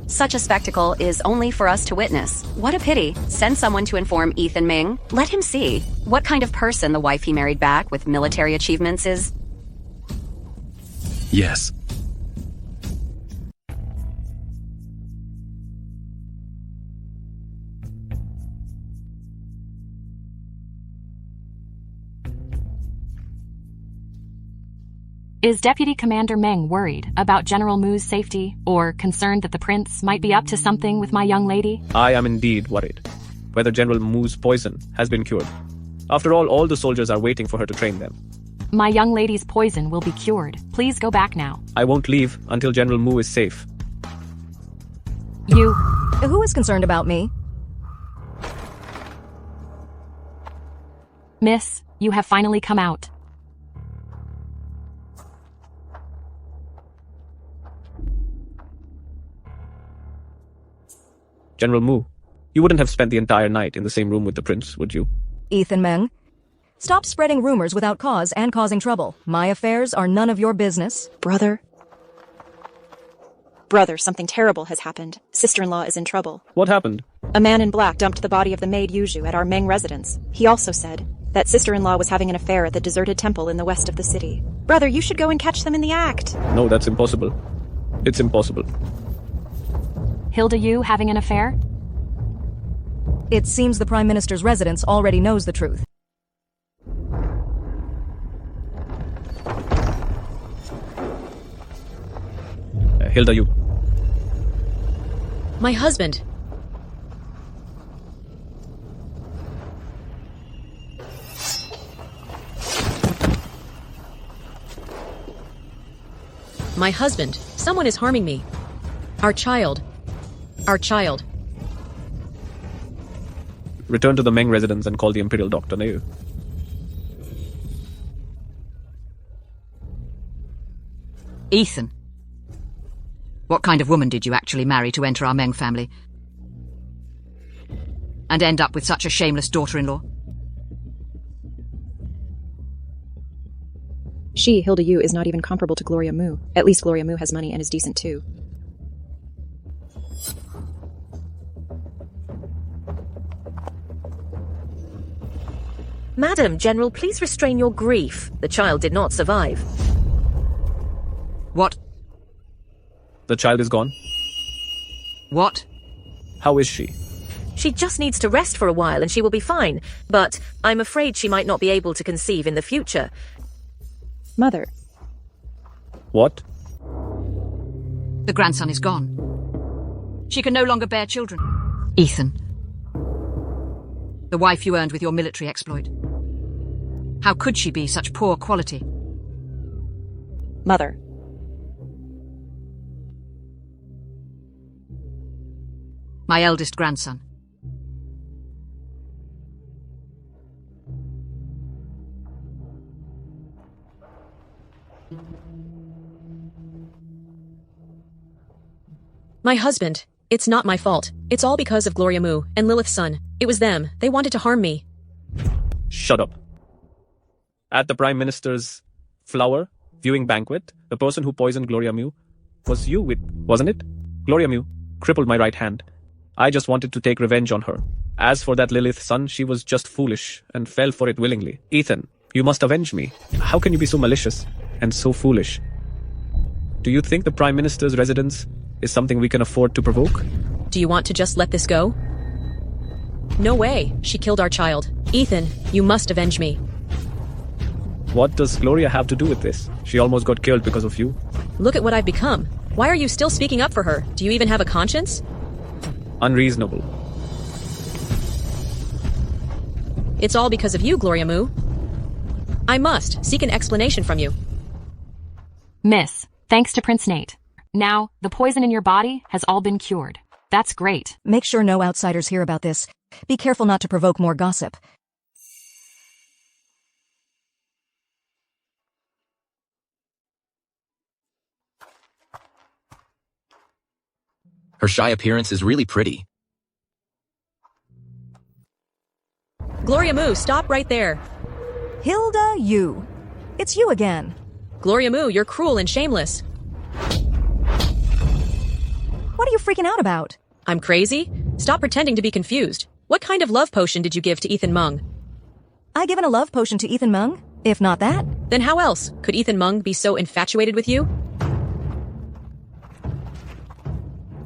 Such a spectacle is only for us to witness. What a pity. Send someone to inform Ethan Meng. Let him see what kind of person the wife he married back with military achievements is. Yes. Is Deputy Commander Meng worried about General Mu's safety, or concerned that the prince might be up to something with my young lady? I am indeed worried whether General Mu's poison has been cured. After all the soldiers are waiting for her to train them. My young lady's poison will be cured. Please go back now. I won't leave until General Mu is safe. You... Who is concerned about me? Miss, you have finally come out. General Mu, you wouldn't have spent the entire night in the same room with the prince, would you? Ethan Meng. Stop spreading rumors without cause and causing trouble. My affairs are none of your business. Brother, something terrible has happened. Sister-in-law is in trouble. What happened? A man in black dumped the body of the maid Yuju at our Meng residence. He also said that sister-in-law was having an affair at the deserted temple in the west of the city. Brother, you should go and catch them in the act. No, that's impossible. It's impossible. Hilda Yu having an affair? It seems the Prime Minister's residence already knows the truth. Hilda Yu. My husband. My husband. Someone is harming me. Our child. Our child. Return to the Meng residence and call the Imperial doctor, now. Ethan. What kind of woman did you actually marry to enter our Meng family? And end up with such a shameless daughter-in-law? She, Hilda Yu, is not even comparable to Gloria Mu. At least Gloria Mu has money and is decent too. Madam, General, please restrain your grief. The child did not survive. What? The child is gone? What? How is she? She just needs to rest for a while and she will be fine. But I'm afraid she might not be able to conceive in the future. Mother. What? The grandson is gone. She can no longer bear children. Ethan. The wife you earned with your military exploit. How could she be such poor quality? Mother. My eldest grandson. My husband. It's not my fault. It's all because of Gloria Mu and Lilith's son. It was them. They wanted to harm me. Shut up. At the Prime Minister's flower viewing banquet, the person who poisoned Gloria Mu was you, wasn't it? Gloria Mu crippled my right hand. I just wanted to take revenge on her. As for that Lilith's son, she was just foolish and fell for it willingly. Ethan, you must avenge me. How can you be so malicious and so foolish? Do you think the Prime Minister's residence is something we can afford to provoke? Do you want to just let this go? No way. She killed our child. Ethan, you must avenge me. What does Gloria have to do with this? She almost got killed because of you. Look at what I've become. Why are you still speaking up for her? Do you even have a conscience? Unreasonable. It's all because of you, Gloria Mu. I must seek an explanation from you. Miss, thanks to Prince Nate. Now, the poison in your body has all been cured. That's great. Make sure no outsiders hear about this. Be careful not to provoke more gossip. Her shy appearance is really pretty. Gloria Moo, stop right there. Hilda, you. It's you again. Gloria Moo, you're cruel and shameless. What are you freaking out about? I'm crazy? Stop pretending to be confused. What kind of love potion did you give to Ethan Meng? I given a love potion to Ethan Meng? If not that? Then how else could Ethan Meng be so infatuated with you?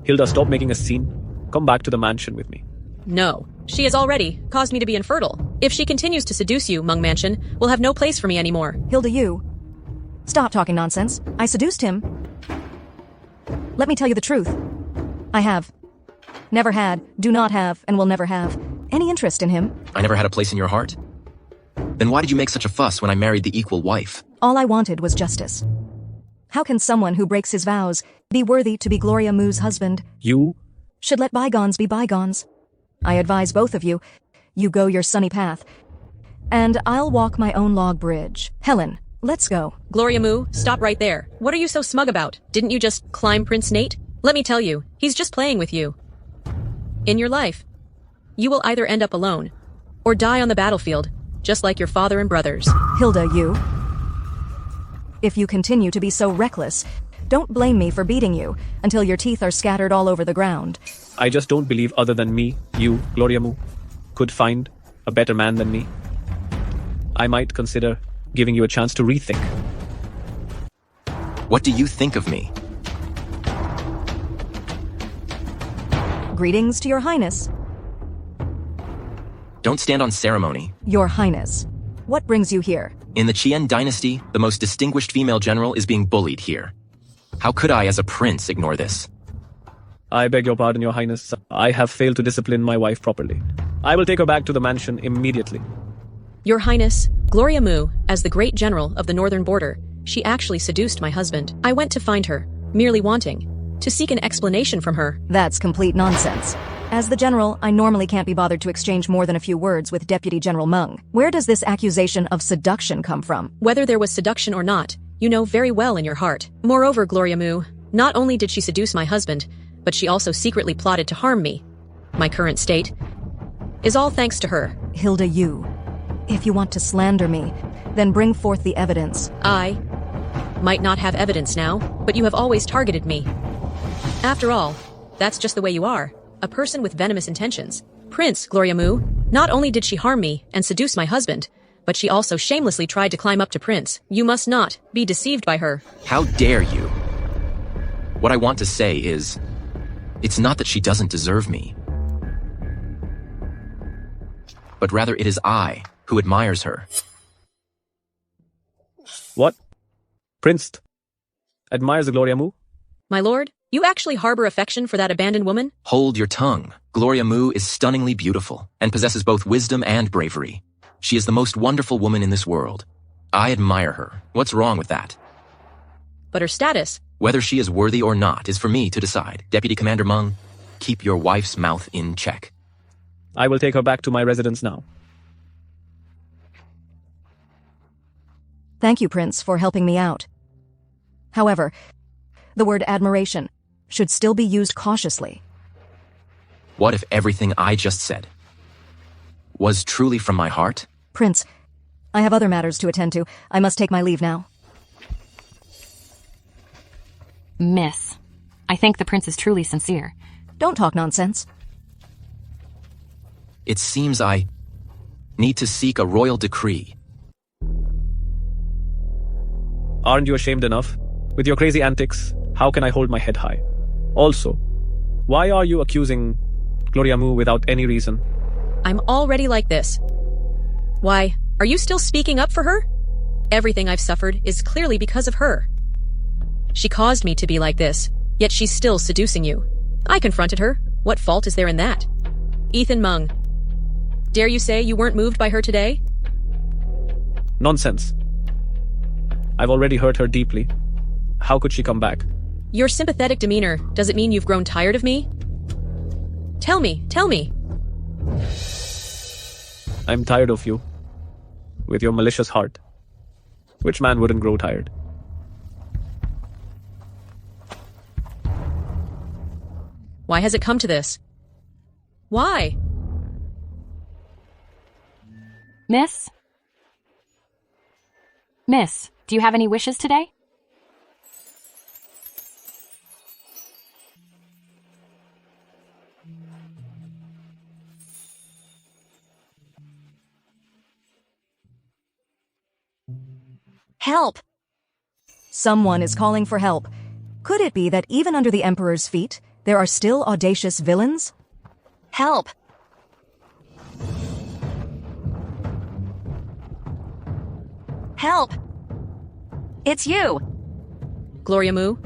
Hilda, stop making a scene. Come back to the mansion with me. No. She has already caused me to be infertile. If she continues to seduce you, Meng Mansion will have no place for me anymore. Hilda, you. Stop talking nonsense. I seduced him. Let me tell you the truth. I have. Never had, do not have, and will never have any interest in him. I never had a place in your heart? Then why did you make such a fuss when I married the equal wife? All I wanted was justice. How can someone who breaks his vows be worthy to be Gloria Moo's husband? You should let bygones be bygones. I advise both of you, you go your sunny path, and I'll walk my own log bridge. Helen, let's go. Gloria Moo, stop right there. What are you so smug about? Didn't you just climb Prince Nate? Let me tell you, he's just playing with you. In your life, you will either end up alone, or die on the battlefield, just like your father and brothers. Hilda, you. If you continue to be so reckless, don't blame me for beating you until your teeth are scattered all over the ground. I just don't believe other than me, you, Gloria Moo, could find a better man than me. I might consider giving you a chance to rethink. What do you think of me? Greetings to your highness. Don't stand on ceremony. Your highness. What brings you here? In the Qian dynasty, the most distinguished female general is being bullied here. How could I, as a prince, ignore this? I beg your pardon, your highness. I have failed to discipline my wife properly. I will take her back to the mansion immediately. Your highness, Gloria Moo, as the great general of the northern border, she actually seduced my husband. I went to find her, merely wanting to seek an explanation from her. That's complete nonsense. As the general, I normally can't be bothered to exchange more than a few words with Deputy General Meng. Where does this accusation of seduction come from? Whether there was seduction or not, you know very well in your heart. Moreover, Gloria Moo, not only did she seduce my husband, but she also secretly plotted to harm me. My current state is all thanks to her. Hilda, you. If you want to slander me, then bring forth the evidence. I might not have evidence now, but you have always targeted me. After all, that's just the way you are. A person with venomous intentions. Prince, Gloria Moo, not only did she harm me and seduce my husband, but she also shamelessly tried to climb up to Prince. You must not be deceived by her. How dare you? What I want to say is, it's not that she doesn't deserve me, but rather it is I who admires her. What? Prince admires the Gloria Moo? My lord, you actually harbor affection for that abandoned woman? Hold your tongue. Gloria Moo is stunningly beautiful and possesses both wisdom and bravery. She is the most wonderful woman in this world. I admire her. What's wrong with that? But her status? Whether she is worthy or not is for me to decide. Deputy Commander Meng, keep your wife's mouth in check. I will take her back to my residence now. Thank you, Prince, for helping me out. However, the word admiration should still be used cautiously. What if everything I just said was truly from my heart? Prince, I have other matters to attend to. I must take my leave now. Miss, I think the prince is truly sincere. Don't talk nonsense. It seems I need to seek a royal decree. Aren't you ashamed enough? With your crazy antics, how can I hold my head high? Also, why are you accusing Gloria Moo without any reason? I'm already like this. Why, are you still speaking up for her? Everything I've suffered is clearly because of her. She caused me to be like this, yet she's still seducing you. I confronted her. What fault is there in that? Ethan Meng, dare you say you weren't moved by her today? Nonsense. I've already hurt her deeply. How could she come back? Your sympathetic demeanor, does it mean you've grown tired of me? Tell me. I'm tired of you. With your malicious heart. Which man wouldn't grow tired? Why has it come to this? Why? Miss? Miss, do you have any wishes today? Help! Someone is calling for help. Could it be that even under the Emperor's feet, there are still audacious villains? Help! Help! It's you! Gloria Mu,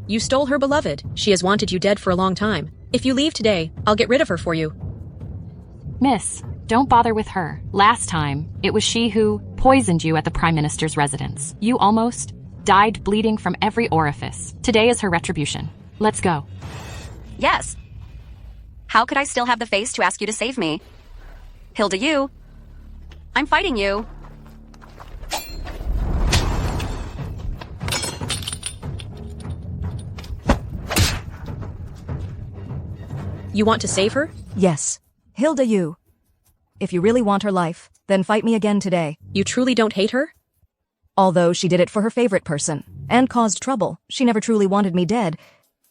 you stole her beloved. She has wanted you dead for a long time. If you leave today, I'll get rid of her for you. Miss, don't bother with her. Last time, it was she who poisoned you at the Prime Minister's residence. You almost died bleeding from every orifice. Today is her retribution. Let's go. Yes. How could I still have the face to ask you to save me? Hilda, you. I'm fighting you. You want to save her? Yes. Hilda, you. If you really want her life, then fight me again today. You truly don't hate her? Although she did it for her favorite person, and caused trouble, she never truly wanted me dead.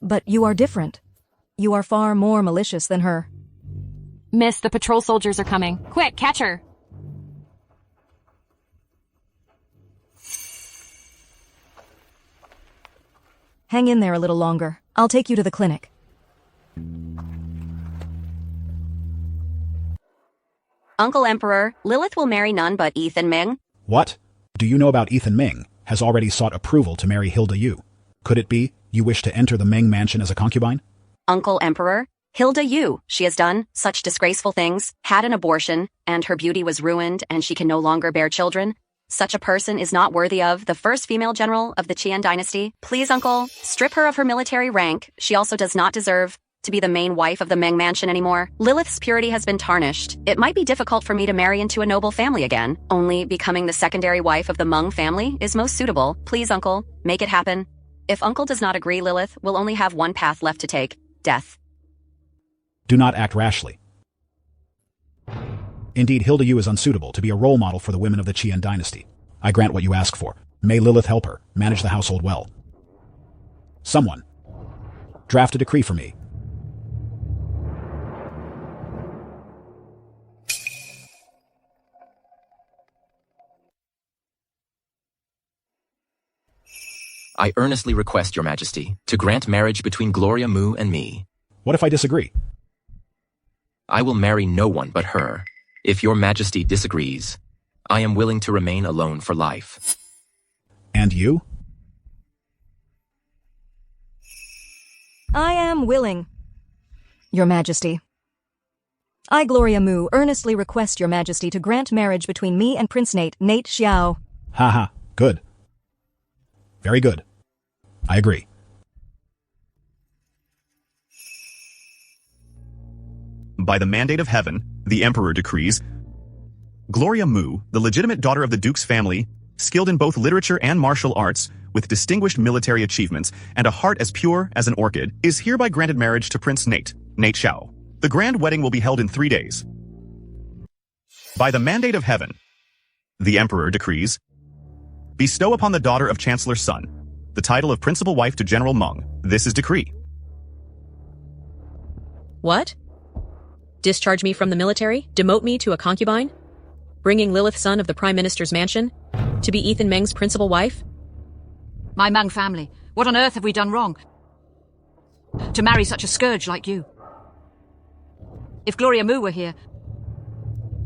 But you are different. You are far more malicious than her. Miss, the patrol soldiers are coming. Quick, catch her! Hang in there a little longer. I'll take you to the clinic. Uncle Emperor, Lilith will marry none but Ethan Meng. What? Do you know about Ethan Meng has already sought approval to marry Hilda Yu? Could it be you wish to enter the Meng mansion as a concubine? Uncle Emperor, Hilda Yu. She has done such disgraceful things, had an abortion, and her beauty was ruined and she can no longer bear children. Such a person is not worthy of the first female general of the Qian dynasty. Please, Uncle, strip her of her military rank. She also does not deserve to be the main wife of the Meng mansion anymore. Lilith's purity has been tarnished. It might be difficult for me to marry into a noble family again. Only becoming the secondary wife of the Meng family is most suitable. Please, Uncle, make it happen. If Uncle does not agree, Lilith will only have one path left to take: death. Do not act rashly. Indeed, Hilda Yu is unsuitable to be a role model for the women of the Qian dynasty. I grant what you ask for. May Lilith help her manage the household well. Someone, draft a decree for me. I earnestly request, Your Majesty, to grant marriage between Gloria Mu and me. What if I disagree? I will marry no one but her. If Your Majesty disagrees, I am willing to remain alone for life. And you? I am willing. Your Majesty. I, Gloria Mu, earnestly request Your Majesty to grant marriage between me and Prince Nate Xiao. Haha, good. Very good. I agree. By the mandate of heaven, the Emperor decrees, Gloria Mu, the legitimate daughter of the Duke's family, skilled in both literature and martial arts, with distinguished military achievements and a heart as pure as an orchid, is hereby granted marriage to Prince Nate Xiao. The grand wedding will be held in 3 days. By the mandate of heaven, the Emperor decrees, bestow upon the daughter of Chancellor's son the title of principal wife to General Meng. This is decree. What? Discharge me from the military? Demote me to a concubine? Bringing Lilith, son of the Prime Minister's mansion, to be Ethan Meng's principal wife? My Meng family, what on earth have we done wrong to marry such a scourge like you? If Gloria Mu were here,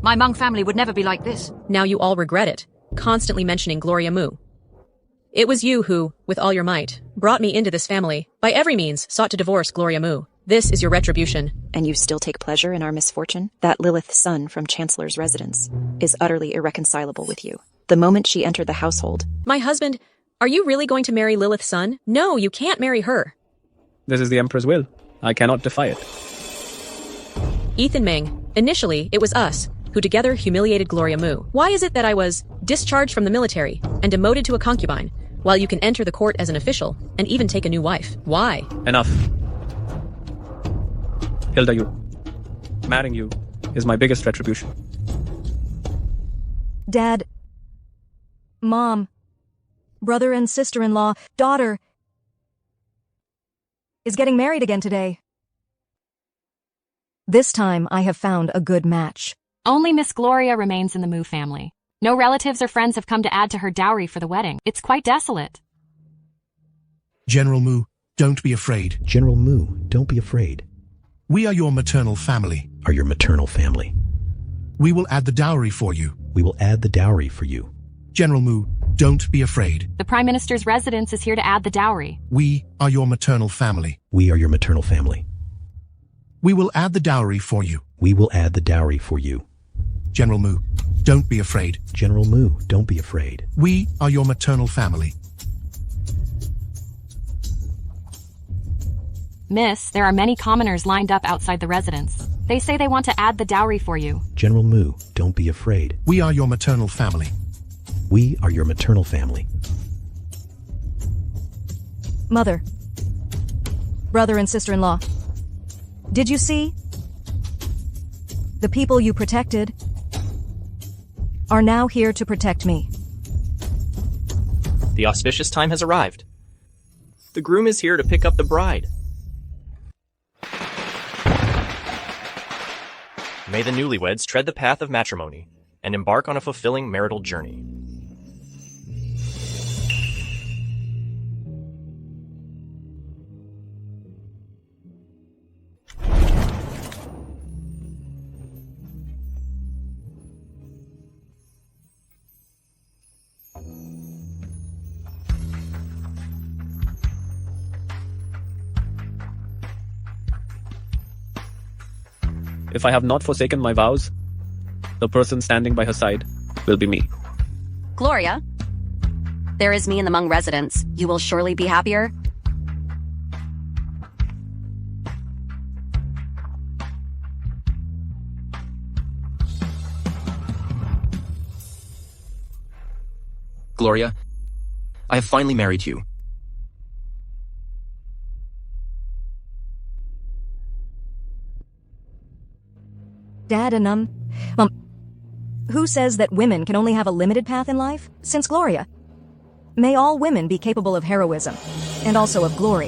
my Meng family would never be like this. Now you all regret it, constantly mentioning Gloria Mu. It was you who, with all your might, brought me into this family, by every means sought to divorce Gloria Mu. This is your retribution. And you still take pleasure in our misfortune? That Lilith's son from Chancellor's residence is utterly irreconcilable with you. The moment she entered the household... My husband, are you really going to marry Lilith's son? No, you can't marry her. This is the Emperor's will. I cannot defy it. Ethan Meng, initially, it was us, who together humiliated Gloria Mu. Why is it that I was discharged from the military and demoted to a concubine, while you can enter the court as an official and even take a new wife? Why? Enough. Hilda, marrying you is my biggest retribution. Dad, Mom, brother and sister-in-law, daughter is getting married again today. This time I have found a good match. Only Miss Gloria remains in the Mu family. No relatives or friends have come to add to her dowry for the wedding. It's quite desolate. General Mu, don't be afraid. General Mu, don't be afraid. We are your maternal family. Are your maternal family. We will add the dowry for you. We will add the dowry for you. General Mu, don't be afraid. The Prime Minister's residence is here to add the dowry. We are your maternal family. We are your maternal family. We will add the dowry for you. We will add the dowry for you. General Mu, don't be afraid. General Mu, don't be afraid. We are your maternal family. Miss, there are many commoners lined up outside the residence. They say they want to add the dowry for you. General Mu, don't be afraid. We are your maternal family. We are your maternal family. Mother, brother and sister-in-law, did you see? The people you protected are now here to protect me. The auspicious time has arrived. The groom is here to pick up the bride. May the newlyweds tread the path of matrimony and embark on a fulfilling marital journey. If I have not forsaken my vows, the person standing by her side will be me. Gloria, there is me in the Meng residence. You will surely be happier. Gloria, I have finally married you. Dad and Mom, who says that women can only have a limited path in life? Since Gloria. May all women be capable of heroism, and also of glory.